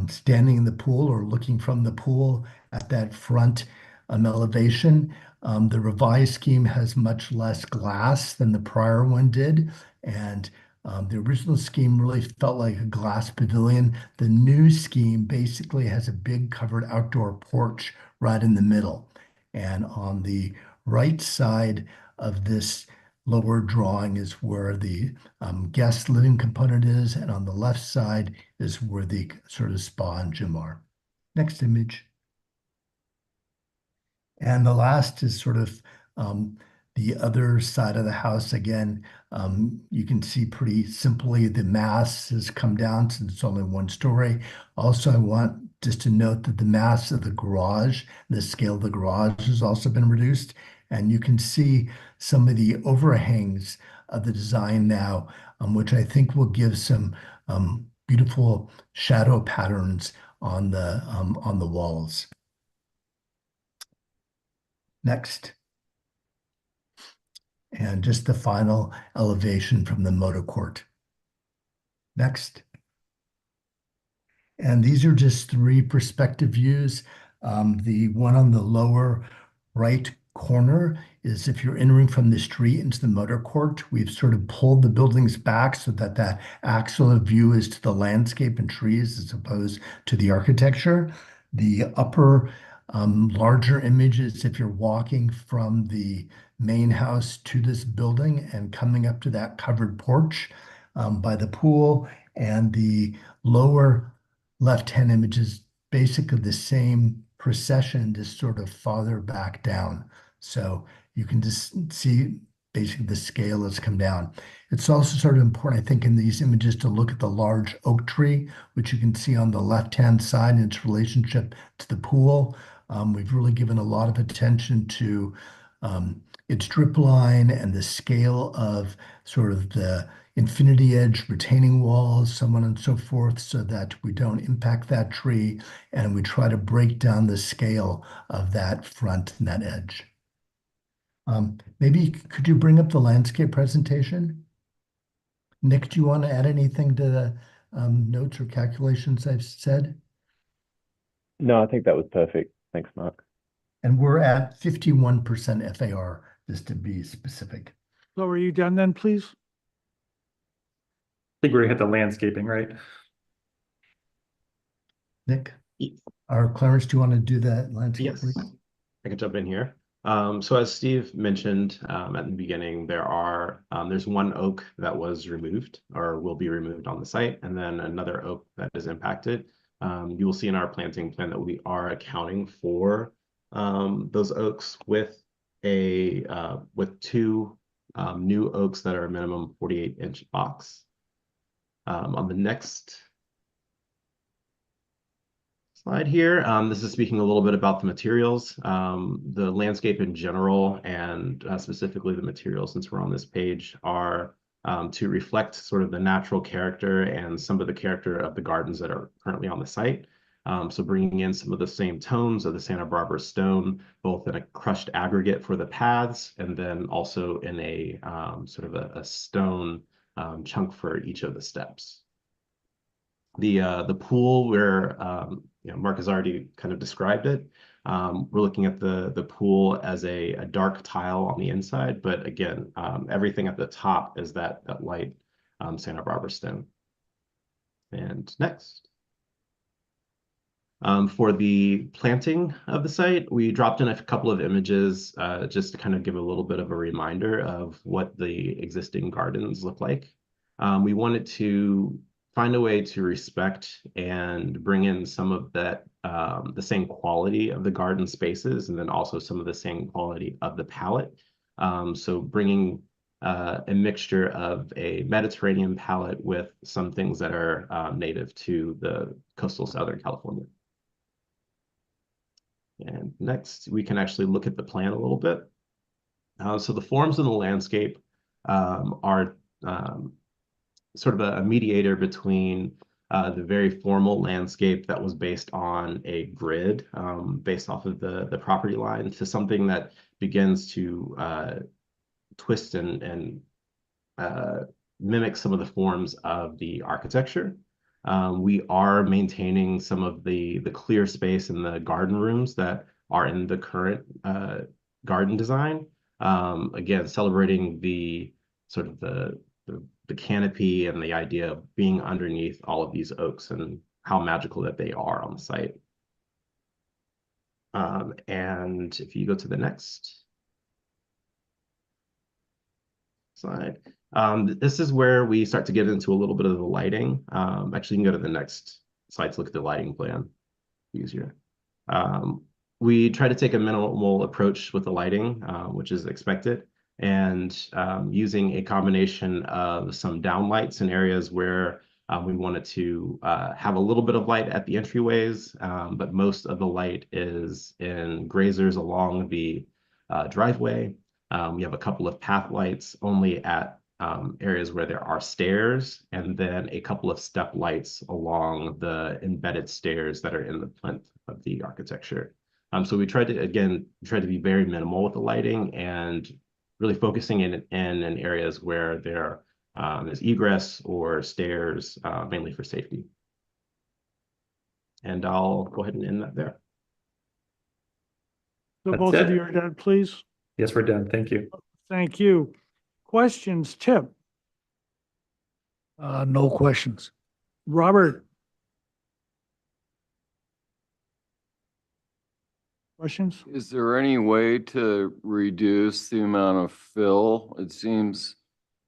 standing in the pool or looking from the pool at that front elevation. The revised scheme has much less glass than the prior one did, and the original scheme really felt like a glass pavilion. The new scheme basically has a big covered outdoor porch right in the middle. And on the right side of this lower drawing is where the guest living component is, and on the left side is where the sort of spa and gym are. Next image. And the last is sort of the other side of the house. Again, you can see pretty simply the mass has come down since it's only one story. Also, I want just to note that the mass of the garage, the scale of the garage has also been reduced. And you can see some of the overhangs of the design now, which I think will give some beautiful shadow patterns on the walls. Next. And just the final elevation from the motor court. Next. And these are just 3 perspective views. The one on the lower right corner is if you're entering from the street into the motor court. We've sort of pulled the buildings back so that that actual view is to the landscape and trees as opposed to the architecture. The upper larger image is if you're walking from the main house to this building and coming up to that covered porch by the pool, and the lower left-hand image is basically the same procession, just sort of farther back down. So you can just see basically the scale has come down. It's also sort of important, I think, in these images to look at the large oak tree, which you can see on the left-hand side in its relationship to the pool. We've really given a lot of attention to its drip line and the scale of sort of the infinity edge retaining walls, so on and so forth, so that we don't impact that tree, and we try to break down the scale of that front and that edge. Maybe could you bring up the landscape presentation? Nick, do you want to add anything to the notes or calculations I've said? No, I think that was perfect. Thanks, Mark. And we're at 51% FAR, just to be specific. So are you done then, please? I think we're gonna hit the landscaping, right? Nick? Or Clarence, do you want to do that landscape? Yes, I can jump in here. So as Steve mentioned at the beginning, there's one oak that was removed or will be removed on the site, and then another oak that is impacted. You will see in our planting plan that we are accounting for those oaks with two new oaks that are a minimum 48-inch box. On the next slide here, this is speaking a little bit about the materials, the landscape in general, and specifically the materials, since we're on this page, are to reflect sort of the natural character and some of the character of the gardens that are currently on the site. So bringing in some of the same tones of the Santa Barbara stone, both in a crushed aggregate for the paths, and then also in a sort of a stone chunk for each of the steps. The pool, where Mark has already kind of described it. We're looking at the pool as a dark tile on the inside, but again, everything at the top is that light Santa Barbara stone. And next. For the planting of the site, we dropped in a couple of images just to kind of give a little bit of a reminder of what the existing gardens look like. We wanted to find a way to respect and bring in some of that, the same quality of the garden spaces, and then also some of the same quality of the palette. So bringing a mixture of a Mediterranean palette with some things that are native to the coastal Southern California. And next, we can actually look at the plan a little bit. So the forms in the landscape are sort of a mediator between the very formal landscape that was based on a grid based off of the property line to something that begins to twist and mimic some of the forms of the architecture. We are maintaining some of the clear space in the garden rooms that are in the current garden design. Again, celebrating the sort of the canopy and the idea of being underneath all of these oaks and how magical that they are on the site. And if you go to the next slide, this is where we start to get into a little bit of the lighting. Actually, you can go to the next slide to look at the lighting plan. Easier. We try to take a minimal approach with the lighting, which is expected, and using a combination of some downlights in areas where we wanted to have a little bit of light at the entryways, but most of the light is in grazers along the driveway. We have a couple of path lights only at areas where there are stairs, and then a couple of step lights along the embedded stairs that are in the plinth of the architecture. So we tried to, again, be very minimal with the lighting and really focusing in areas where there is egress or stairs, mainly for safety. And I'll go ahead and end that there. So That's both of it. you are done, please. Yes, we're done. Thank you. Thank you. Questions, Tip? No questions. Robert? Questions? Is there any way to reduce the amount of fill? It seems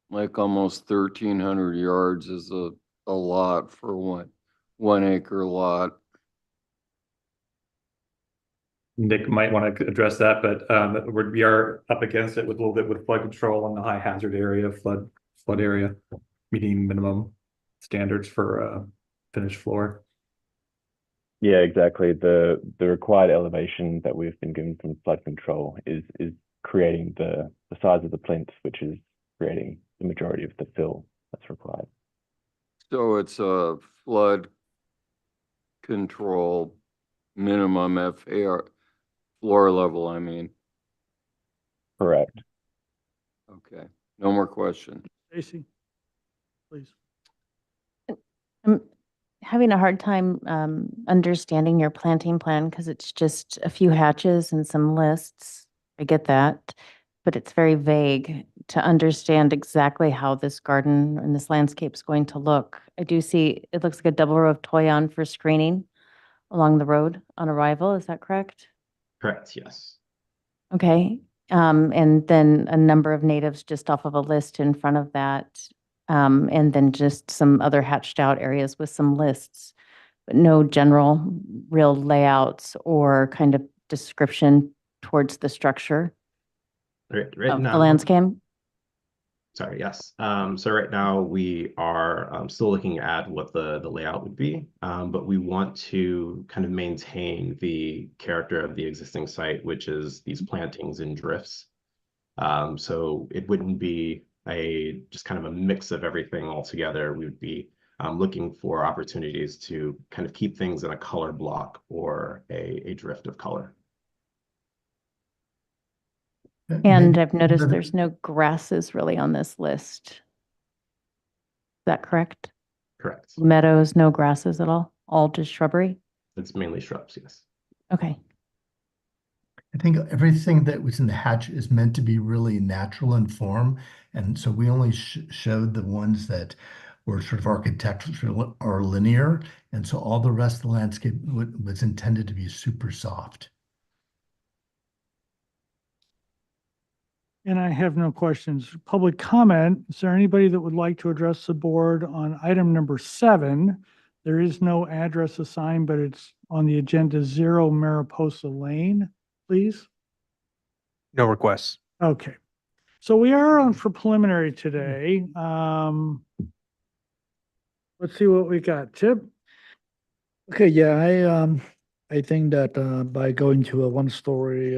like almost 1,300 yards is a lot for one acre lot. Nick might want to address that, but we are up against it with a little bit with flood control on the high hazard area, flood area, meeting minimum standards for finished floor. Yeah, exactly. The required elevation that we've been given from flood control is creating the size of the plinth, which is creating the majority of the fill that's required. So it's a flood control minimum FAR floor level, I mean. Correct. Okay, no more questions. Stacy, please. I'm having a hard time understanding your planting plan because it's just a few hatches and some lists. I get that, but it's very vague to understand exactly how this garden and this landscape is going to look. I do see it looks like a double row of toyon for screening along the road on arrival. Is that correct? Correct, yes. Okay. And then a number of natives just off of a list in front of that. And then just some other hatched out areas with some lists, but no general real layouts or kind of description towards the structure Right of now, the landscape. Sorry, yes. So right now we are still looking at what the layout would be, but we want to kind of maintain the character of the existing site, which is these plantings and drifts. So it wouldn't be just kind of a mix of everything all together. We would be looking for opportunities to kind of keep things in a color block or a drift of color. And I've noticed there's no grasses really on this list. Is that correct? Correct. Meadows, no grasses at all just shrubbery? It's mainly shrubs, yes. Okay. I think everything that was in the hatch is meant to be really natural in form. And so we only showed the ones that were sort of architectural or linear. And so all the rest of the landscape was intended to be super soft. And I have no questions. Public comment, is there anybody that would like to address the board on item number 7? There is no address assigned, but it's on the agenda 0 Mariposa Lane, please. No requests. Okay. So we are on for preliminary today. Let's see what we got. Tip? Okay, yeah, I think that by going to a one-story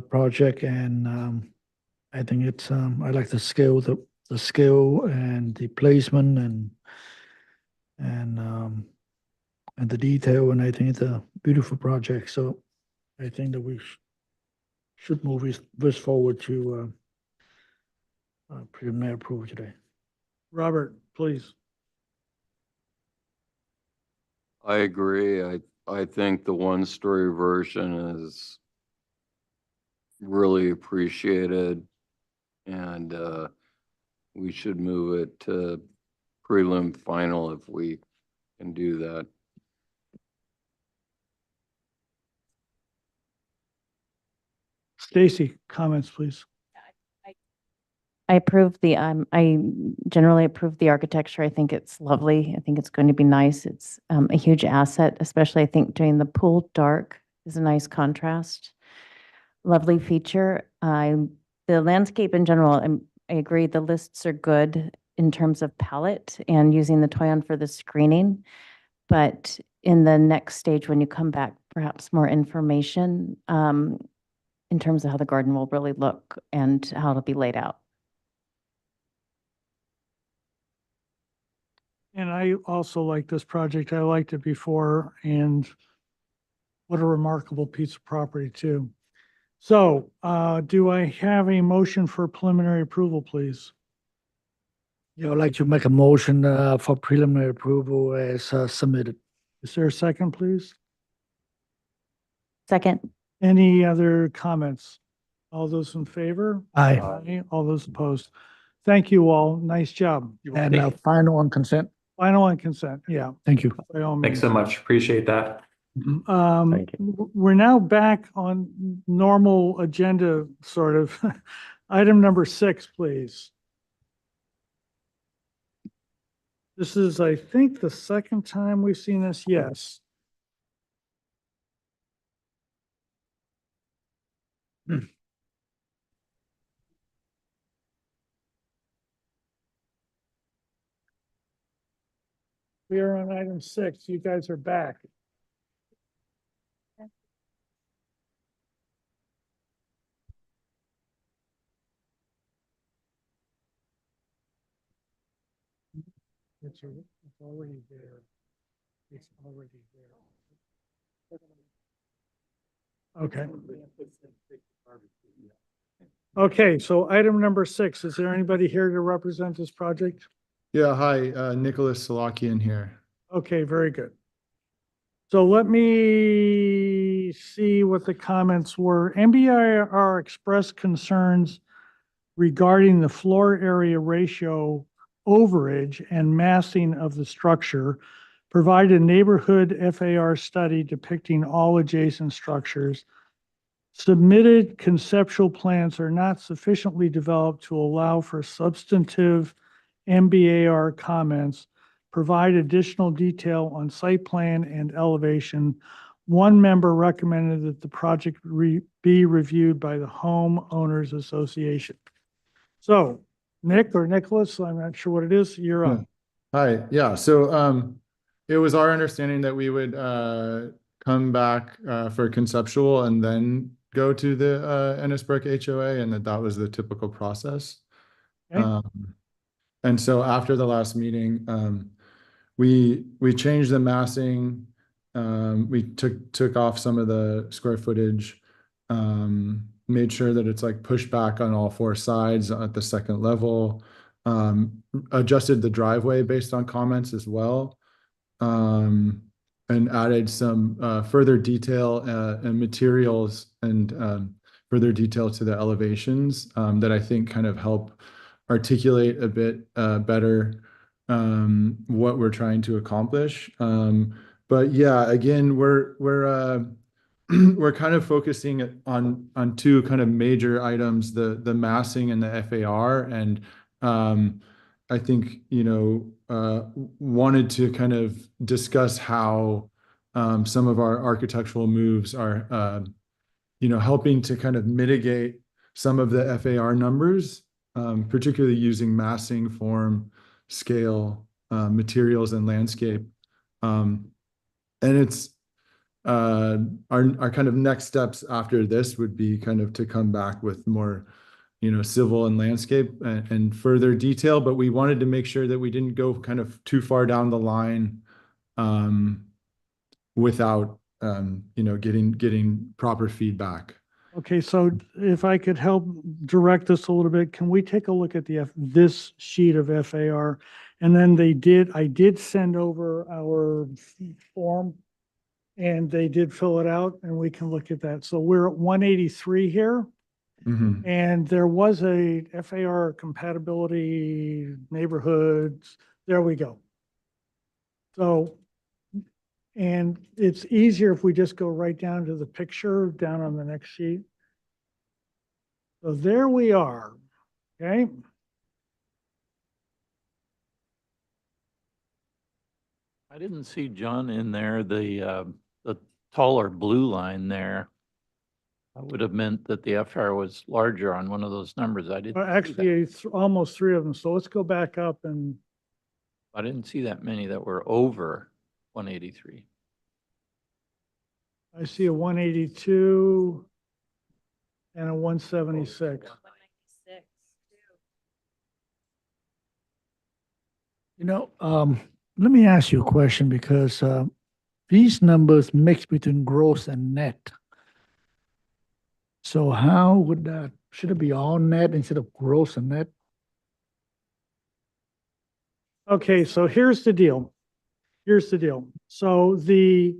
project and I think it's, I like the scale and the placement and the detail, and I think it's a beautiful project. So I think that we should move this forward to preliminary approval today. Robert, please. I agree. I think the one-story version is really appreciated, and we should move it to prelim final if we can do that. Stacy, comments, please. I generally approve the architecture. I think it's lovely. I think it's going to be nice. It's a huge asset, especially I think doing the pool dark is a nice contrast. Lovely feature. The landscape in general, I agree, the lists are good in terms of palette and using the Toyon for the screening. But in the next stage, when you come back, perhaps more information in terms of how the garden will really look and how it'll be laid out. And I also like this project. I liked it before, and what a remarkable piece of property too. So, do I have a motion for preliminary approval, please? Yeah, I'd like to make a motion for preliminary approval as submitted. Is there a second, please? Second. Any other comments? All those in favor? Aye. All those opposed? Thank you all. Nice job. And final on consent. Final on consent, yeah. Thank you. By all Thanks means. so much. Appreciate that. Thank We're now back on normal agenda, sort of. Item number 6, please. This is, I think, the second time we've seen this. Yes. We are on item 6. You guys are back. It's already there. It's already there. Okay. Okay, so item number 6, is there anybody here to represent this project? Yeah, hi, Nicholas Salakian here. Okay, very good. So let me see what the comments were. MBIR expressed concerns regarding the floor area ratio overage and massing of the structure, provided a neighborhood FAR study depicting all adjacent structures. Submitted conceptual plans are not sufficiently developed to allow for substantive MBAR comments. Provide additional detail on site plan and elevation. One member recommended that the project be reviewed by the Homeowners Association. So, Nick or Nicholas, I'm not sure what it is, you're up. Hi, yeah, so it was our understanding that we would come back for conceptual and then go to the Ennisburg HOA, and that was the typical process. Okay. And so after the last meeting, we changed the massing. We took off some of the square footage, made sure that it's like pushed back on all 4 sides at the second level, adjusted the driveway based on comments as well, and added some further detail and materials and further detail to the elevations that I think kind of help articulate a bit better what we're trying to accomplish. But yeah, again, we're we're kind of focusing on 2 kind of major items, the massing and the FAR, and I think, you know, wanted to kind of discuss how some of our architectural moves are, you know, helping to kind of mitigate some of the FAR numbers, particularly using massing, form, scale, materials, and landscape. And it's our kind of next steps after this would be kind of to come back with more, civil and landscape and further detail, but we wanted to make sure that we didn't go kind of too far down the line without, getting proper feedback. Okay, so if I could help direct this a little bit, can we take a look at this sheet of FAR? And then I did send over our form and they did fill it out and we can look at that. So we're at 183 here. Mhm. And there was a FAR compatibility neighborhoods. There we go. So, and it's easier if we just go right down to the picture down on the next sheet. So there we are, okay? I didn't see, John, in there, the taller blue line there. I would have meant that the FR was larger on one of those numbers. I didn't. Well, see that. actually, almost three of them. So let's go back up and I didn't see that many that were over 183. I see a 182 and a 176. Let me ask you a question because these numbers mix between gross and net. So how would that, should it be all net instead of gross and net? Okay, so here's the deal. Here's the deal. So the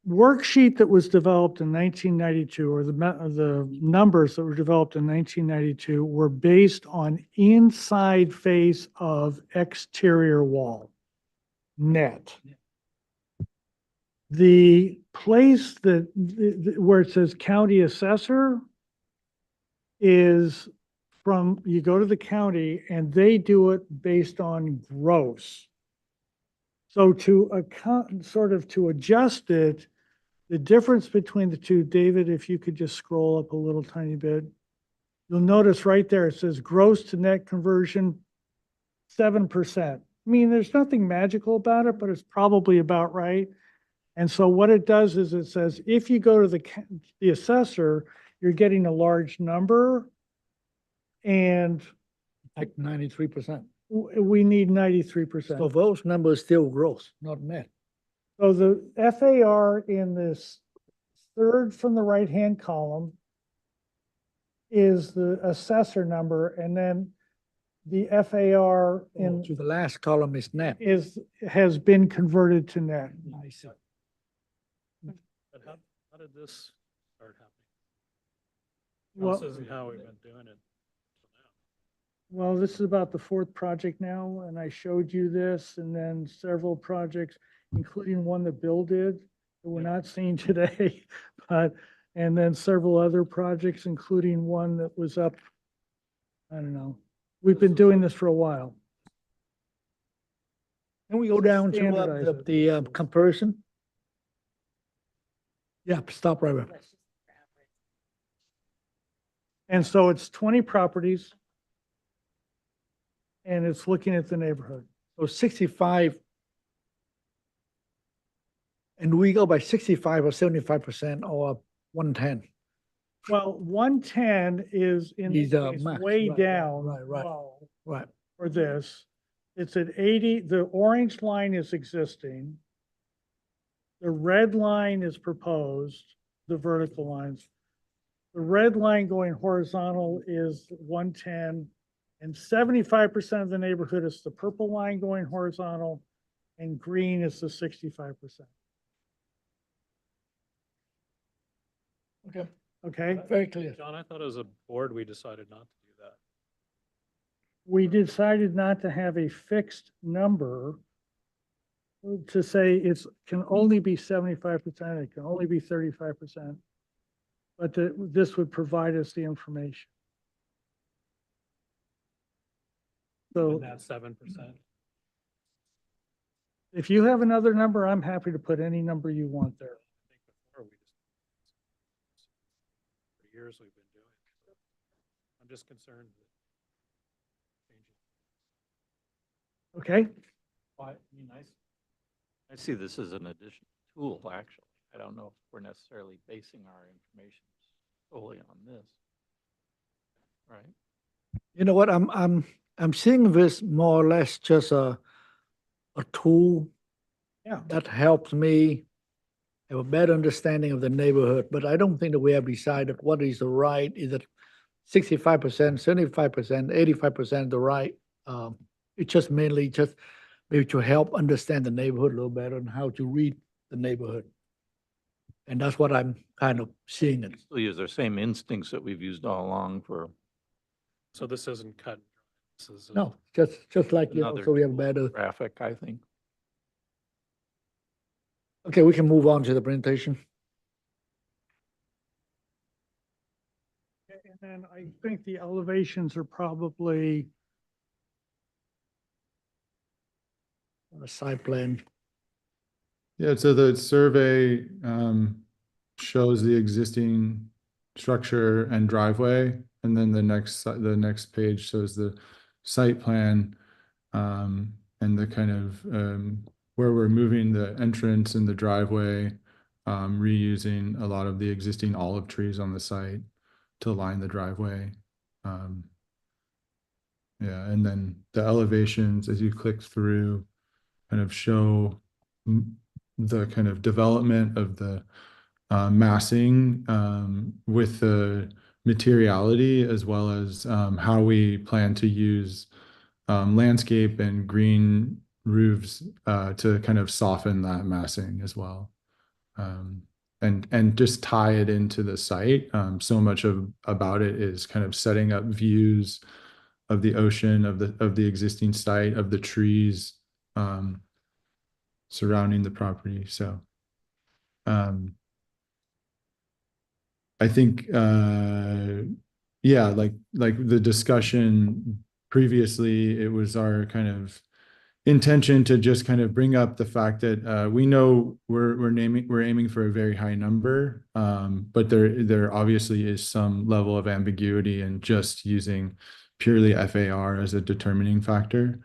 worksheet that was developed in 1992, or the numbers that were developed in 1992 were based on inside face of exterior wall, net. The place that, where it says county assessor is from, you go to the county and they do it based on gross. So to account, sort of to adjust it, the difference between the two, David, if you could just scroll up a little tiny bit, you'll notice right there, it says gross to net conversion, 7%. I mean, there's nothing magical about it, but it's probably about right. And so what it does is it says, if you go to the assessor, you're getting a large number and Like 93%. we need 93%. So those numbers still gross, not net. So the FAR in this third from the right-hand column is the assessor number, and then the FAR in To the last column is net. has been converted to net. I see. But how did this start happening? Well, This isn't how we've been doing it. well, this is about the fourth project now, and I showed you this, and then several projects, including one that Bill did, that we're not seeing today, but, and then several other projects, including one that was up, I don't know. We've been doing this for a while. Can we go down to Standardize it. the comparison? Yeah, stop right there. And so it's 20 properties, and it's looking at the neighborhood. So 65. And we go by 65 or 75% or 110. Well, 110 is in Is, the case max. way Right, down. right. low Right. For this. It's at 80, the orange line is existing. The red line is proposed, the vertical lines. The red line going horizontal is 110, and 75% of the neighborhood is the purple line going horizontal, and green is the 65%. Okay. Okay? Very clear. John, I thought as a board, we decided not to do that. We decided not to have a fixed number to say it's, can only be 75%, it can only be 35%. But this would provide us the information. So And that's 7%. if you have another number, I'm happy to put any number you want there. I think before we just, for years we've been doing it. I'm just concerned that changing. Okay? Well, I mean, I see this as an additional tool, actually. I don't know if we're necessarily basing our information solely on this. Right. You know what, I'm seeing this more or less just a tool Yeah. that helps me have a better understanding of the neighborhood, but I don't think that we have decided what is the right, is it 65%, 75%, 85% the right? It's just mainly just maybe to help understand the neighborhood a little better and how to read the neighborhood. And that's what I'm kind of seeing it. Still use our same instincts that we've used all along for So this isn't cut. This is No, just like, another so we have tool better, for traffic, I think. okay, we can move on to the presentation. And then I think the elevations are probably, A side plan. Yeah, so the survey shows the existing structure and driveway, and then the next page shows the site plan and the kind of where we're moving the entrance and the driveway, reusing a lot of the existing olive trees on the site to line the driveway. Yeah, and then the elevations, as you click through, kind of show the kind of development of the massing with the materiality, as well as how we plan to use landscape and green roofs to kind of soften that massing as well. And just tie it into the site. So much about it is kind of setting up views of the ocean, of the existing site, of the trees surrounding the property. So I think yeah, like the discussion previously, it was our kind of intention to just kind of bring up the fact that we know we're aiming for a very high number, but there obviously is some level of ambiguity in just using purely FAR as a determining factor.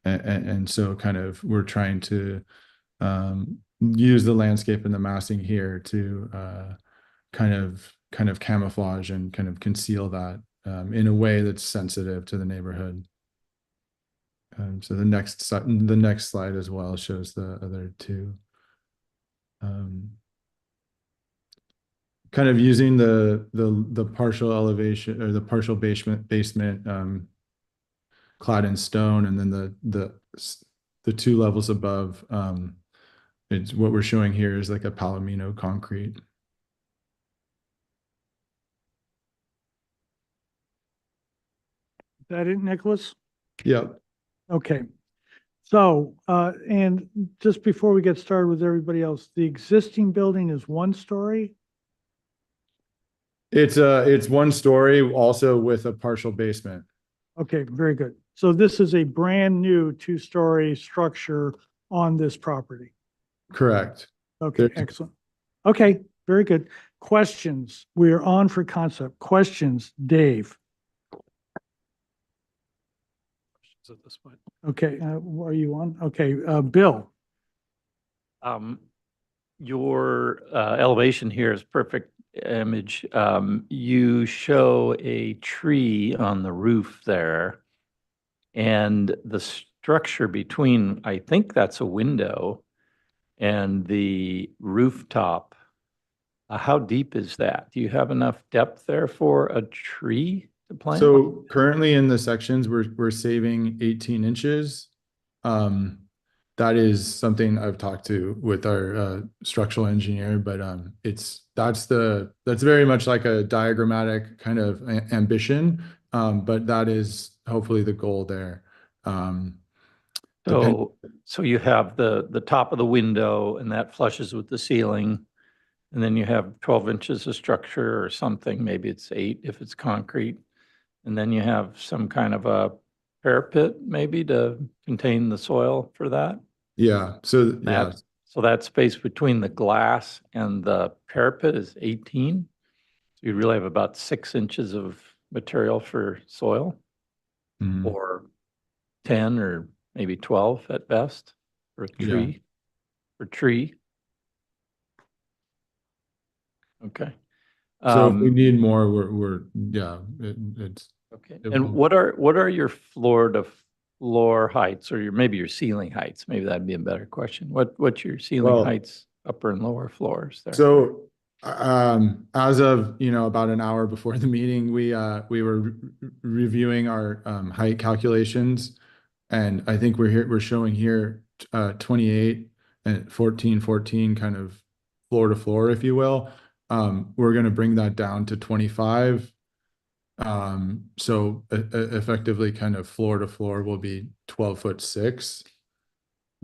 And so kind of we're trying to use the landscape and the massing here to kind of camouflage and kind of conceal that in a way that's sensitive to the neighborhood. So the next slide as well shows the other two. Kind of using the partial elevation or the partial basement clad in stone, and then the two levels above. It's what we're showing here is like a Palomino concrete. is that it, Nicholas? Yep. Okay. So, and just before we get started with everybody else, the existing building is 1 story? It's 1 story, also with a partial basement. Okay, very good. So this is a brand new 2-story structure on this property. Correct. Okay, excellent. Okay, very good. Questions? We are on for concept. Questions, Dave? at this point. Okay, are you on? Okay, Bill? Your elevation here is perfect image. You show a tree on the roof there, and the structure between, I think that's a window, and the rooftop. How deep is that? Do you have enough depth there for a tree to plant? So currently in the sections, we're saving 18 inches. That is something I've talked to with our structural engineer, but that's very much like a diagrammatic kind of ambition, but that is hopefully the goal there. So you have the top of the window, and that flushes with the ceiling, and then you have 12 inches of structure or something. Maybe it's 8 if it's concrete, and then you have some kind of a parapet maybe to contain the soil for that. Yeah. So yeah. So that space between the glass and the parapet is 18. So you really have about 6 inches of material for soil, or 10 or maybe 12 at best for a tree. For tree. Okay. So if we Um, need more, yeah, it's. Okay, it and will- what are your floor to floor heights, or maybe your ceiling heights? Maybe that'd be a better question. What's your ceiling Well- heights, upper and lower floors there? So, as of, about an hour before the meeting, we were reviewing our, height calculations. And I think we're showing here, 28 and 14, 14 kind of floor to floor, if you will. We're gonna bring that down to 25. So effectively kind of floor to floor will be 12'6".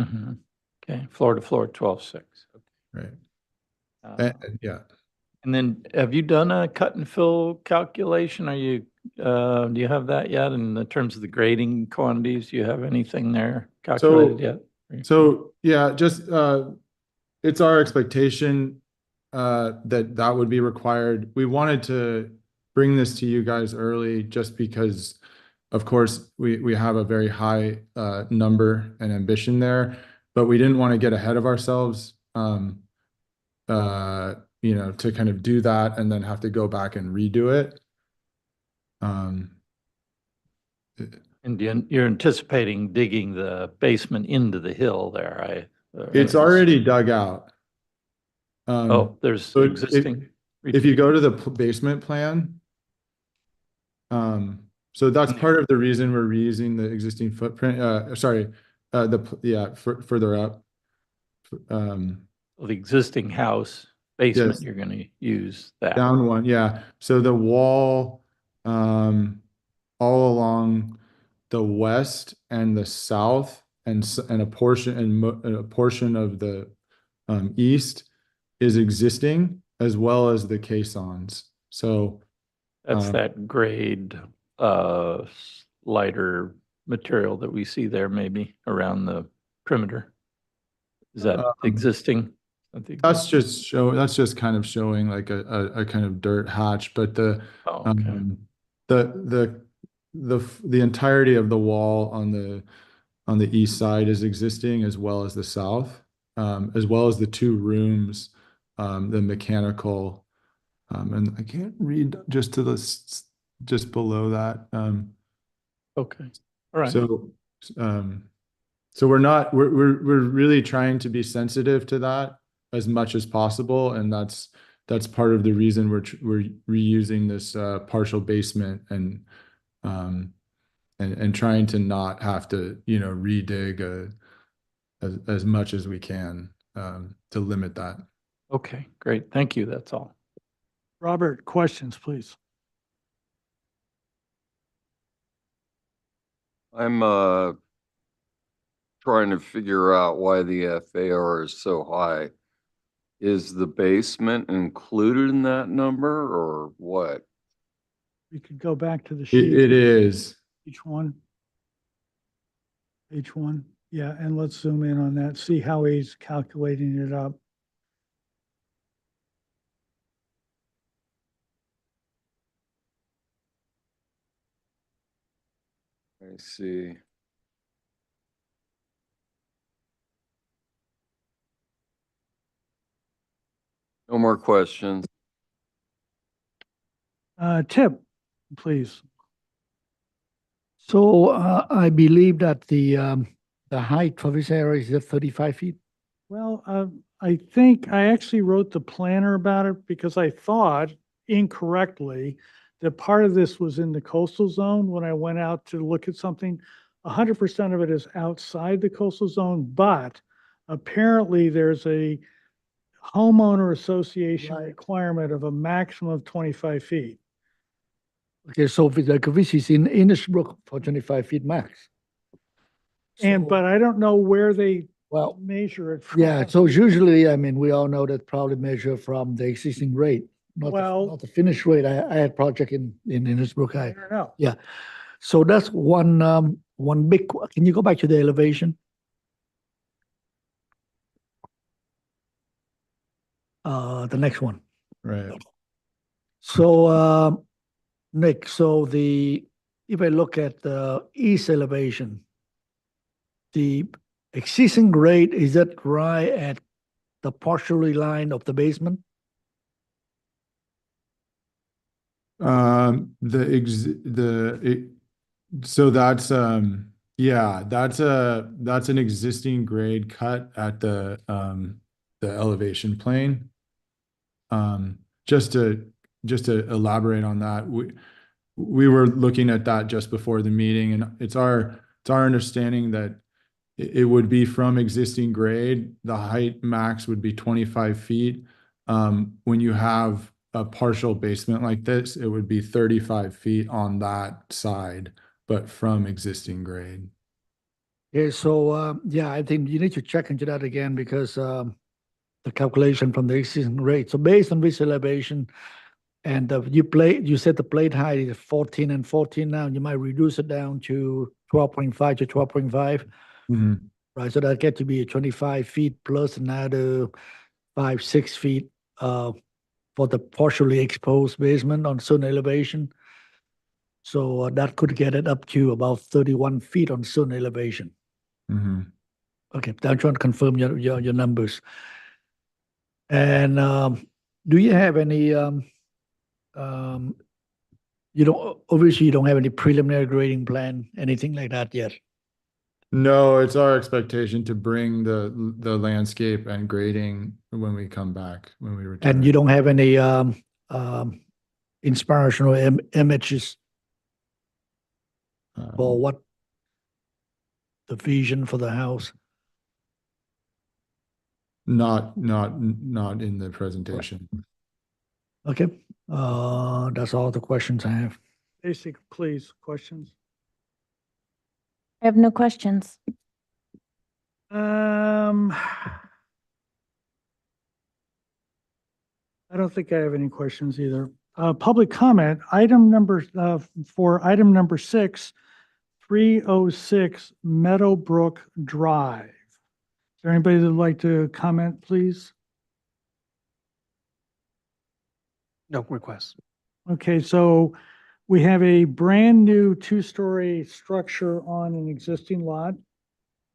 Mhm. Okay, floor to floor, 12.6. Right. Uh, Yeah. And then have you done a cut and fill calculation? Do you have that yet in the terms of the grading quantities? Do you have anything there calculated yet? So yeah, just, it's our expectation, that would be required. We wanted to bring this to you guys early just because, of course, we have a very high, number and ambition there, but we didn't want to get ahead of ourselves, to kind of do that and then have to go back and redo it. And you're anticipating digging the basement into the hill there, It's already dug out. Oh, there's So existing. if you go to the basement plan, so that's part of the reason we're reusing the existing footprint, further up. The existing house basement, Yes. you're gonna use that. Down one, yeah. So the wall, all along the west and the south and a portion and a portion of the, east is existing, as well as the caissons. So That's that grade, lighter material that we see there maybe around the perimeter. Is that existing? that's just kind of showing like a kind of dirt hatch, but Oh, okay. the entirety of the wall on the east side is existing, as well as the south, as well as the two rooms, the mechanical, and I can't read just just below that. Okay, all right. So, so we're really trying to be sensitive to that as much as possible, and that's part of the reason we're reusing this, partial basement and trying to not have to, redig as much as we can, to limit that. Okay, great. Thank you. That's all. Robert, questions, please. I'm trying to figure out why the FAR is so high. Is the basement included in that number or what? We could go back to the sheet. It is. Each one. Each one. Yeah, and let's zoom in on that, see how he's calculating it up. I see. No more questions. Tip, please. So I believe that the height for this area is at 35 feet. Well, I think I actually wrote the planner about it because I thought incorrectly that part of this was in the coastal zone when I went out to look at something. 100% of it is outside the coastal zone, but apparently there's a homeowner association requirement of a maximum of 25 feet. Okay, so this is in Innisbrook for 25 feet max. But I don't know where they Well, measure it from. yeah, so usually, I mean, we all know that probably measure from the existing rate, not the finished rate. I had project in Innisbrook. I don't know. Yeah, so that's one big, can you go back to the elevation? The next one. Right. So, Nick, so if I look at the east elevation, the existing grade, is that right at the partially line of the basement? So yeah, that's an existing grade cut at the elevation plane. Just to elaborate on that, we were looking at that just before the meeting, and it's our understanding that it would be from existing grade, the height max would be 25 feet. When you have a partial basement like this, it would be 35 feet on that side, but from existing grade. Okay, so, yeah, I think you need to check into that again because, the calculation from the existing rate. So based on this elevation and you said the plate height is 14 and 14 now, you might reduce it down to 12.5 to 12.5. Mhm. Right, so that get to be 25 feet plus another 5, 6 feet, for the partially exposed basement on certain elevation. So that could get it up to about 31 feet on certain elevation. Mhm. Okay, I'm trying to confirm your numbers. And do you have any, obviously you don't have any preliminary grading plan, anything like that yet? No, it's our expectation to bring the landscape and grading when we come back, when we return. And you don't have any inspirational images for what the vision for the house? Not in the presentation. Okay, that's all the questions I have. Basic, please, questions? I have no questions. I don't think I have any questions either. Public comment, item number, for item number 6, 306 Meadowbrook Drive. Is there anybody that'd like to comment, please? No requests. Okay, so we have a brand-new 2-story structure on an existing lot.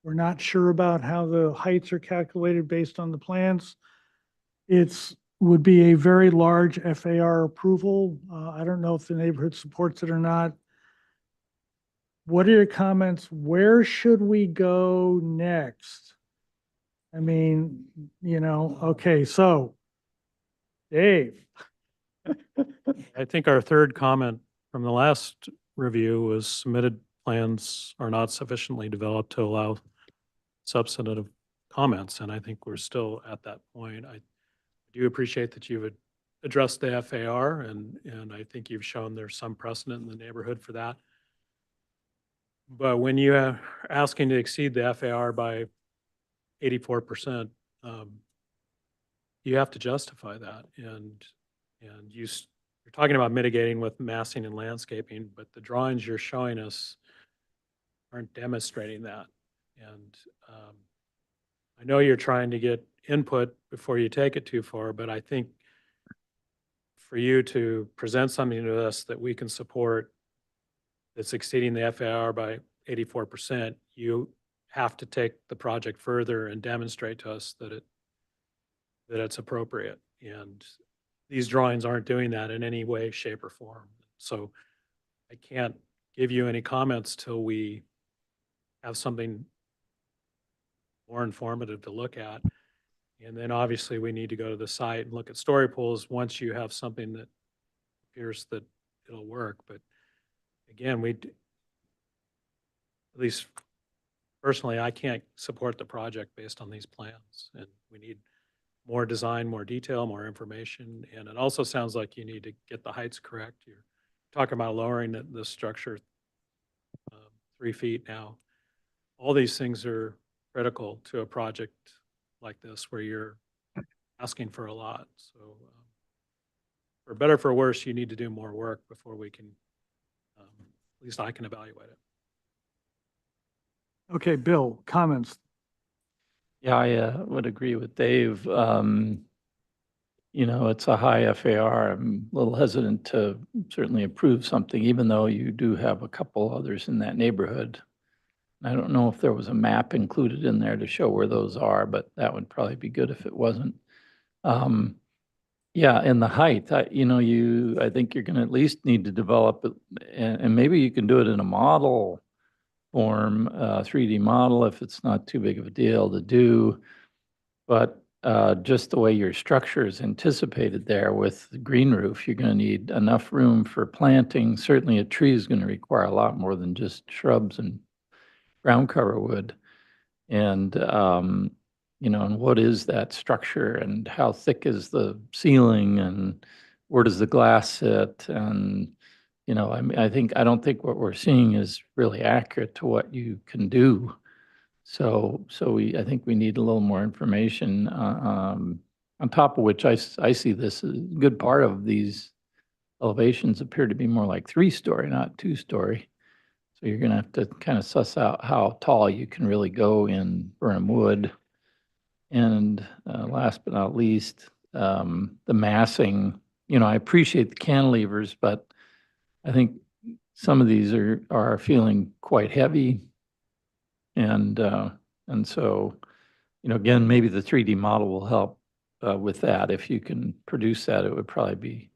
We're not sure about how the heights are calculated based on the plans. Would be a very large FAR approval. I don't know if the neighborhood supports it or not. What are your comments? Where should we go next? I mean, okay, so Dave. I think our third comment from the last review was submitted plans are not sufficiently developed to allow substantive comments, and I think we're still at that point. I do appreciate that you've addressed the FAR, and I think you've shown there's some precedent in the neighborhood for that. But when you are asking to exceed the FAR by 84%, you have to justify that. And you're talking about mitigating with massing and landscaping, but the drawings you're showing us aren't demonstrating that. And I know you're trying to get input before you take it too far, but I think for you to present something to us that we can support that's exceeding the FAR by 84%, you have to take the project further and demonstrate to us that it's appropriate. And these drawings aren't doing that in any way, shape, or form. So I can't give you any comments till we have something more informative to look at. And then obviously we need to go to the site and look at story pools once you have something that appears that it'll work. But again, at least personally, I can't support the project based on these plans. And we need more design, more detail, more information. And it also sounds like you need to get the heights correct. You're talking about lowering the structure 3 feet now. All these things are critical to a project like this where you're asking for a lot. So for better or for worse, you need to do more work before we can, at least I can evaluate it. Okay, Bill, comments? Yeah, I would agree with Dave. It's a high FAR. I'm a little hesitant to certainly approve something, even though you do have a couple others in that neighborhood. I don't know if there was a map included in there to show where those are, but that would probably be good if it wasn't. Yeah, and the height, I think you're gonna at least need to develop it, and maybe you can do it in a model form, 3D model, if it's not too big of a deal to do. But just the way your structure is anticipated there with the green roof, you're gonna need enough room for planting. Certainly, a tree is gonna require a lot more than just shrubs and ground cover would. And, and what is that structure and how thick is the ceiling and where does the glass sit? And, I don't think what we're seeing is really accurate to what you can do. So I think we need a little more information, on top of which I see this as a good part of these elevations appear to be more like 3-story, not 2-story. So you're gonna have to kind of suss out how tall you can really go in Burnham Wood. And last but not least, the massing. I appreciate the cantilevers, but I think some of these are feeling quite heavy. And so, again, maybe the 3D model will help with that. If you can produce that, it would probably be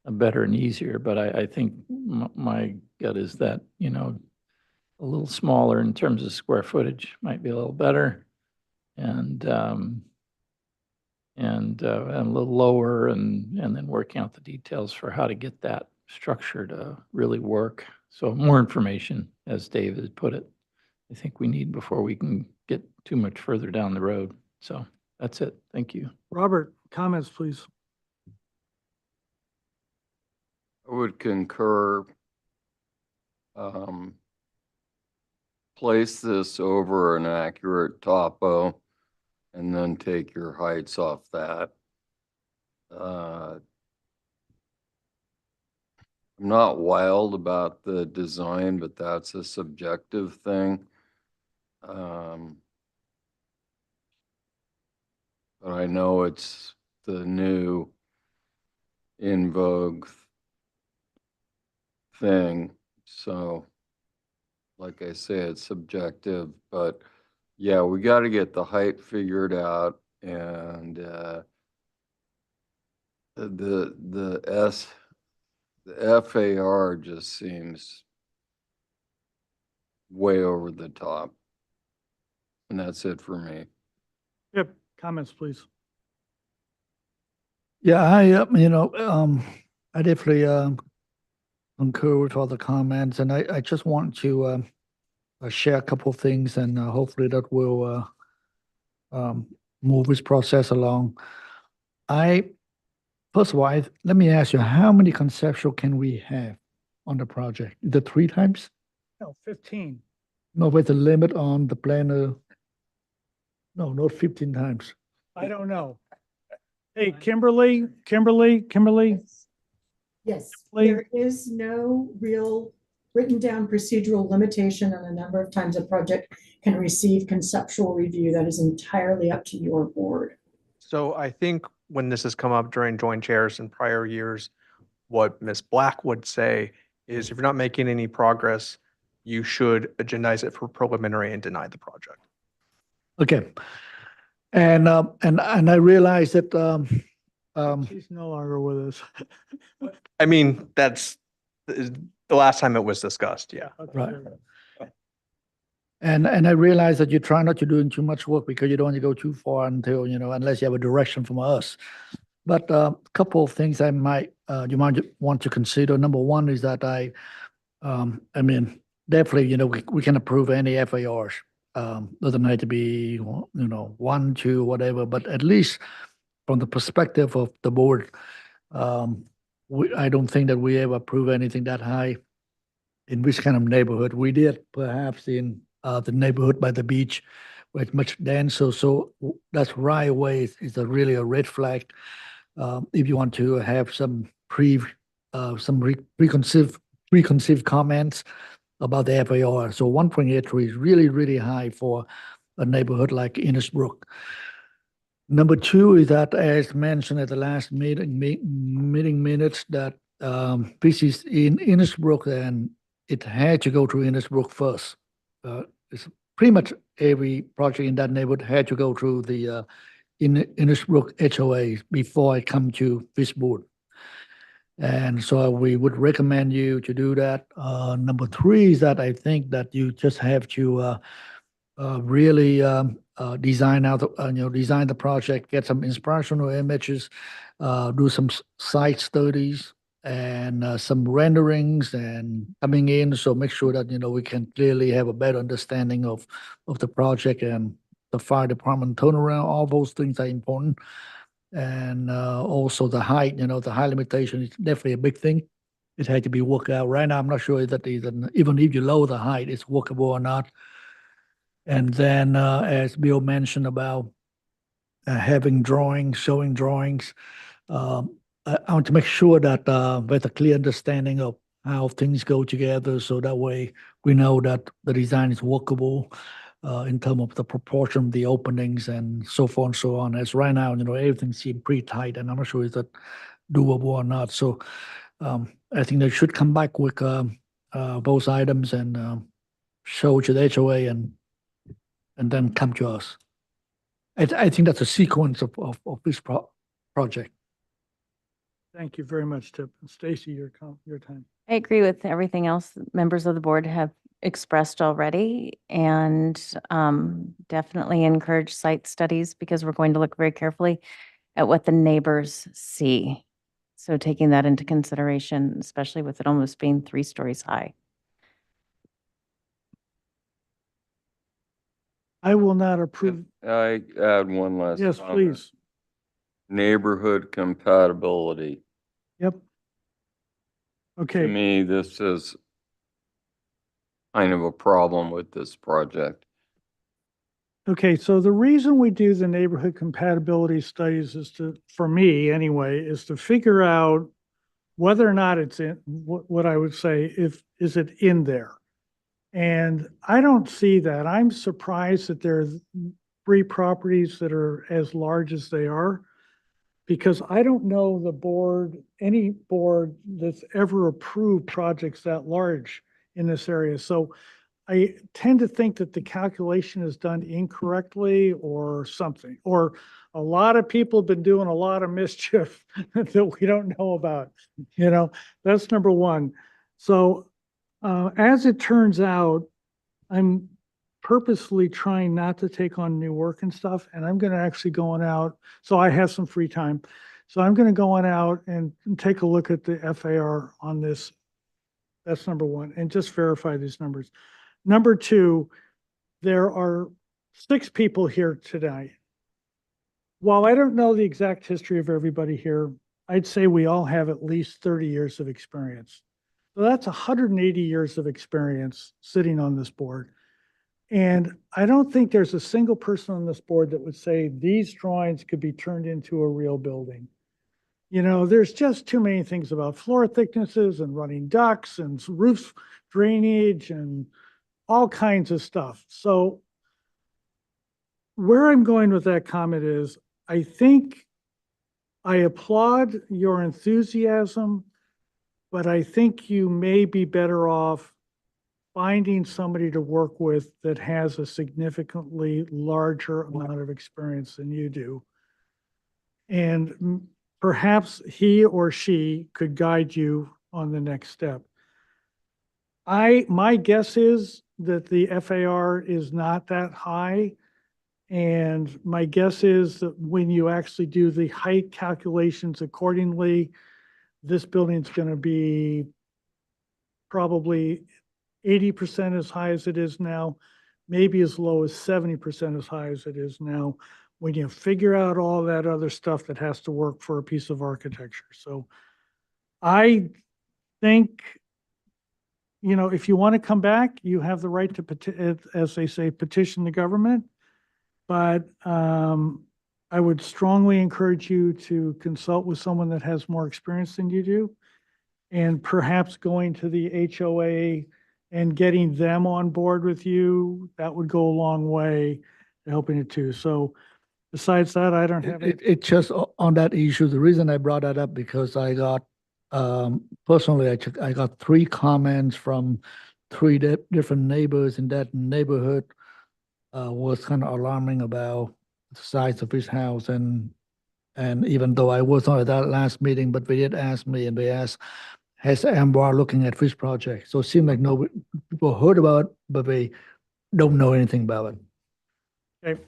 better and easier. But I think my gut is that, a little smaller in terms of square footage might be a little better. And a little lower and then working out the details for how to get that structure to really work. So more information, as Dave has put it, I think we need before we can get too much further down the road. So that's it. Thank you. Robert, comments, please. I would concur. Place this over an accurate topo and then take your heights off that. I'm not wild about the design, but that's a subjective thing. But I know it's the new in vogue thing. So, like I say, it's subjective, but yeah, we got to get the height figured out, and the FAR just seems way over the top. And that's it for me. Yep, comments, please. Yeah, I definitely concur with all the comments, and I just want to share a couple of things, and hopefully that will move this process along. First of all, let me ask you, how many conceptual can we have on the project? The 3 times? No, 15. No, with the limit on the planner. No, not 15 times. I don't know. Hey, Kimberly. Yes, Please. there is no real written down procedural limitation on the number of times a project can receive conceptual review. That is entirely up to your board. So I think when this has come up during joint chairs in prior years, what Ms. Black would say is if you're not making any progress, you should agendize it for preliminary and deny the project. Okay. And I realize that She's no longer with us. I mean, that's the last time it was discussed, yeah. Right. And I realize that you try not to doing too much work because you don't want to go too far until, unless you have a direction from us. But a couple of things you might want to consider. Number one is that definitely, we can approve any FARs. Doesn't have to be, 1, 2, whatever, but at least from the perspective of the board, I don't think that we ever approve anything that high in this kind of neighborhood. We did perhaps in the neighborhood by the beach where it's much denser. So that's right away is really a red flag. If you want to have some preconceived comments about the FAR. So 1.83 is really, really high for a neighborhood like Innisbrook. Number 2 is that, as mentioned at the last meeting minutes, that this is in Innisbrook and it had to go through Innisbrook first. It's pretty much every project in that neighborhood had to go through the Innisbrook HOA before I come to this board. And so we would recommend you to do that. Number three is that I think that you just have to really design out, design the project, get some inspirational images, do some site studies and some renderings and coming in. So make sure that, we can clearly have a better understanding of the project and the fire department turnaround. All those things are important. And also the height, the height limitation is definitely a big thing. It had to be worked out. Right now, I'm not sure that even if you lower the height, it's workable or not. And then, as Bill mentioned about having drawings, showing drawings, I want to make sure that with a clear understanding of how things go together, so that way we know that the design is workable in terms of the proportion of the openings and so forth and so on. As right now, everything seems pretty tight, and I'm not sure is that doable or not. So I think they should come back with those items and show to the HOA and then come to us. I think that's a sequence of this project. Thank you very much, Tip. Stacy, your time. I agree with everything else that members of the board have expressed already, and definitely encourage site studies because we're going to look very carefully at what the neighbors see. So taking that into consideration, especially with it almost being 3 stories high. I will not approve. I add one last Yes, comment. please. Neighborhood compatibility. Yep. To Okay. me, this is kind of a problem with this project. Okay, so the reason we do the neighborhood compatibility studies is for me anyway, is to figure out whether or not it's in, what I would say, is it in there? And I don't see that. I'm surprised that there's 3 properties that are as large as they are, because I don't know any board that's ever approved projects that large in this area. So I tend to think that the calculation is done incorrectly or something, or a lot of people have been doing a lot of mischief that we don't know about. That's number one. So as it turns out, I'm purposely trying not to take on new work and stuff, and I'm going to actually going out. So I have some free time. So I'm going to go on out and take a look at the FAR on this. That's number one, and just verify these numbers. Number two, there are 6 people here tonight. While I don't know the exact history of everybody here, I'd say we all have at least 30 years of experience. So that's 180 years of experience sitting on this board. And I don't think there's a single person on this board that would say these drawings could be turned into a real building. There's just too many things about floor thicknesses and running ducts and roof drainage and all kinds of stuff. So where I'm going with that comment is, I think I applaud your enthusiasm, but I think you may be better off finding somebody to work with that has a significantly larger amount of experience than you do. And perhaps he or she could guide you on the next step. My guess is that the FAR is not that high. And my guess is that when you actually do the height calculations accordingly, this building's going to be probably 80% as high as it is now, maybe as low as 70% as high as it is now, when you figure out all that other stuff that has to work for a piece of architecture. So I think, if you want to come back, you have the right to, as they say, petition the government. But I would strongly encourage you to consult with someone that has more experience than you do, and perhaps going to the HOA and getting them on board with you. That would go a long way to helping it too. So besides that, I don't have any. It just on that issue, the reason I brought that up, because I got, personally, I got 3 comments from 3 different neighbors in that neighborhood. Was kind of alarming about the size of his house. And even though I was not at that last meeting, but they did ask me and they asked, has Ambar looking at this project? So it seemed like no people heard about it, but they don't know anything about it. Okay,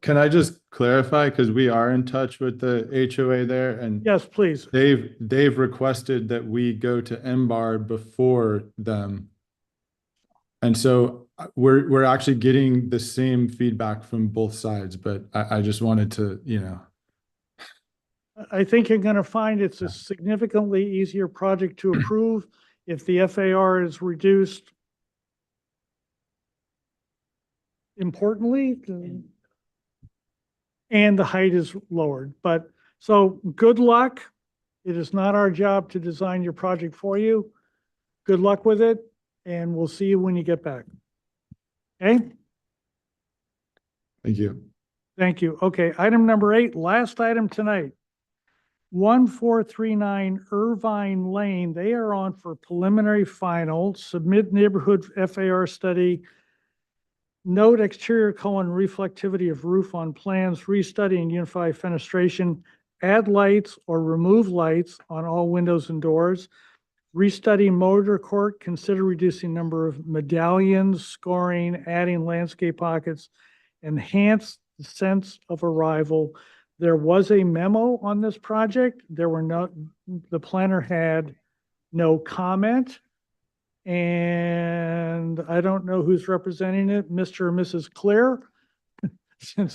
Can I just clarify, because we are in touch with the HOA there, and yes, please. they've requested that we go to MBAR before them. And so we're actually getting the same feedback from both sides, but I just wanted to, I think you're going to find it's a significantly easier project to approve if the FAR is reduced importantly and the height is lowered. But so good luck. It is not our job to design your project for you. Good luck with it, and we'll see you when you get back. Okay? thank you. Thank you. Okay, item number 8, last item tonight. 1439 Irvine Lane, they are on for preliminary final, submit neighborhood FAR study, note exterior reflectivity of roof on plans, restudy and unify fenestration, add lights or remove lights on all windows and doors, restudy motor court, consider reducing number of medallions, scoring, adding landscape pockets, enhance the sense of arrival. There was a memo on this project. The planner had no comment. And I don't know who's representing it, Mr. or Mrs. Clear. Hi,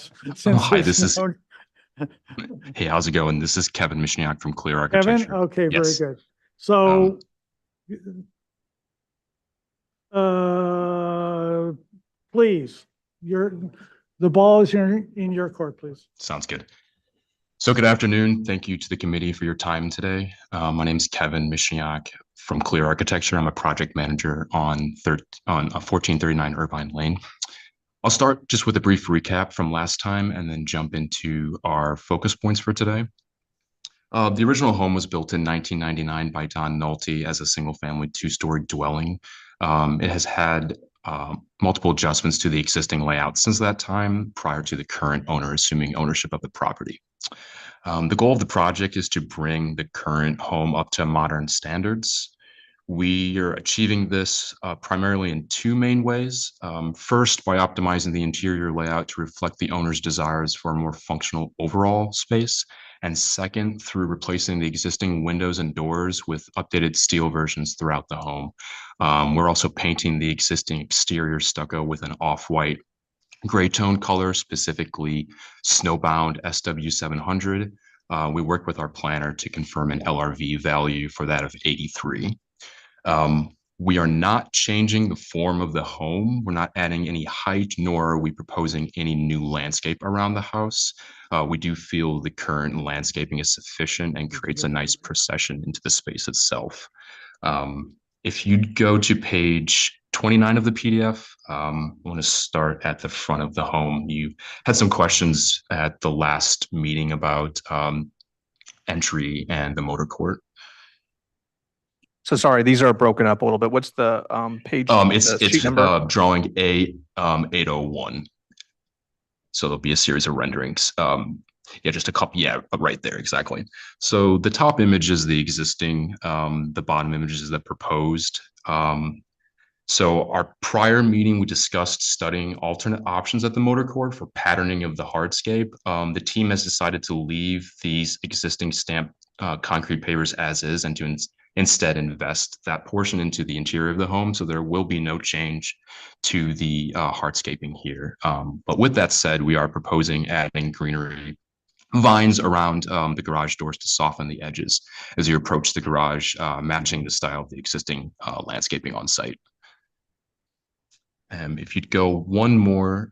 this it's is, hey, how's it going? This is Kevin Mishniak from Clear Architecture. Kevin, okay, very Yes. good. So, please, the ball is in your court, please. Sounds good. So good afternoon. Thank you to the committee for your time today. My name is Kevin Mishniak from Clear Architecture. I'm a project manager on 1439 Irvine Lane. I'll start just with a brief recap from last time and then jump into our focus points for today. The original home was built in 1999 by Don Nolte as a single-family 2-story dwelling. It has had multiple adjustments to the existing layout since that time, prior to the current owner assuming ownership of the property. The goal of the project is to bring the current home up to modern standards. We are achieving this primarily in 2 main ways. First, by optimizing the interior layout to reflect the owner's desires for a more functional overall space. And second, through replacing the existing windows and doors with updated steel versions throughout the home. We're also painting the existing exterior stucco with an off-white gray tone color, specifically snowbound SW700. We worked with our planner to confirm an LRV value for that of 83. We are not changing the form of the home. We're not adding any height, nor are we proposing any new landscape around the house. We do feel the current landscaping is sufficient and creates a nice procession into the space itself. If you'd go to page 29 of the PDF, I want to start at the front of the home. You had some questions at the last meeting about entry and the motor court. So sorry, these are broken up a little bit. What's the page? It's sheet number? drawing A801. So there'll be a series of renderings. Yeah, just a couple. Yeah, right there, exactly. So the top image is the existing. The bottom image is the proposed. So our prior meeting, we discussed studying alternate options at the motor court for patterning of the hardscape. The team has decided to leave these existing stamped concrete pavers as is and to instead invest that portion into the interior of the home. So there will be no change to the hardscaping here. But with that said, we are proposing adding greenery vines around the garage doors to soften the edges as you approach the garage, matching the style of the existing landscaping on site. If you'd go one more,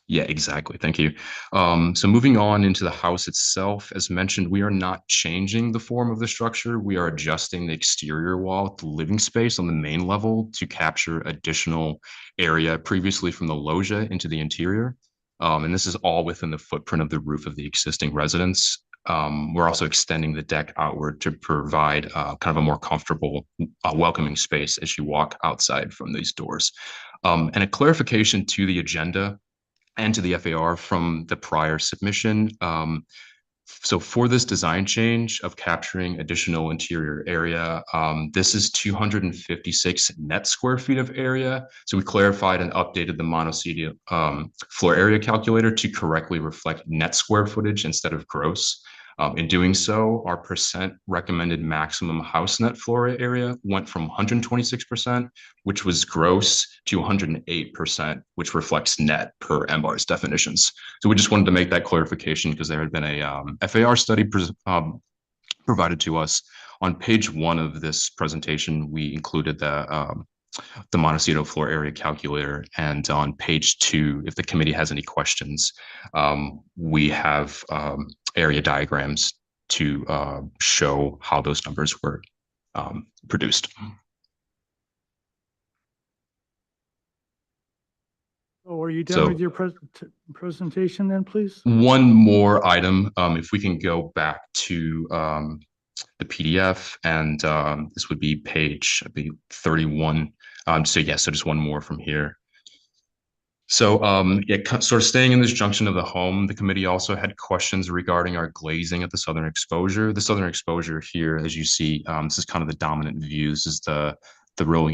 yeah, exactly. Thank you. So moving on into the house itself, as mentioned, we are not changing the form of the structure. We are adjusting the exterior wall, the living space on the main level to capture additional area previously from the loggia into the interior. And this is all within the footprint of the roof of the existing residence. We're also extending the deck outward to provide kind of a more comfortable, welcoming space as you walk outside from these doors. And a clarification to the agenda. and to the FAR from the prior submission. So for this design change of capturing additional interior area, this is 256 net square feet of area. So we clarified and updated the Montecito floor area calculator to correctly reflect net square footage instead of gross. In doing so, our percent recommended maximum house net floor area went from 126%, which was gross, to 108%, which reflects net per MBAR's definitions. So we just wanted to make that clarification because there had been a FAR study provided to us. On page 1 of this presentation, we included the Montecito floor area calculator. And on page 2, if the committee has any questions, we have area diagrams to show how those numbers were produced. Oh, are you done So- with your presentation then, please? One more item, if we can go back to the PDF, and this would be page, I believe, 31. So just one more from here. So sort of staying in this junction of the home, the committee also had questions regarding our glazing at the southern exposure. The southern exposure here, as you see, this is kind of the dominant view. This is the real,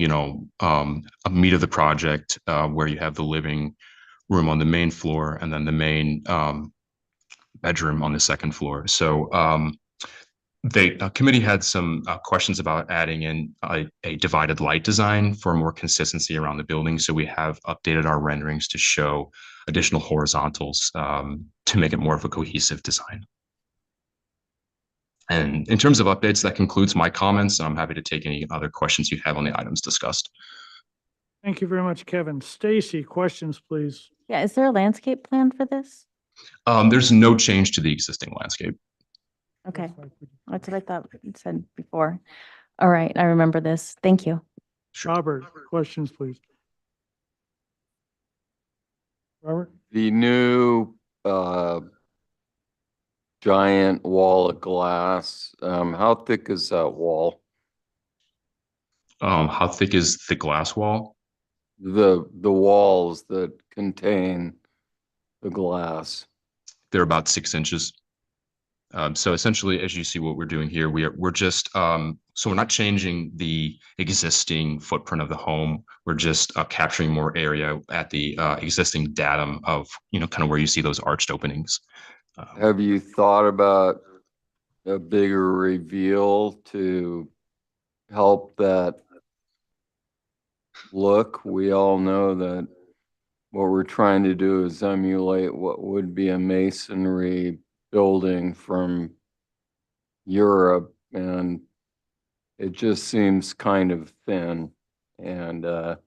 a meat of the project, where you have the living room on the main floor and then the main bedroom on the second floor. So the committee had some questions about adding in a divided light design for more consistency around the building. So we have updated our renderings to show additional horizontals to make it more of a cohesive design. And in terms of updates, that concludes my comments. I'm happy to take any other questions you have on the items discussed. Thank you very much, Kevin. Stacy, questions, please. Yeah, is there a landscape plan for this? There's no change to the existing landscape. Okay, that's what I thought it said before. All right, I remember this. Thank you. Robert, questions, please. Robert? The new giant wall of glass, how thick is that wall? How thick is the glass wall? The walls that contain the glass. They're about 6 inches. So essentially, as you see what we're doing here, we're just, so we're not changing the existing footprint of the home. We're just capturing more area at the existing datum of, kind of where you see those arched openings. Have you thought about a bigger reveal to help that look? We all know that what we're trying to do is emulate what would be a masonry building from Europe, and it just seems kind of thin. And I'll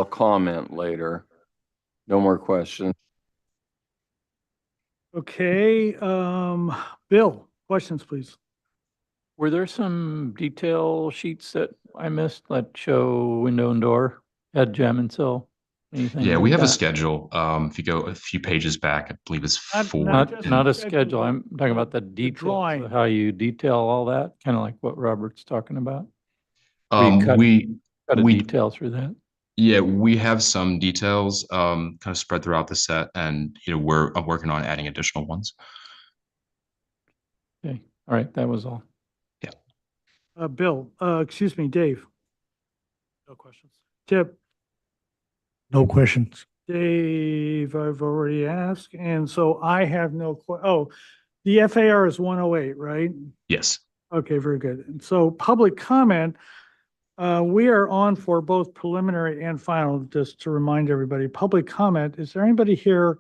comment later. No more questions. Okay, Bill, questions, please. Were there some detail sheets that I missed that show window and door at gem and sill? Anything Yeah, like we have a that? schedule. If you go a few pages back, I believe it's Not- 4. not just Not a schedule, schedule. but I'm talking about the the details, drawing. of how you detail all that, kind of like what Robert's talking about. cut- We Got a we detail through that. Yeah, we have some details kind of spread throughout the set, and we're working on adding additional ones. Okay, all right, that was all. Bill, excuse me, Dave. No questions. Tip, No questions. Dave, I've already asked, and so I have no the FAR is 108, right? Yes. Okay, very good. And so public comment, we are on for both preliminary and final, just to remind everybody, public comment. Is there anybody here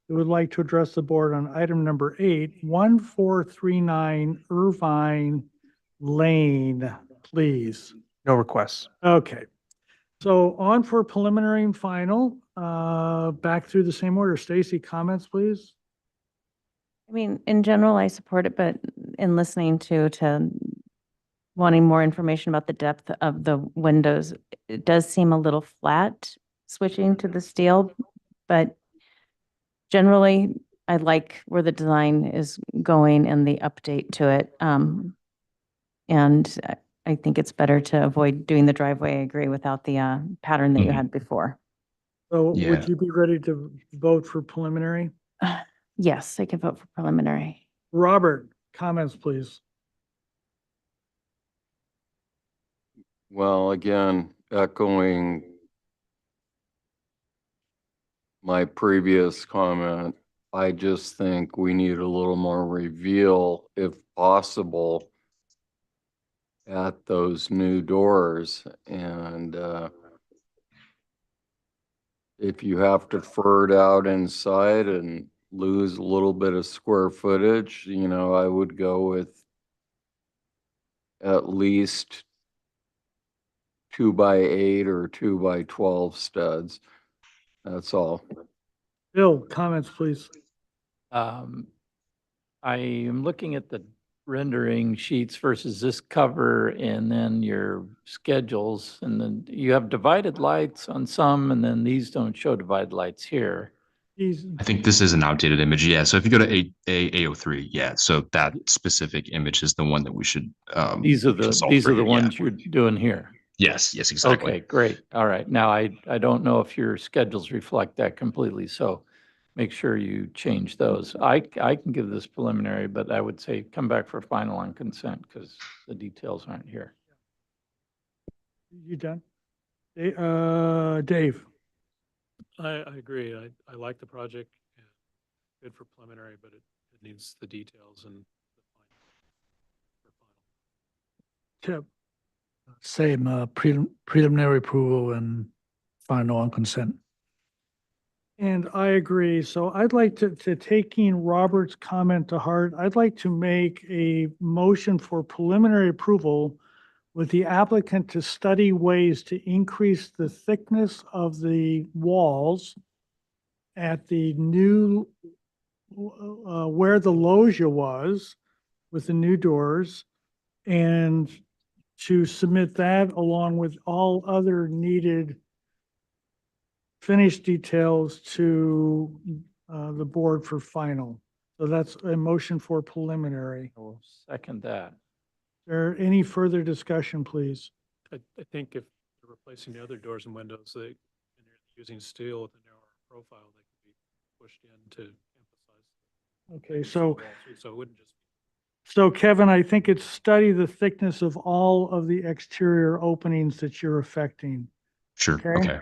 who would like to address the board on item number 8, 1439 Irvine Lane, please? No requests. Okay. So on for preliminary and final, back through the same order. Stacy, comments, please? I mean, in general, I support it, but in listening to wanting more information about the depth of the windows, it does seem a little flat switching to the steel, but generally, I like where the design is going and the update to it. And I think it's better to avoid doing the driveway, I agree, without the pattern that you had before. So Yeah. would you be ready to vote for preliminary? Yes, I can vote for preliminary. Robert, comments, please. Well, again, echoing my previous comment, I just think we need a little more reveal, if possible, at those new doors. And if you have to fur it out inside and lose a little bit of square footage, you know, I would go with at least 2x8 or 2x12 studs. That's all. Bill, comments, please. I am looking at the rendering sheets versus this cover and then your schedules. And then you have divided lights on some, and then these don't show divided lights here. I think this is an outdated image. Yeah. So if you go to A03, yeah. So that specific image is the one that we should. These are consult for here, yeah. ones you're doing here. Yes. Yes. Exactly. Okay, great. All right. Now, I don't know if your schedules reflect that completely, so make sure you change those. I can give this preliminary, but I would say come back for final on consent because the details aren't here. You done? Dave? I agree. I like the project. Yeah, good for preliminary, but it needs the details and the final. Tip? Same, preliminary approval and final on consent. And I agree. So I'd like to taking Robert's comment to heart, I'd like to make a motion for preliminary approval with the applicant to study ways to increase the thickness of the walls at the new, where the loggia was with the new doors, and to submit that along with all other needed finished details to the board for final. So that's a motion for preliminary. I will second that. Is there any further discussion, please? I think if you're replacing the other doors and windows, and you're using steel with a narrower profile, they could be pushed in to emphasize. Okay, so, So it wouldn't just. so Kevin, I think it's study the thickness of all of the exterior openings that you're affecting. Sure. Okay. Okay.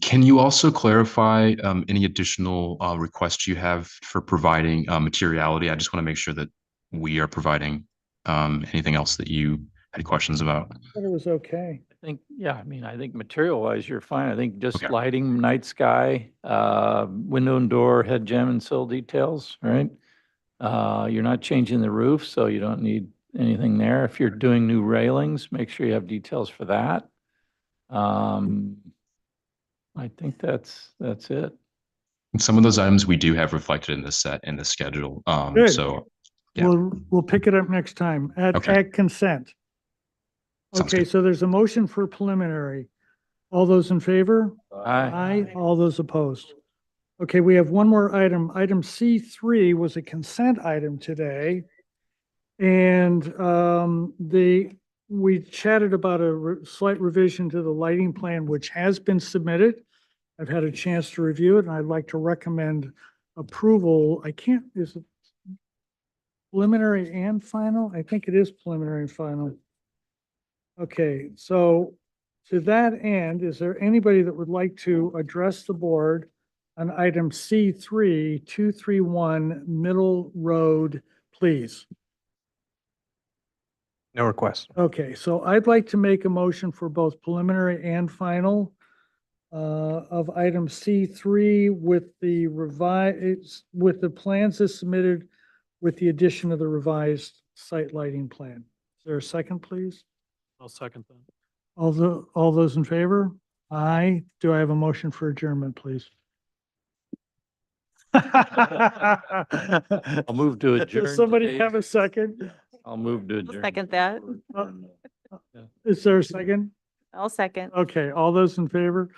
Can you also clarify any additional requests you have for providing materiality? I just want to make sure that we are providing anything else that you had questions about. I thought it was okay. I think, yeah, I mean, I think material-wise, you're fine. I think just Okay. lighting, night sky, window and door, head gem and sill details, right? You're not changing the roof, so you don't need anything there. If you're doing new railings, make sure you have details for that. I think that's it. And some of those items we do have reflected in the set in the schedule. Good. So yeah. We'll pick it up next time Okay. at consent. Sounds Okay, good. so there's a motion for preliminary. All those in favor? Aye. Aye. All those opposed? Okay, we have one more item. Item C3 was a consent item today. And we chatted about a slight revision to the lighting plan, which has been submitted. I've had a chance to review it, and I'd like to recommend approval. Is it preliminary and final? I think it is preliminary and final. Okay, so to that end, is there anybody that would like to address the board on item C3, 231 Middle Road, please? No requests. Okay, so I'd like to make a motion for both preliminary and final of item C3 with the with the plans as submitted with the addition of the revised site lighting plan. Is there a second, please? I'll second that. All those in favor? Aye. Do I have a motion for adjournment, please? I'll move to adjourn. Does somebody today's- have a second? I'll move to adjourn. Second that. Is there a second? I'll second. Okay, all those in favor?